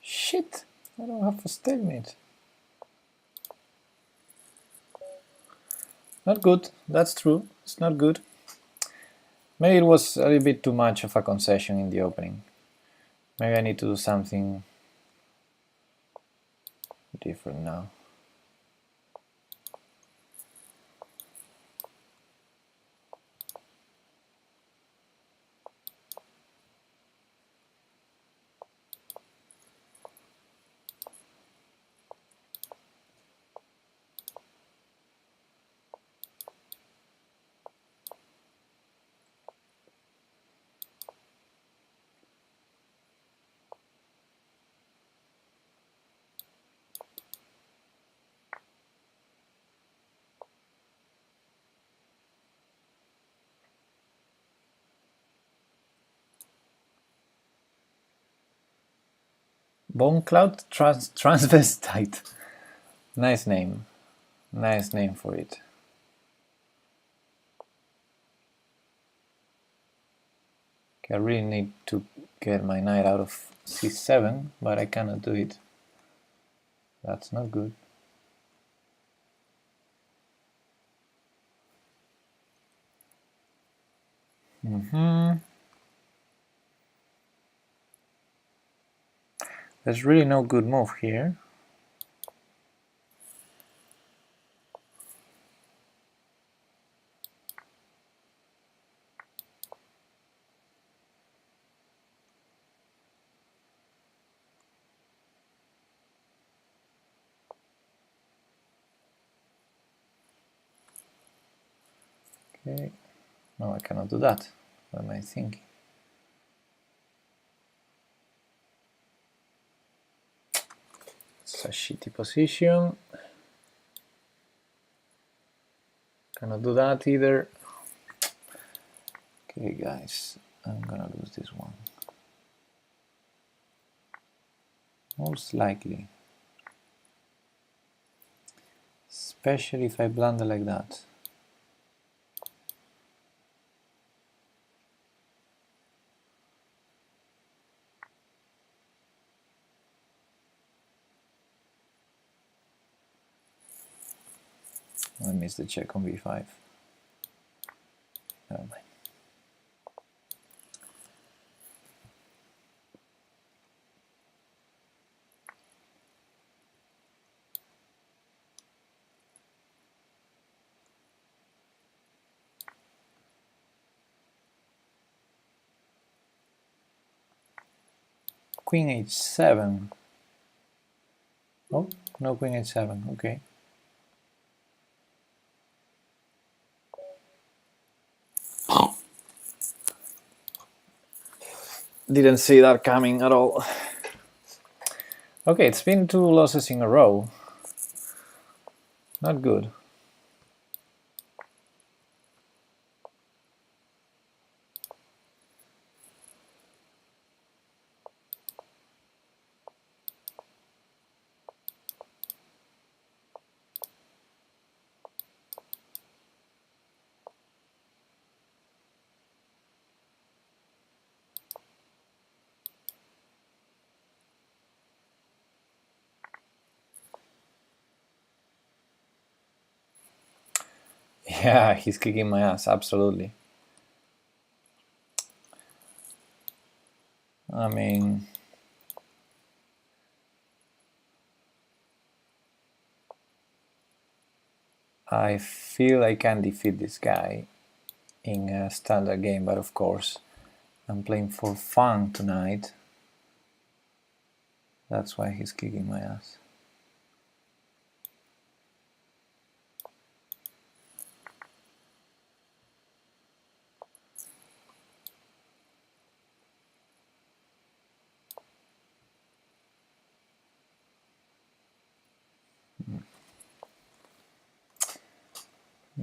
S2: Shit, I don't have a stalemate. Not good, that's true, it's not good. Maybe it was a little bit too much of a concession in the opening. Maybe I need to do something different now. Bone Cloud Transvestite. Nice name. Nice name for it. I really need to get my knight out of c7, but I cannot do it. That's not good. There's really no good move here. Okay, no, I cannot do that. What am I thinking? It's a shitty position. Cannot do that either. Okay, guys, I'm gonna lose this one. Most likely. Especially if I blunder like that. I missed the check on b5. Never mind. Queen h7. Oh, no queen h7. Okay. Didn't see that coming at all. Okay, it's been 2 losses in a row. Not good. Yeah, he's kicking my ass, absolutely. I mean, I feel I can defeat this guy in a standard game, but of course, I'm playing for fun tonight. That's why he's kicking my ass.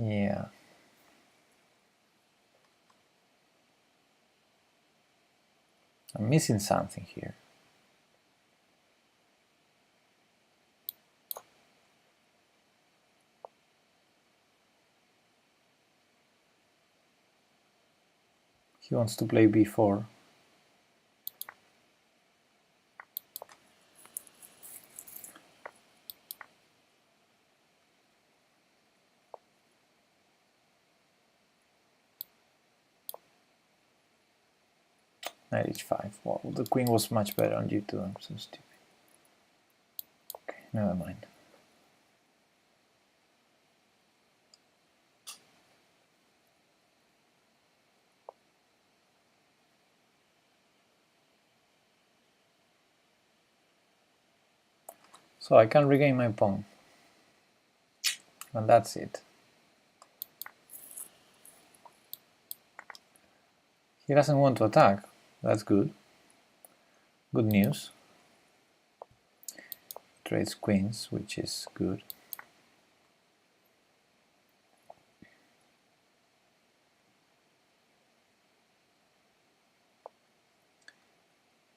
S2: Yeah. I'm missing something here. He wants to play b4. Knight h5. Well, the queen was much better on g2. I'm so stupid. Okay, never mind. So I can regain my pawn. And that's it. He doesn't want to attack. That's good. Good news. Trades queens, which is good.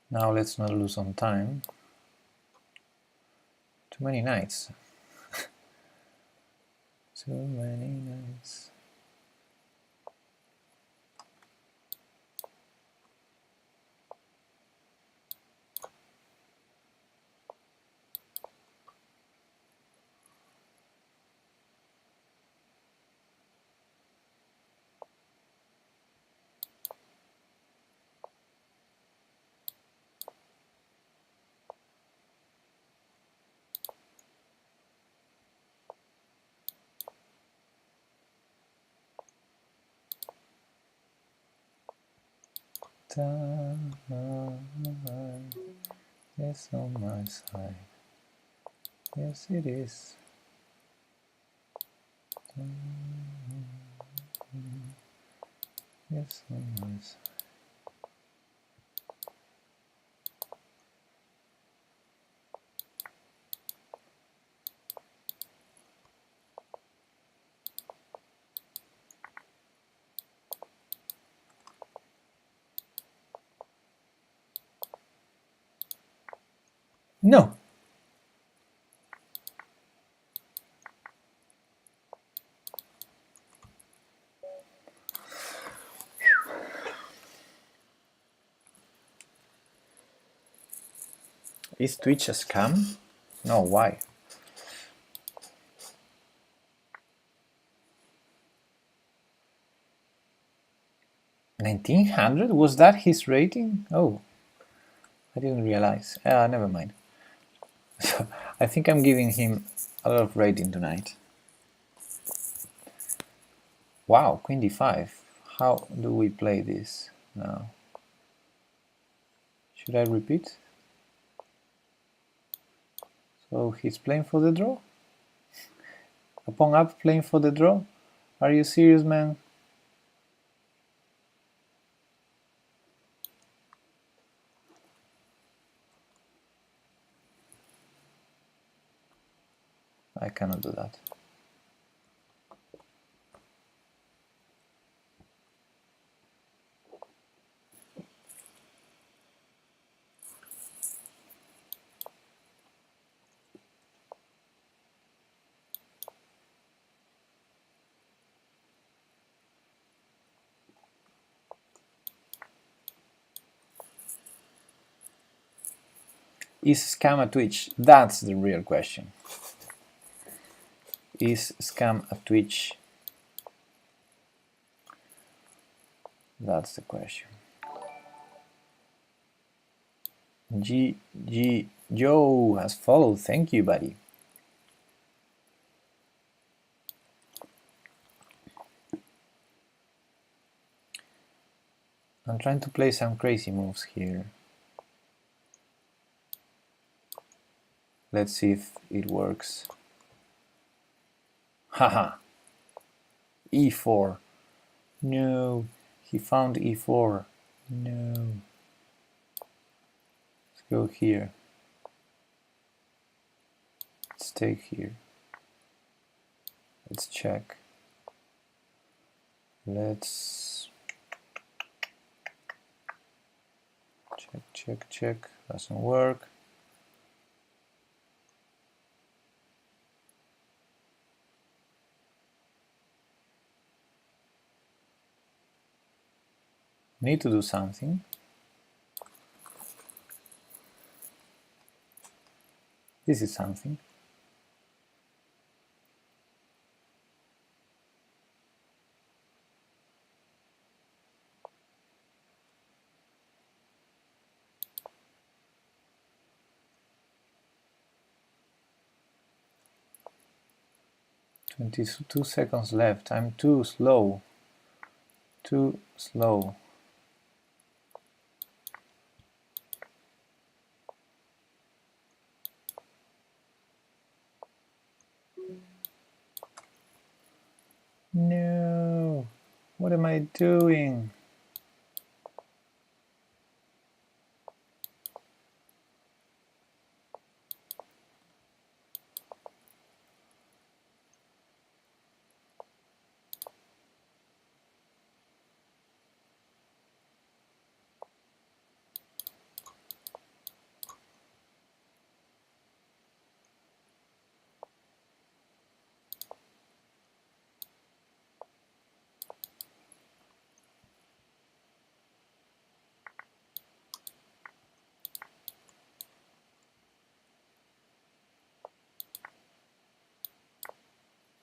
S2: Now let's not lose on time. Too many knights. Too many knights. Time is on my side. Yes, it is. Yes, yes. No. Is Twitch a scam? No, why? 1900? Was that his rating? Oh, I didn't realize. Never mind. I think I'm giving him a lot of rating tonight. Wow, Queen d5. How do we play this now? Should I repeat? So he's playing for the draw? A pawn up playing for the draw? Are you serious, man? I cannot do that. Is scam a Twitch? That's the real question. Is scam a Twitch? That's the question. G Joe has followed. Thank you, buddy. I'm trying to play some crazy moves here. Let's see if it works. Haha. E4. No. He found E4. No. Let's go here. Let's take here. Let's check. Let's check. Doesn't work. Need to do something. This is something. Two seconds left. I'm too slow. Too slow. No. What am I doing?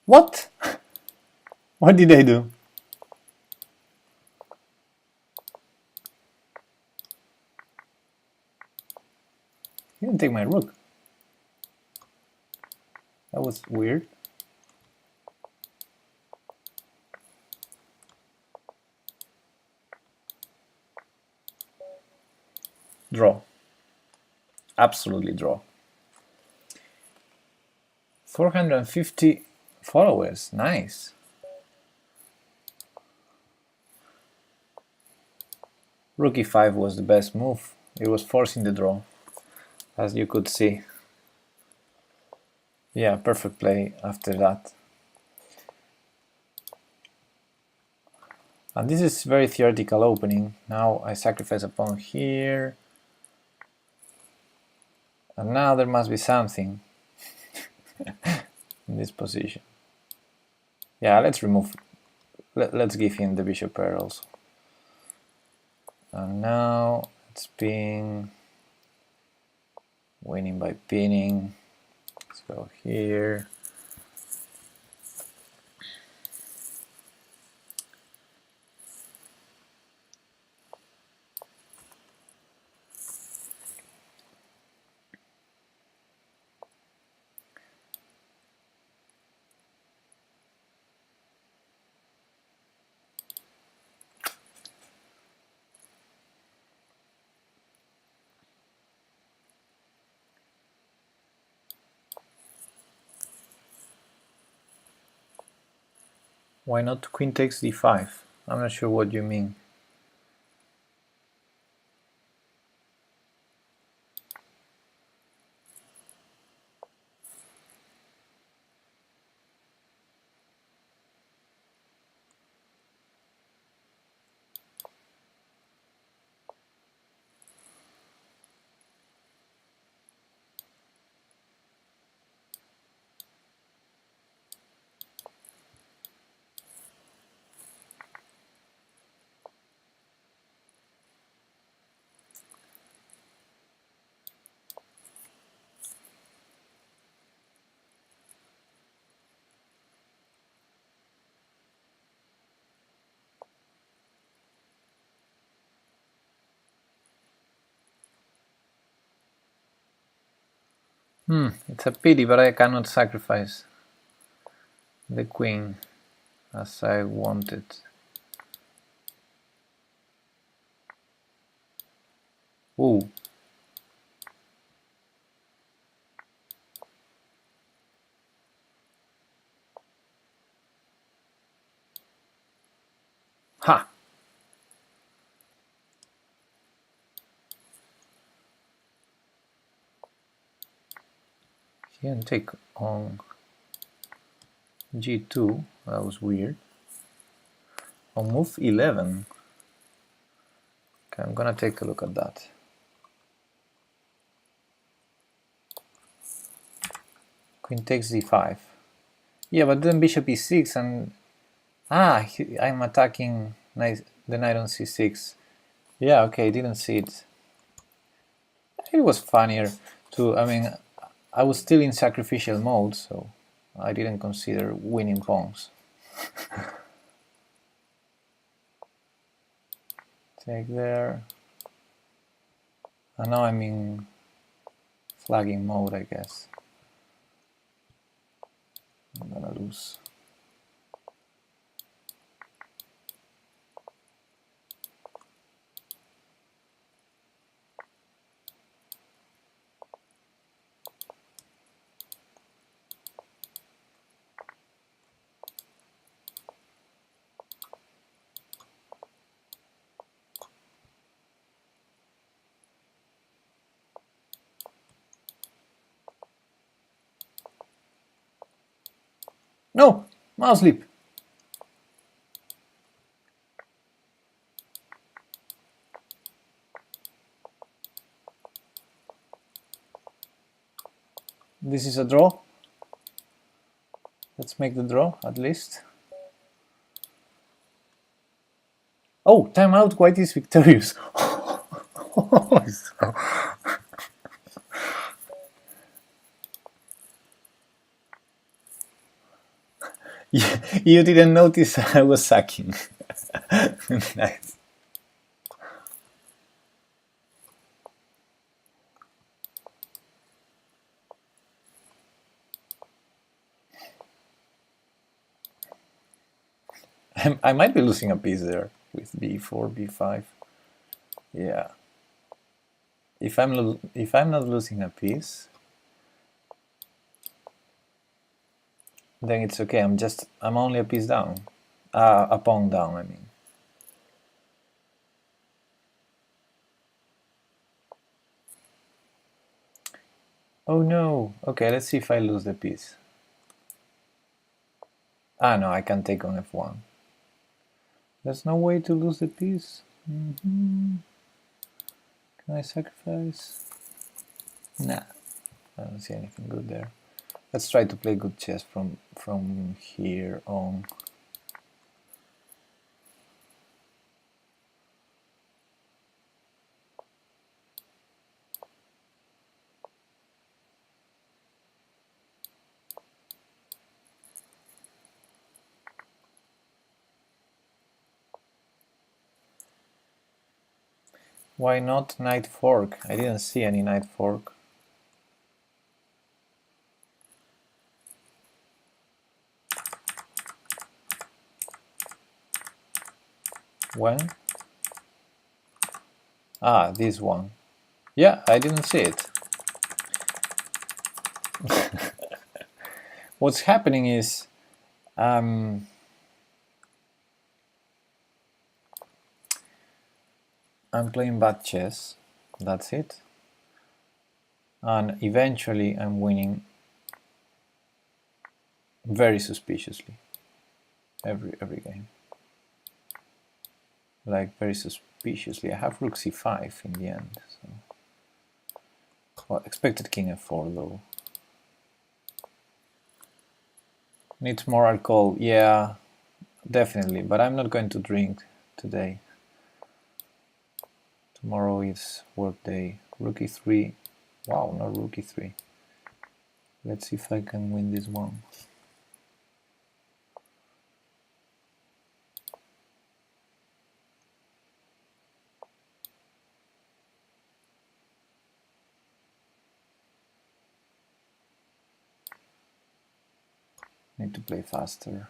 S2: What? What did I do? He didn't take my rook. That was weird. Draw. Absolutely draw. 450 followers. Nice. Rook e5 was the best move. It was forcing the draw, as you could see. Yeah, perfect play after that. And this is very theoretical opening. Now I sacrifice a pawn here. And now there must be something in this position. Yeah, let's remove, let's give him the bishop pair also. And now it's being winning by pinning. Let's go here. Why not queen takes d5? I'm not sure what you mean. It's a pity, but I cannot sacrifice the queen as I wanted. Ooh. Ha! He can take on g2, that was weird. On move 11. Okay, I'm gonna take a look at that. Queen takes d5. Yeah, but then bishop e6 and... I'm attacking the knight on c6. Yeah, okay, didn't see it. It was funnier to... I mean, I was still in sacrificial mode, so I didn't consider winning pawns. Take there. And now I'm in flagging mode, I guess. I'm gonna lose. No! Mouse leap! This is a draw. Let's make the draw, at least. Oh, timeout, white is victorious. You didn't notice I was sacking. Nice. I might be losing a piece there with b4, b5. Yeah. If I'm not losing a piece, then it's okay. I'm only a piece down, a pawn down. I mean. Oh no! Okay, let's see if I lose the piece. Ah no, I can take on f1. There's no way to lose the piece. Can I sacrifice? Nah, I don't see anything good there. Let's try to play good chess from here on. Why not knight fork? I didn't see any knight fork. When? Ah, this one. Yeah, I didn't see it. What's happening is I'm playing bad chess. That's it. And eventually I'm winning very suspiciously every game. Like very suspiciously. I have rook c5 in the end. So. Well, expected king f4 though. Needs more alcohol. Yeah, definitely. But I'm not going to drink today. Tomorrow is work day. Rook e3. Wow, not rook e3. Let's see if I can win this one. Need to play faster.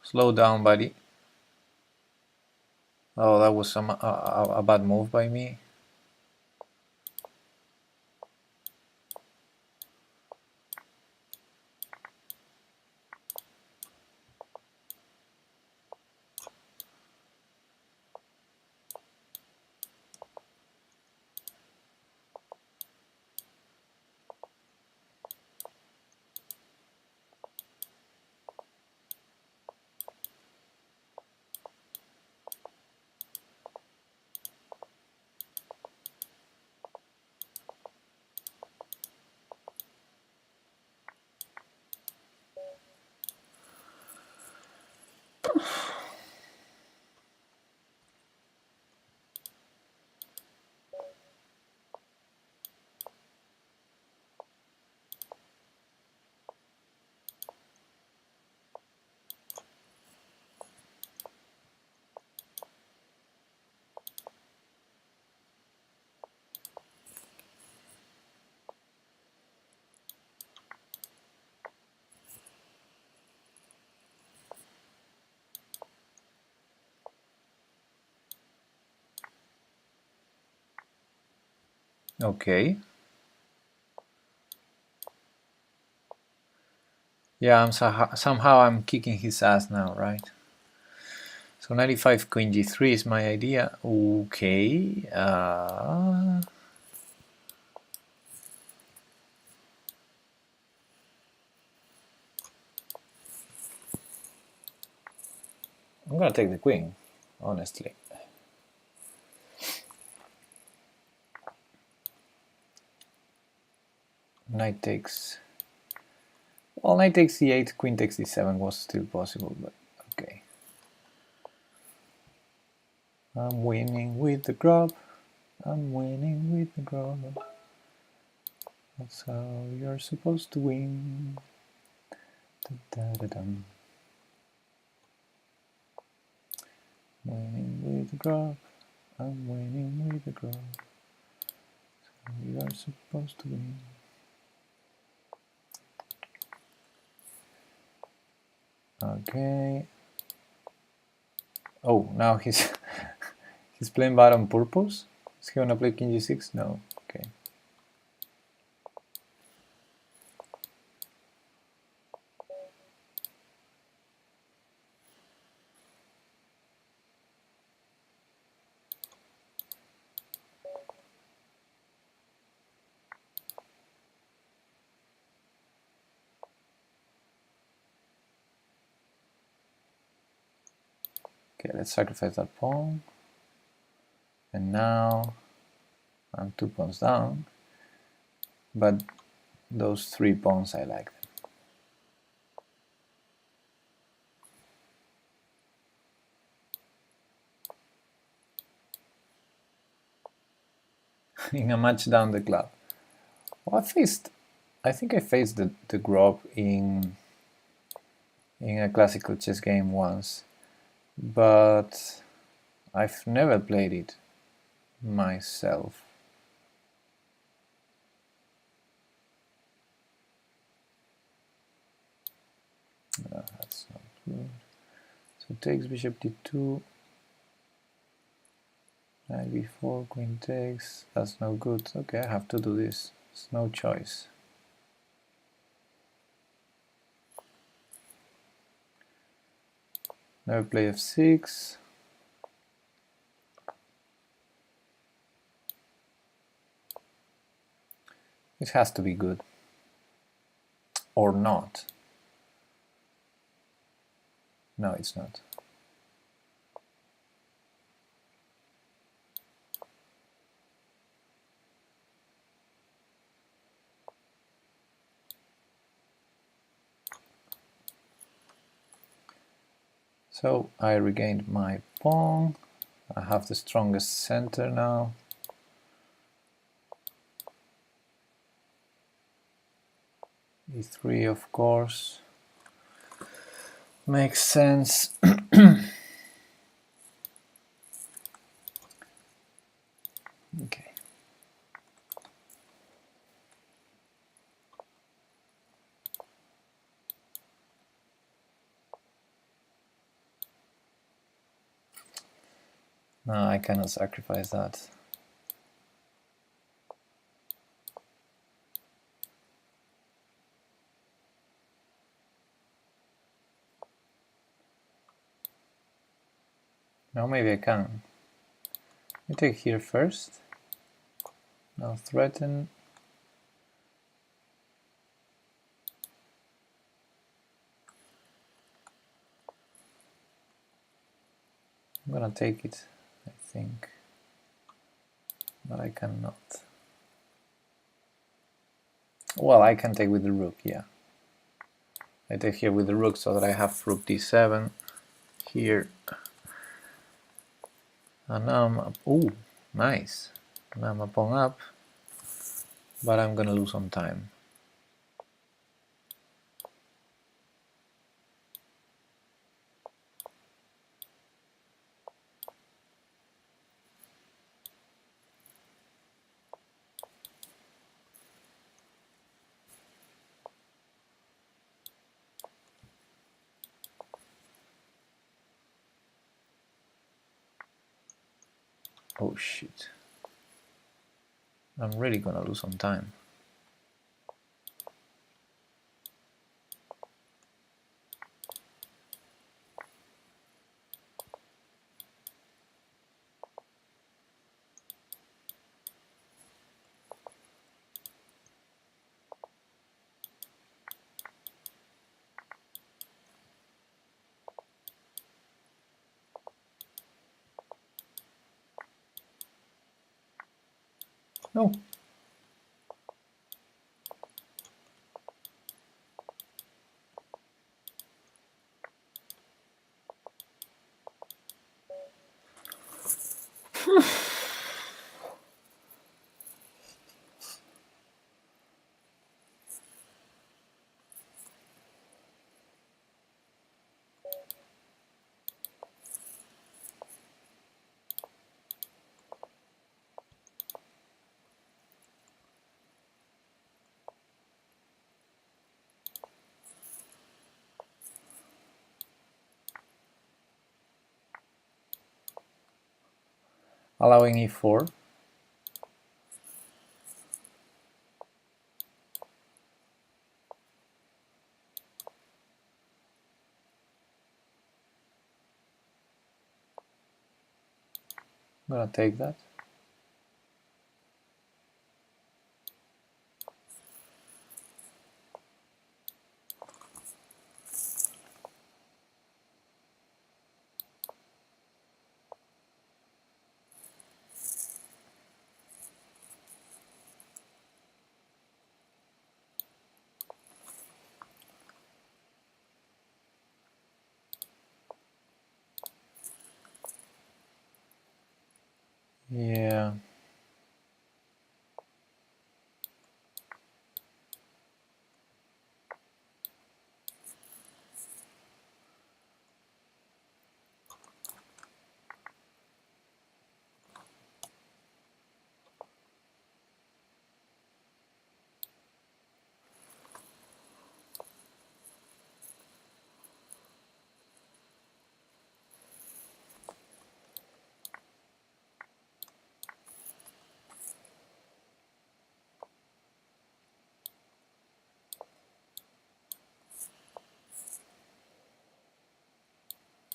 S2: Slow down, buddy. Oh, that was a bad move by me. Okay. Yeah, somehow I'm kicking his ass now, right? So 95 queen g3 is my idea. Okay. I'm gonna take the queen, honestly. Knight takes. Well, knight takes c8, queen takes d7 was still possible, but okay. I'm winning with the grub. I'm winning with the grub. That's how you're supposed to win. Da, da, da, dum. Winning with the grub, I'm winning with the grub. So we are supposed to win. Okay. Oh, now he's he's playing bad on purpose. Is he gonna play king g6? No. Okay. Okay, let's sacrifice that pawn. And now I'm 2 pawns down. But those 3 pawns, I like them. In a match down the club. Well, I think I faced the Grob in a classical chess game once, but I've never played it myself. No, that's not good. So takes bishop d2, knight b4, queen takes. That's no good. Okay, I have to do this. It's no choice. Never play f6. It has to be good. Or not. No, it's not. So I regained my pawn. I have the strongest center now. e3, of course. Makes sense. Okay. No, I cannot sacrifice that. No, maybe I can. Let me take here first. Now threaten. I'm gonna take it, I think. But I cannot. Well, I can take with the rook, yeah. I take here with the rook so that I have rook d7 here. And now I'm up. Ooh, nice. Now I'm a pawn up, but I'm gonna lose some time. Oh shit. I'm really gonna lose some time. No. allowing e4. I'm gonna take that. Yeah.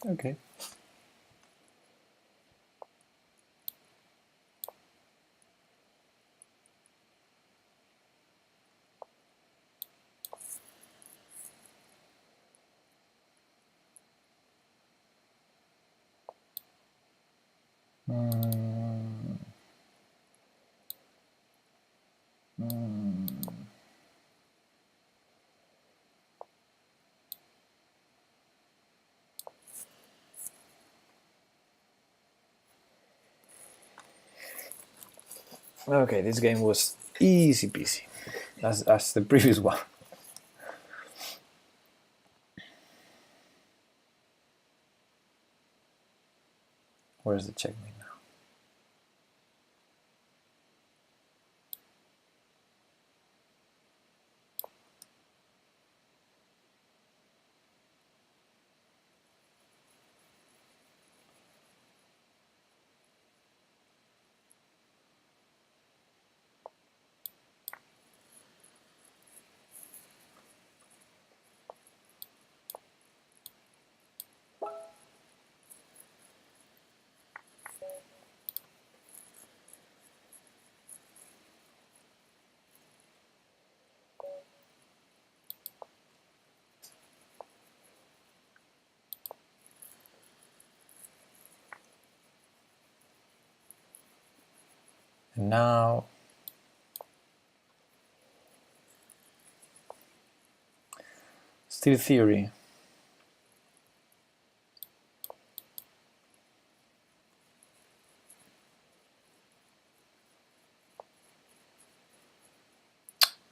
S2: Okay. Mm. Mm. Okay, this game was easy peasy, as the previous one. Where's the checkmate now? And now still theory.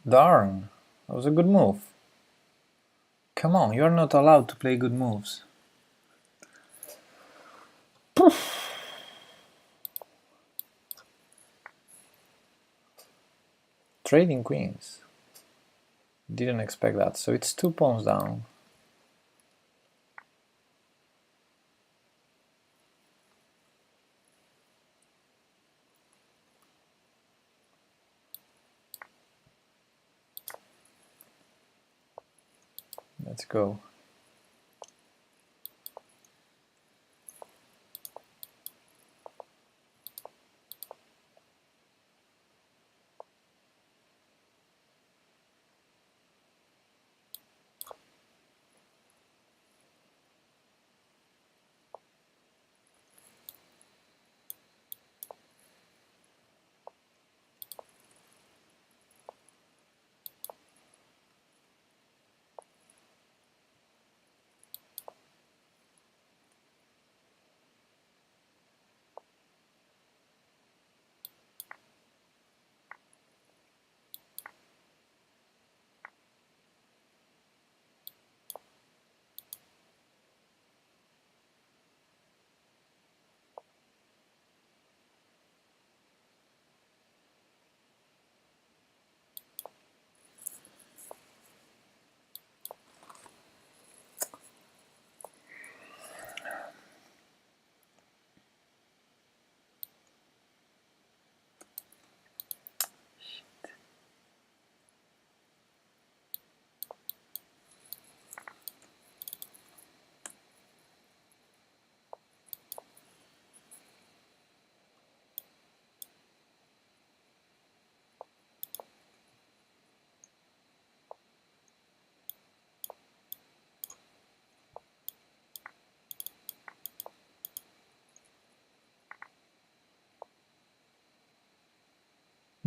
S2: Darn, that was a good move. Come on, you're not allowed to play good moves. Poof. Trading queens. Didn't expect that, so it's 2 pawns down. Let's go.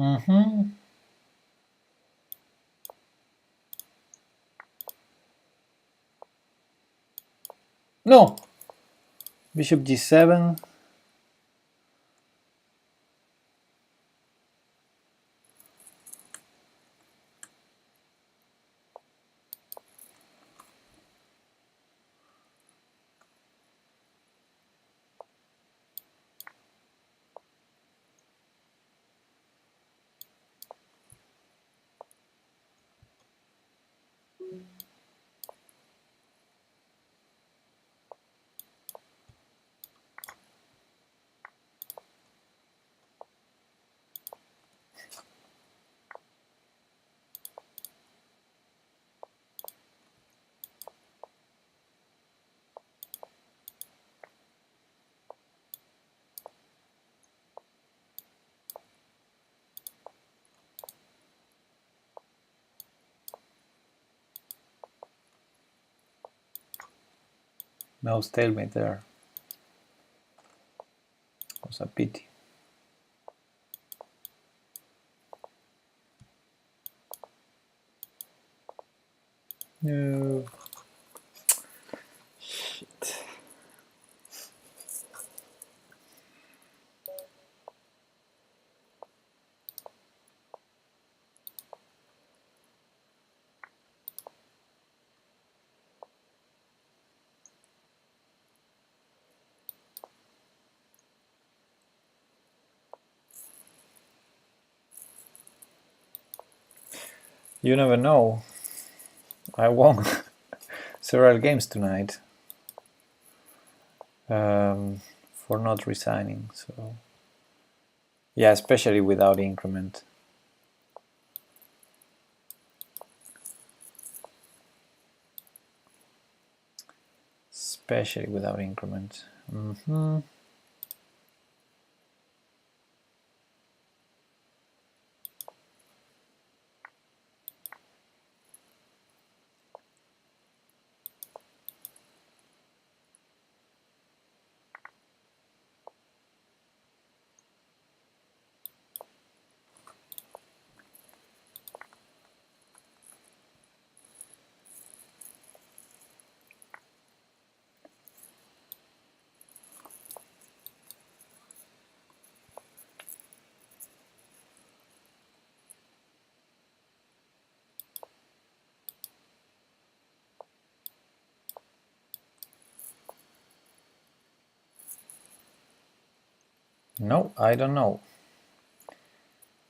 S2: Mm-hmm. No! Bishop g7. No stalemate there. It was a pity. No. Shit. You never know. I won several games tonight for not resigning. So yeah, especially without increment. Especially without increment. Mm-hmm. No, I don't know.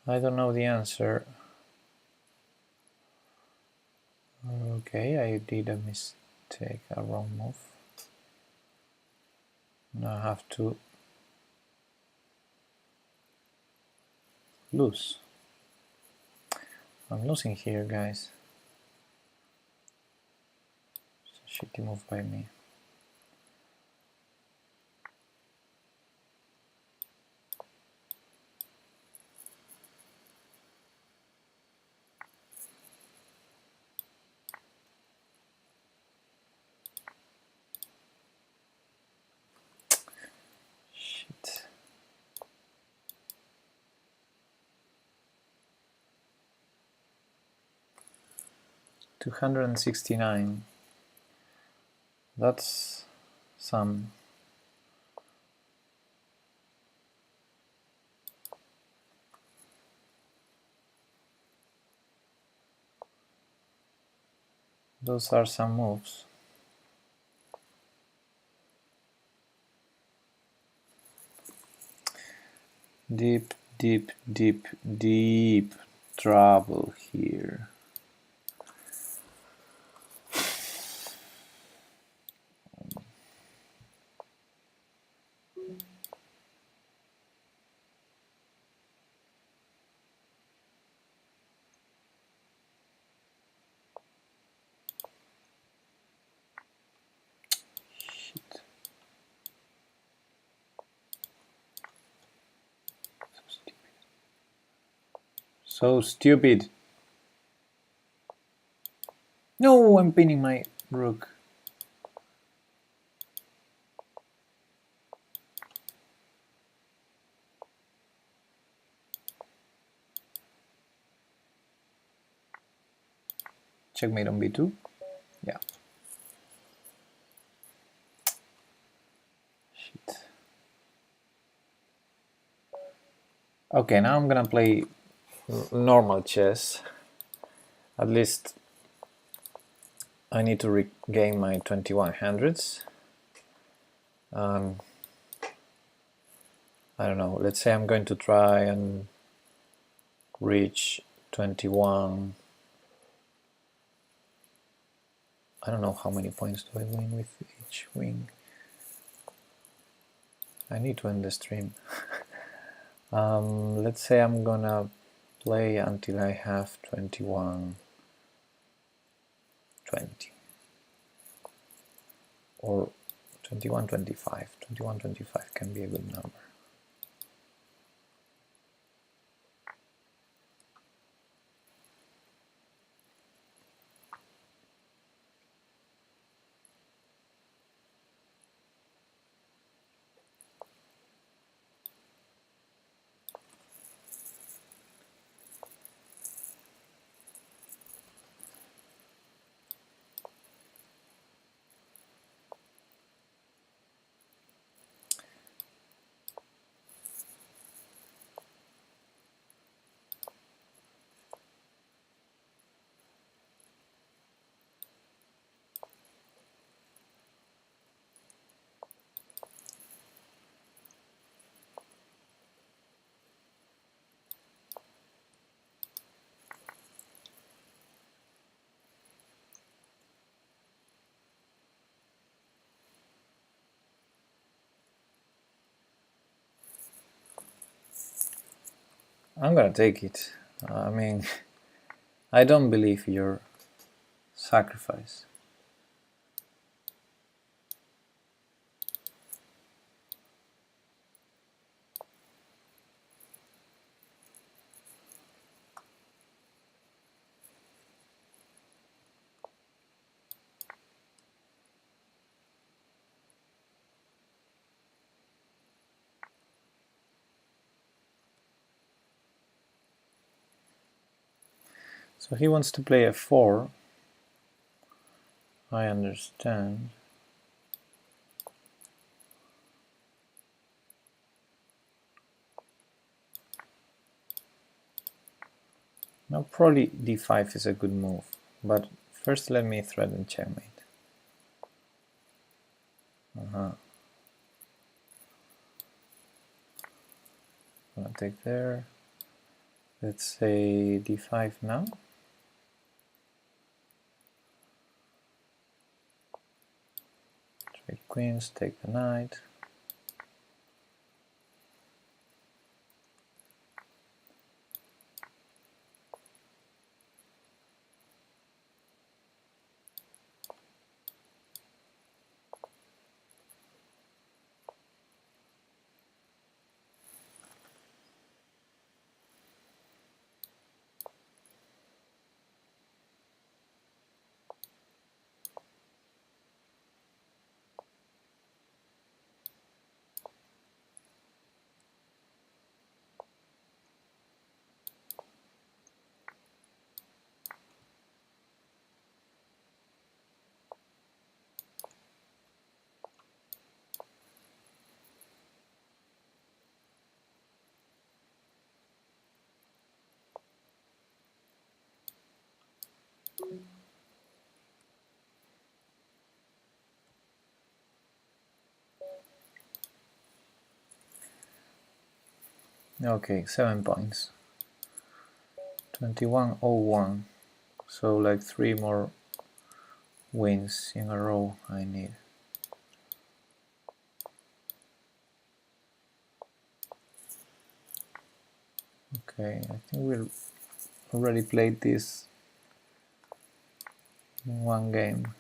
S2: I don't know the answer. Okay, I did a mistake, a wrong move. Now I have to lose. I'm losing here, guys. It's a shitty move by me. Shit. 269. That's some. Those are some moves. Deep, deep, deep, deep trouble here. Shit. So stupid. No, I'm pinning my rook. checkmate on b2. Yeah. Shit. Okay, now I'm gonna play normal chess. At least I need to regain my 2100s. I don't know, let's say I'm going to try and reach 21. I don't know how many points do I win with each wing. I need to end the stream. Let's say I'm gonna play until I have 21, 20 or 21, 25. 21, 25 can be a good number. I'm gonna take it. I mean, I don't believe your sacrifice. So he wants to play f4. I understand. Now probably d5 is a good move, but first let me threaten checkmate. Gonna take there. Let's say d5 now. Trade queens, take the knight. Okay, 7 points. 2101. So like 3 more wins in a row I need. Okay, I think we already played this in one game.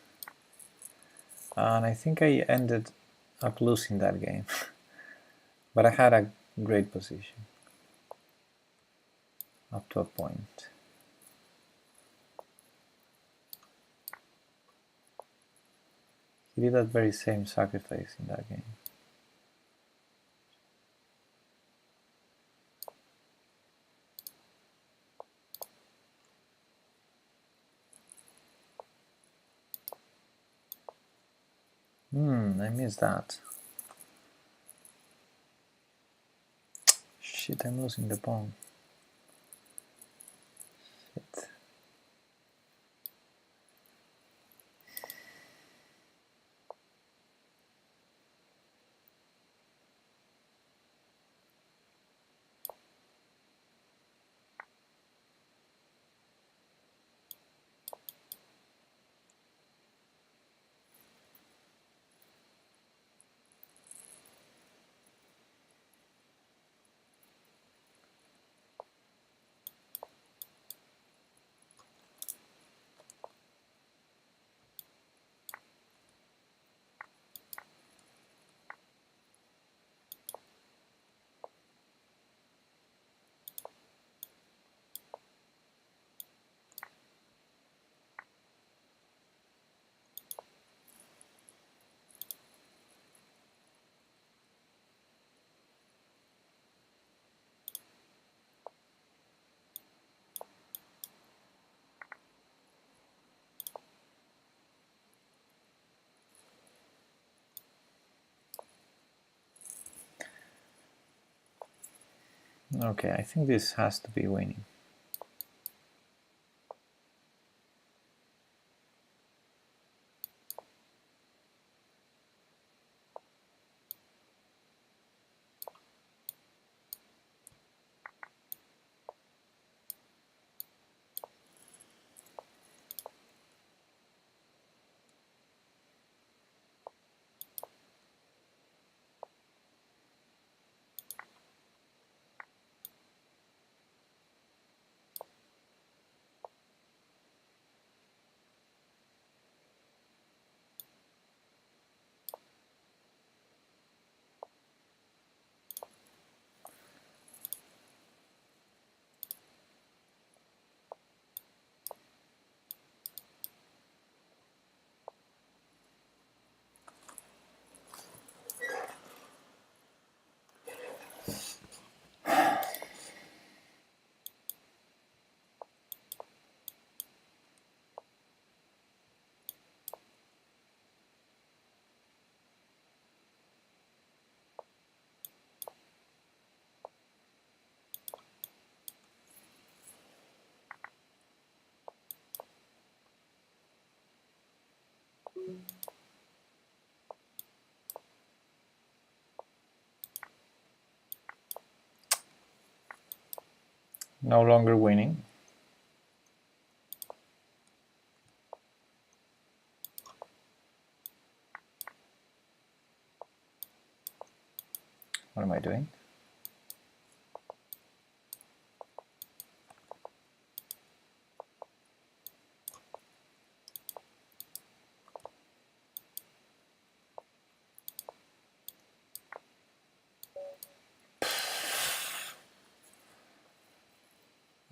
S2: And I think I ended up losing that game. But I had a great position. Up to a point. He did that very same sacrifice in that game. I missed that. Shit, I'm losing the pawn. Shit. Okay, I think this has to be winning. No longer winning. What am I doing?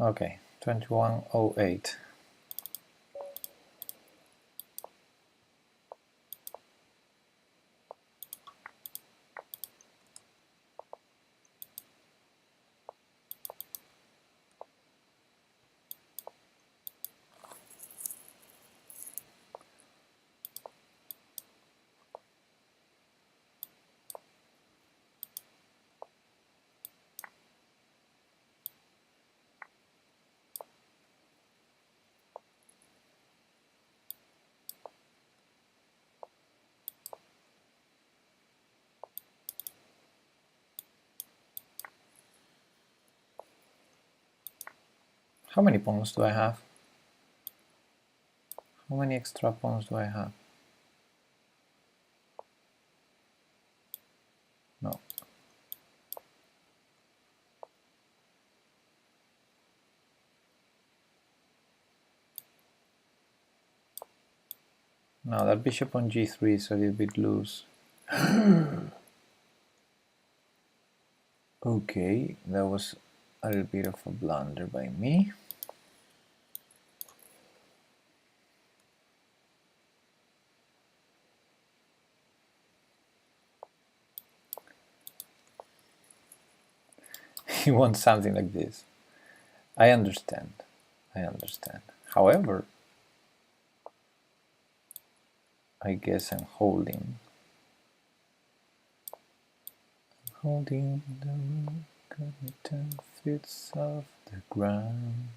S2: Okay, 2108. How many pawns do I have? How many extra pawns do I have? No. No, that bishop on g3 is a little bit loose. Okay, that was a little bit of a blunder by me. He wants something like this. I understand. I understand. However, I guess I'm holding Holding the room, got me 10 feet off the ground.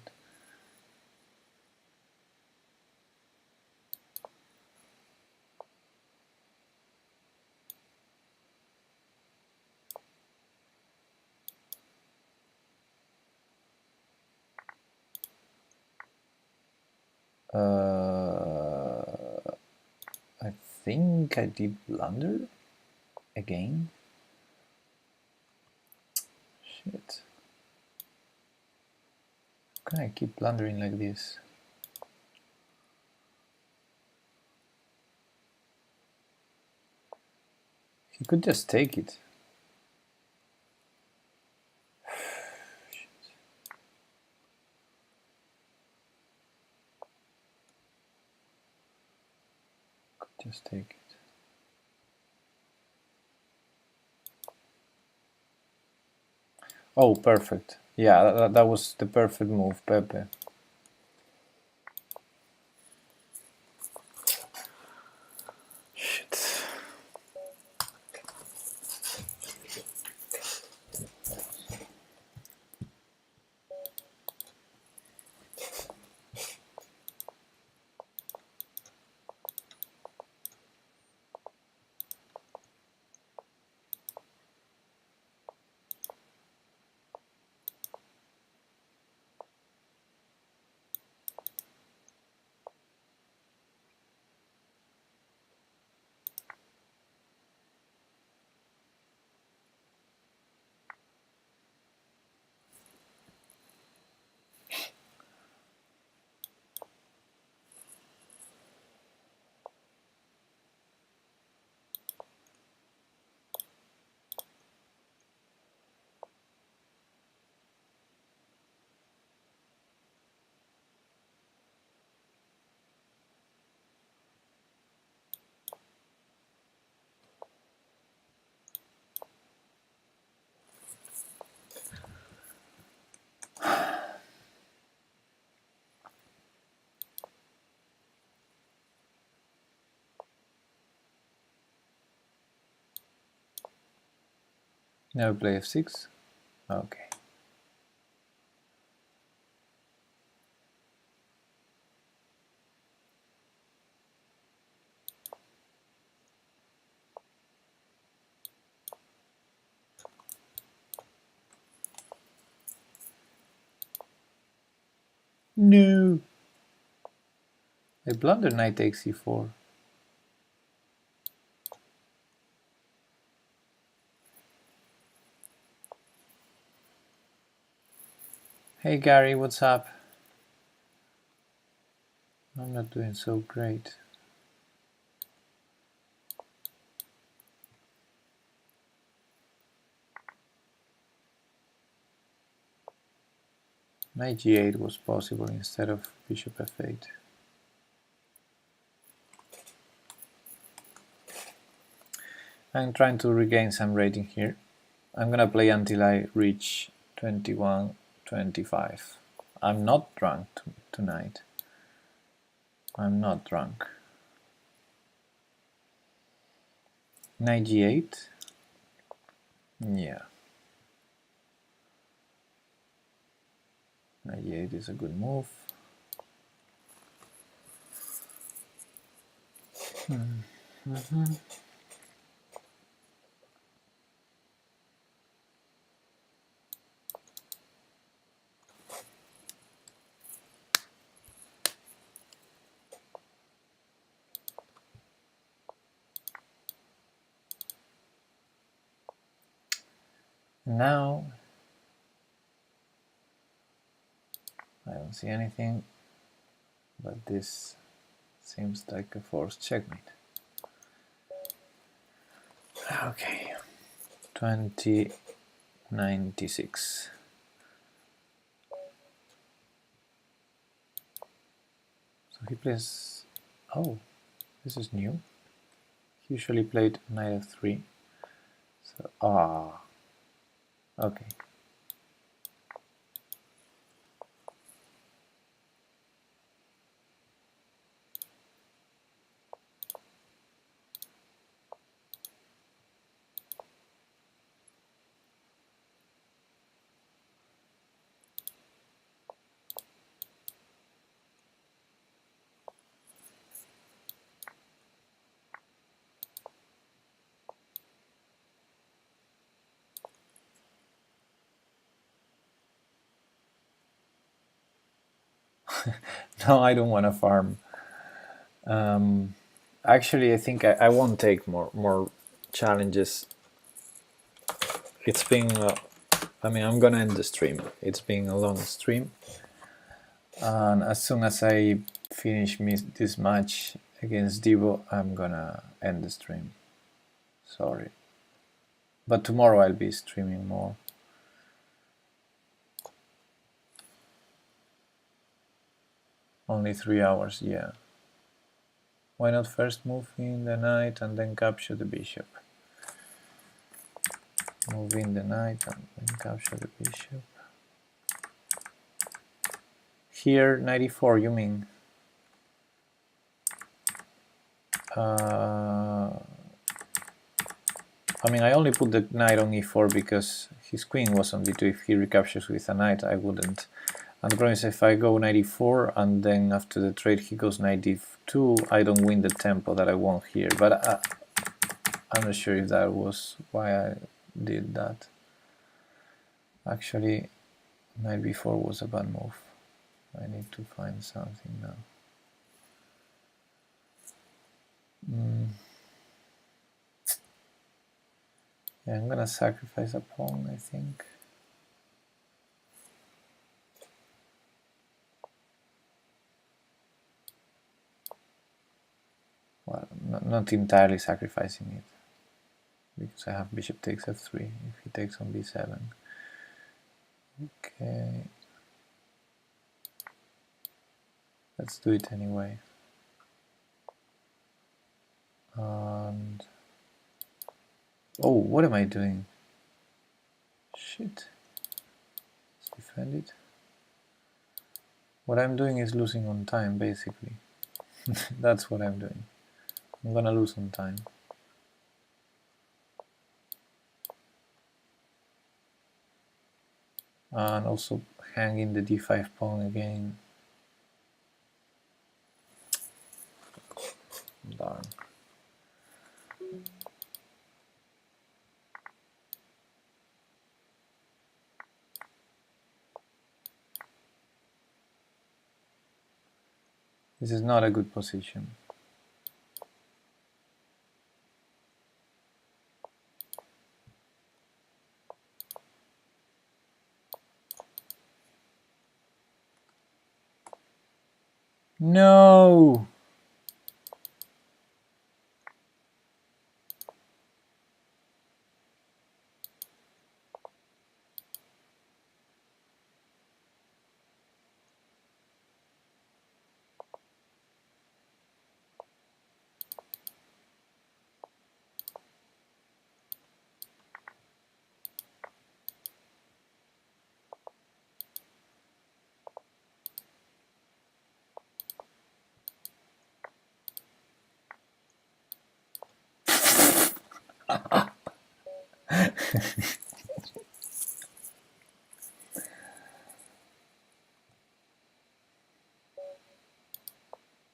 S2: I think I did blunder again. Shit. How can I keep blundering like this? He could just take it. Shit. Could just take it. Oh, perfect. Yeah, that was the perfect move, Pepe. Shit. Never play f6? Okay. No! I blunder knight takes e4. Hey Gary, what's up? I'm not doing so great. Knight g8 was possible instead of bishop f8. I'm trying to regain some rating here. I'm gonna play until I reach 21, 25. I'm not drunk tonight. I'm not drunk. Knight g8. Yeah. Knight g8 is a good move. Mm-hmm. Now I don't see anything, but this seems like a forced checkmate. Okay, 2096. So he plays. Oh, this is new. He usually played knight f3. So okay. No, I don't want to farm. Actually, I think I won't take more challenges. It's been, I mean, I'm gonna end the stream. It's been a long stream, and as soon as I finish this match against Devo, I'm gonna end the stream. Sorry, but tomorrow I'll be streaming more. Only 3 hours, yeah. Why not first move in the knight and then capture the bishop? Move in the knight and then capture the bishop. Here, 94, you mean? I mean, I only put the knight on e4 because his queen was on d2. If he recaptures with a knight, I wouldn't. And the problem is if I go knight e4 and then after the trade he goes knight d2, I don't win the tempo that I want here. But I'm not sure if that was why I did that. Actually, knight b4 was a bad move. I need to find something now. Yeah, I'm gonna sacrifice a pawn, I think. Well, not entirely sacrificing it, because I have bishop takes f3 if he takes on b7. Okay, let's do it anyway. And oh, what am I doing? Shit. Let's defend it. What I'm doing is losing on time, basically. That's what I'm doing. I'm gonna lose on time. And also hanging the d5 pawn again. Darn. This is not a good position. No!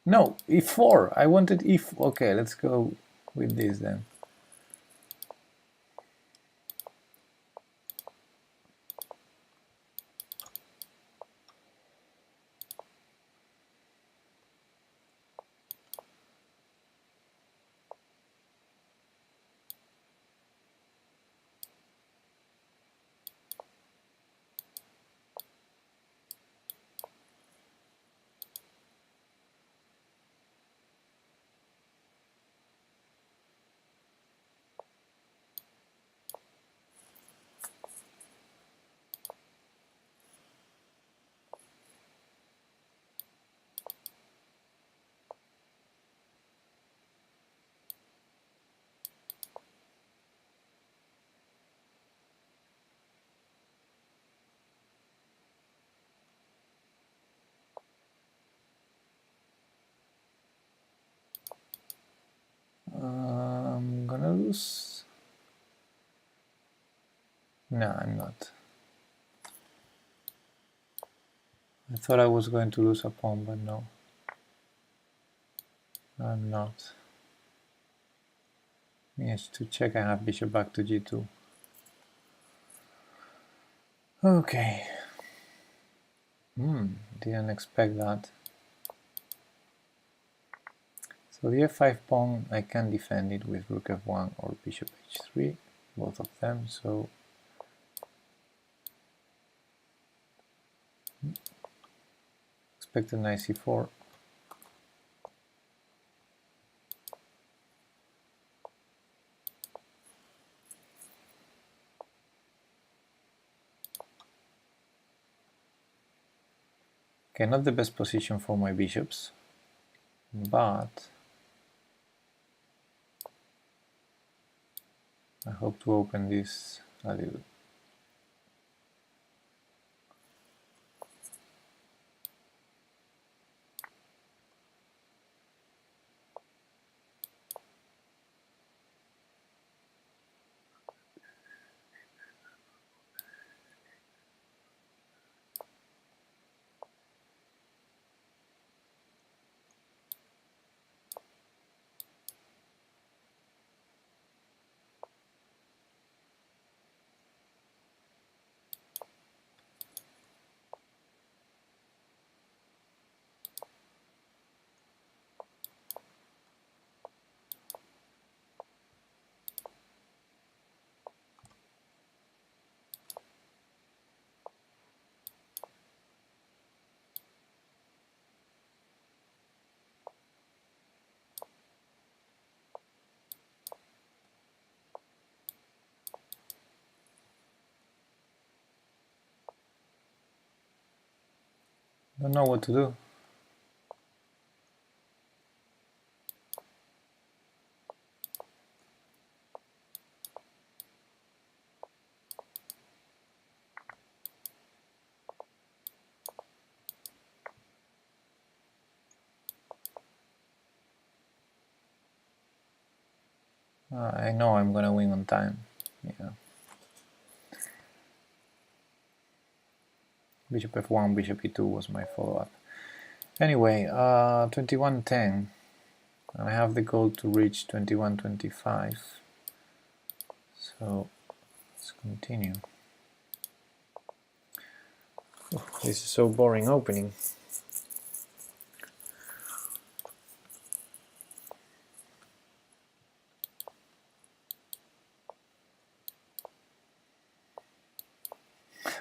S2: No, e4. I wanted e4. Okay, let's go with this then. I'm gonna lose. No, I'm not. I thought I was going to lose a pawn, but no. I'm not. Yes, to check I have bishop back to g2. Okay. Didn't expect that. So the f5 pawn, I can defend it with rook f1 or bishop h3, both of them, so expected knight c4. Okay, not the best position for my bishops, but I hope to open this a little. Don't know what to do. I know I'm gonna win on time. Yeah. Bishop f1, bishop e2 was my follow-up. Anyway, 21-10. I have the goal to reach 21-25. So let's continue. Oh, this is so boring opening.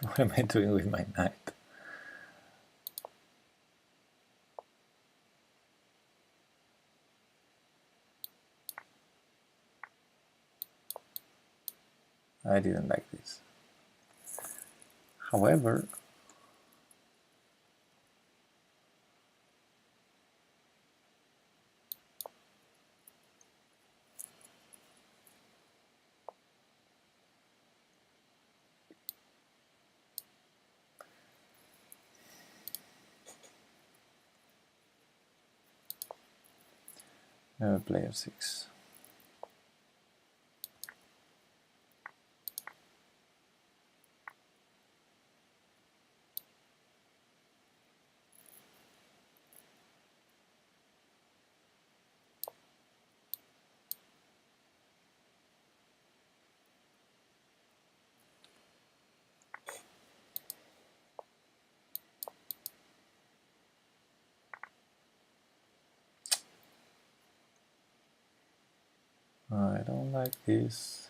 S2: What am I doing with my knight? I didn't like this. However, never play f6. I don't like this.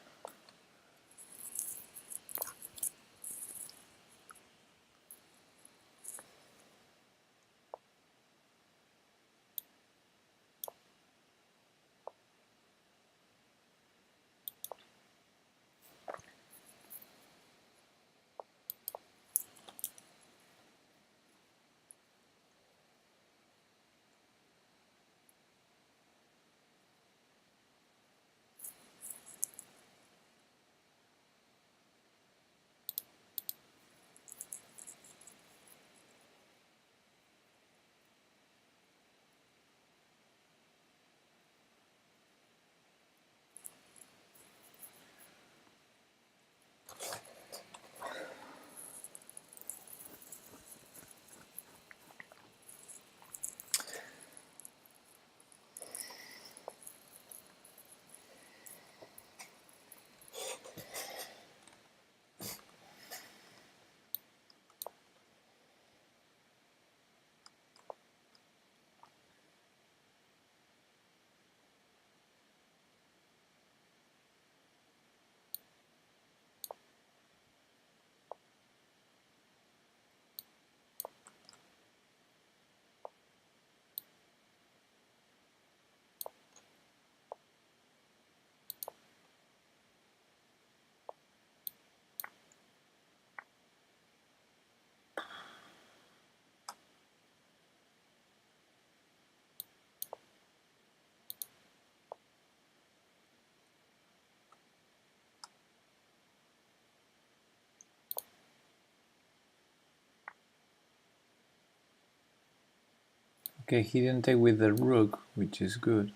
S2: Okay, he didn't take with the rook, which is good.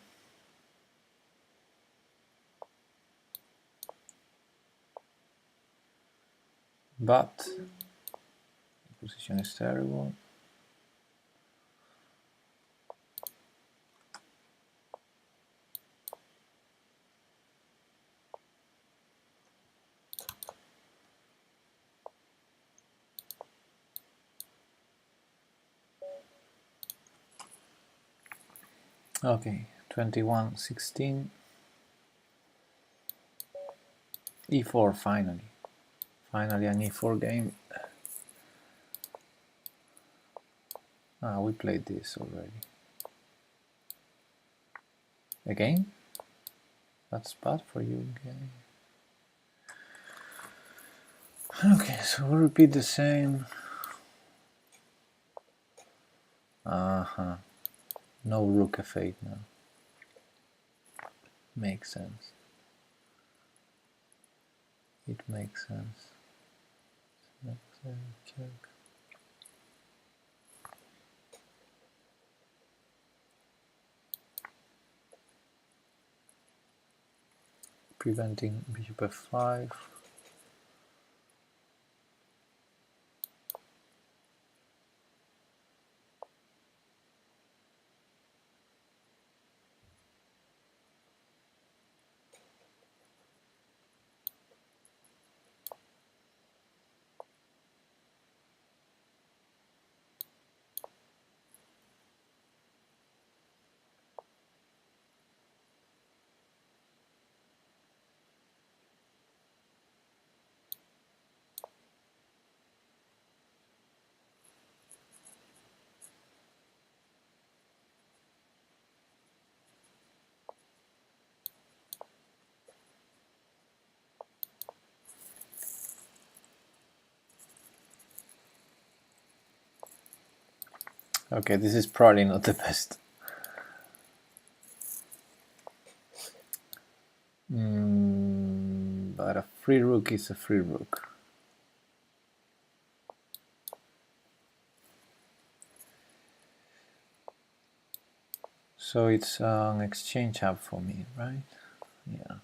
S2: But the position is terrible. Okay, 21-16. E4 finally. Finally an E4 game. Ah, we played this already. Again? That's bad for you again. Okay, so we'll repeat the same. Uh-huh. No rook f8 now. Makes sense. It makes sense. Check. Preventing bishop f5. Okay, this is probably not the best. But a free rook is a free rook. So it's an exchange up for me, right? Yeah.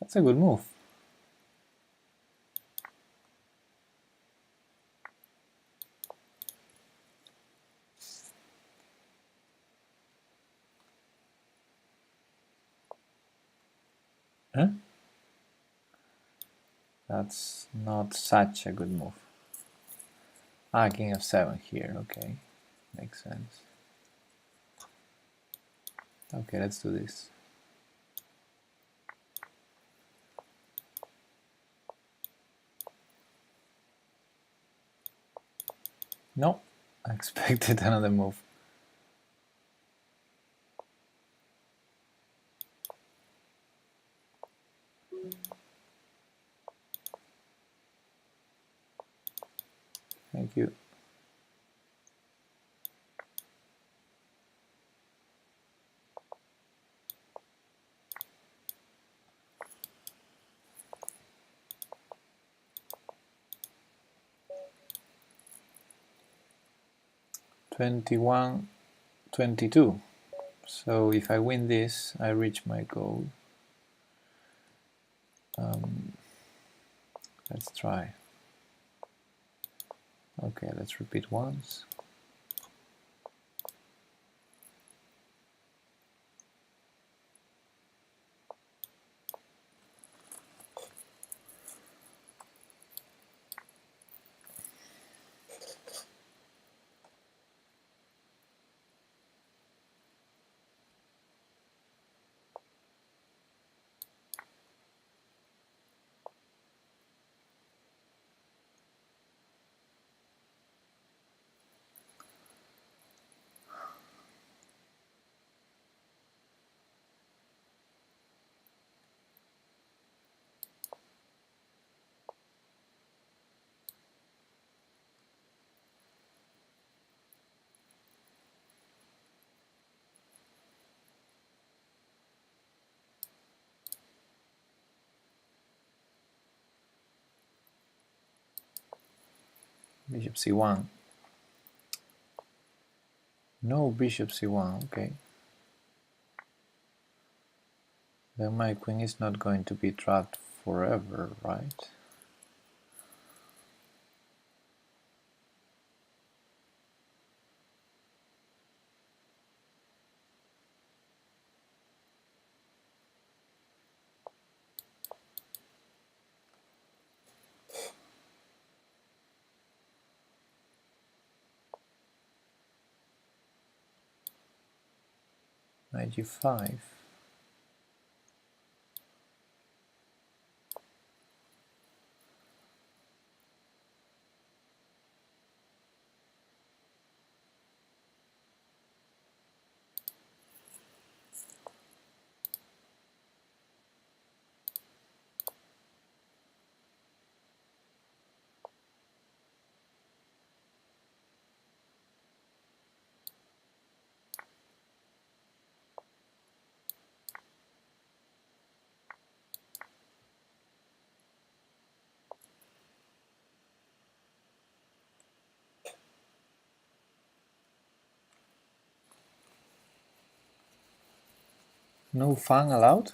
S2: That's a good move. Huh? That's not such a good move. Ah, king f7 here, okay. Makes sense. Okay, let's do this. No, I expected another move. Thank you. (21, 22). So if I win this, I reach my goal. Let's try. Okay, let's repeat once. Bishop c1. No bishop c1, okay. Then my queen is not going to be trapped forever, right? Knight g5. No fang allowed?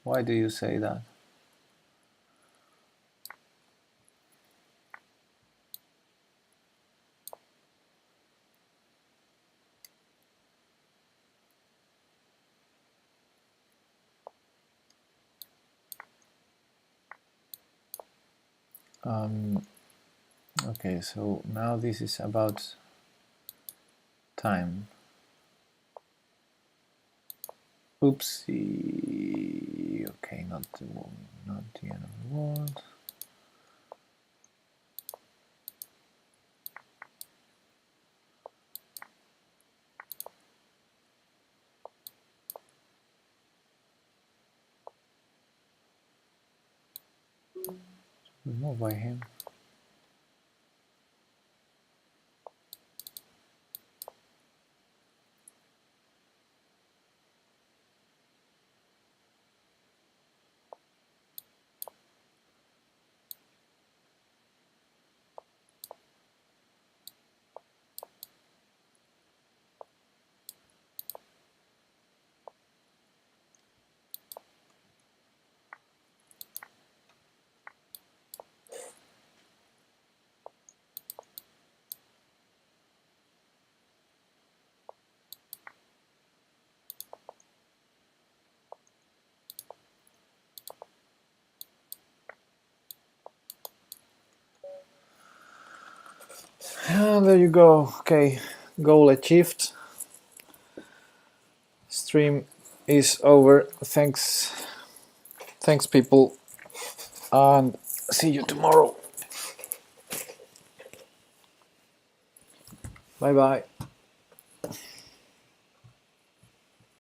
S2: Why do you say that? Okay, so now this is about time. Oopsie. Okay, not the end of the world. Remove by him. And there you go. Okay, goal achieved. Stream is over. Thanks people, and see you tomorrow. Bye bye.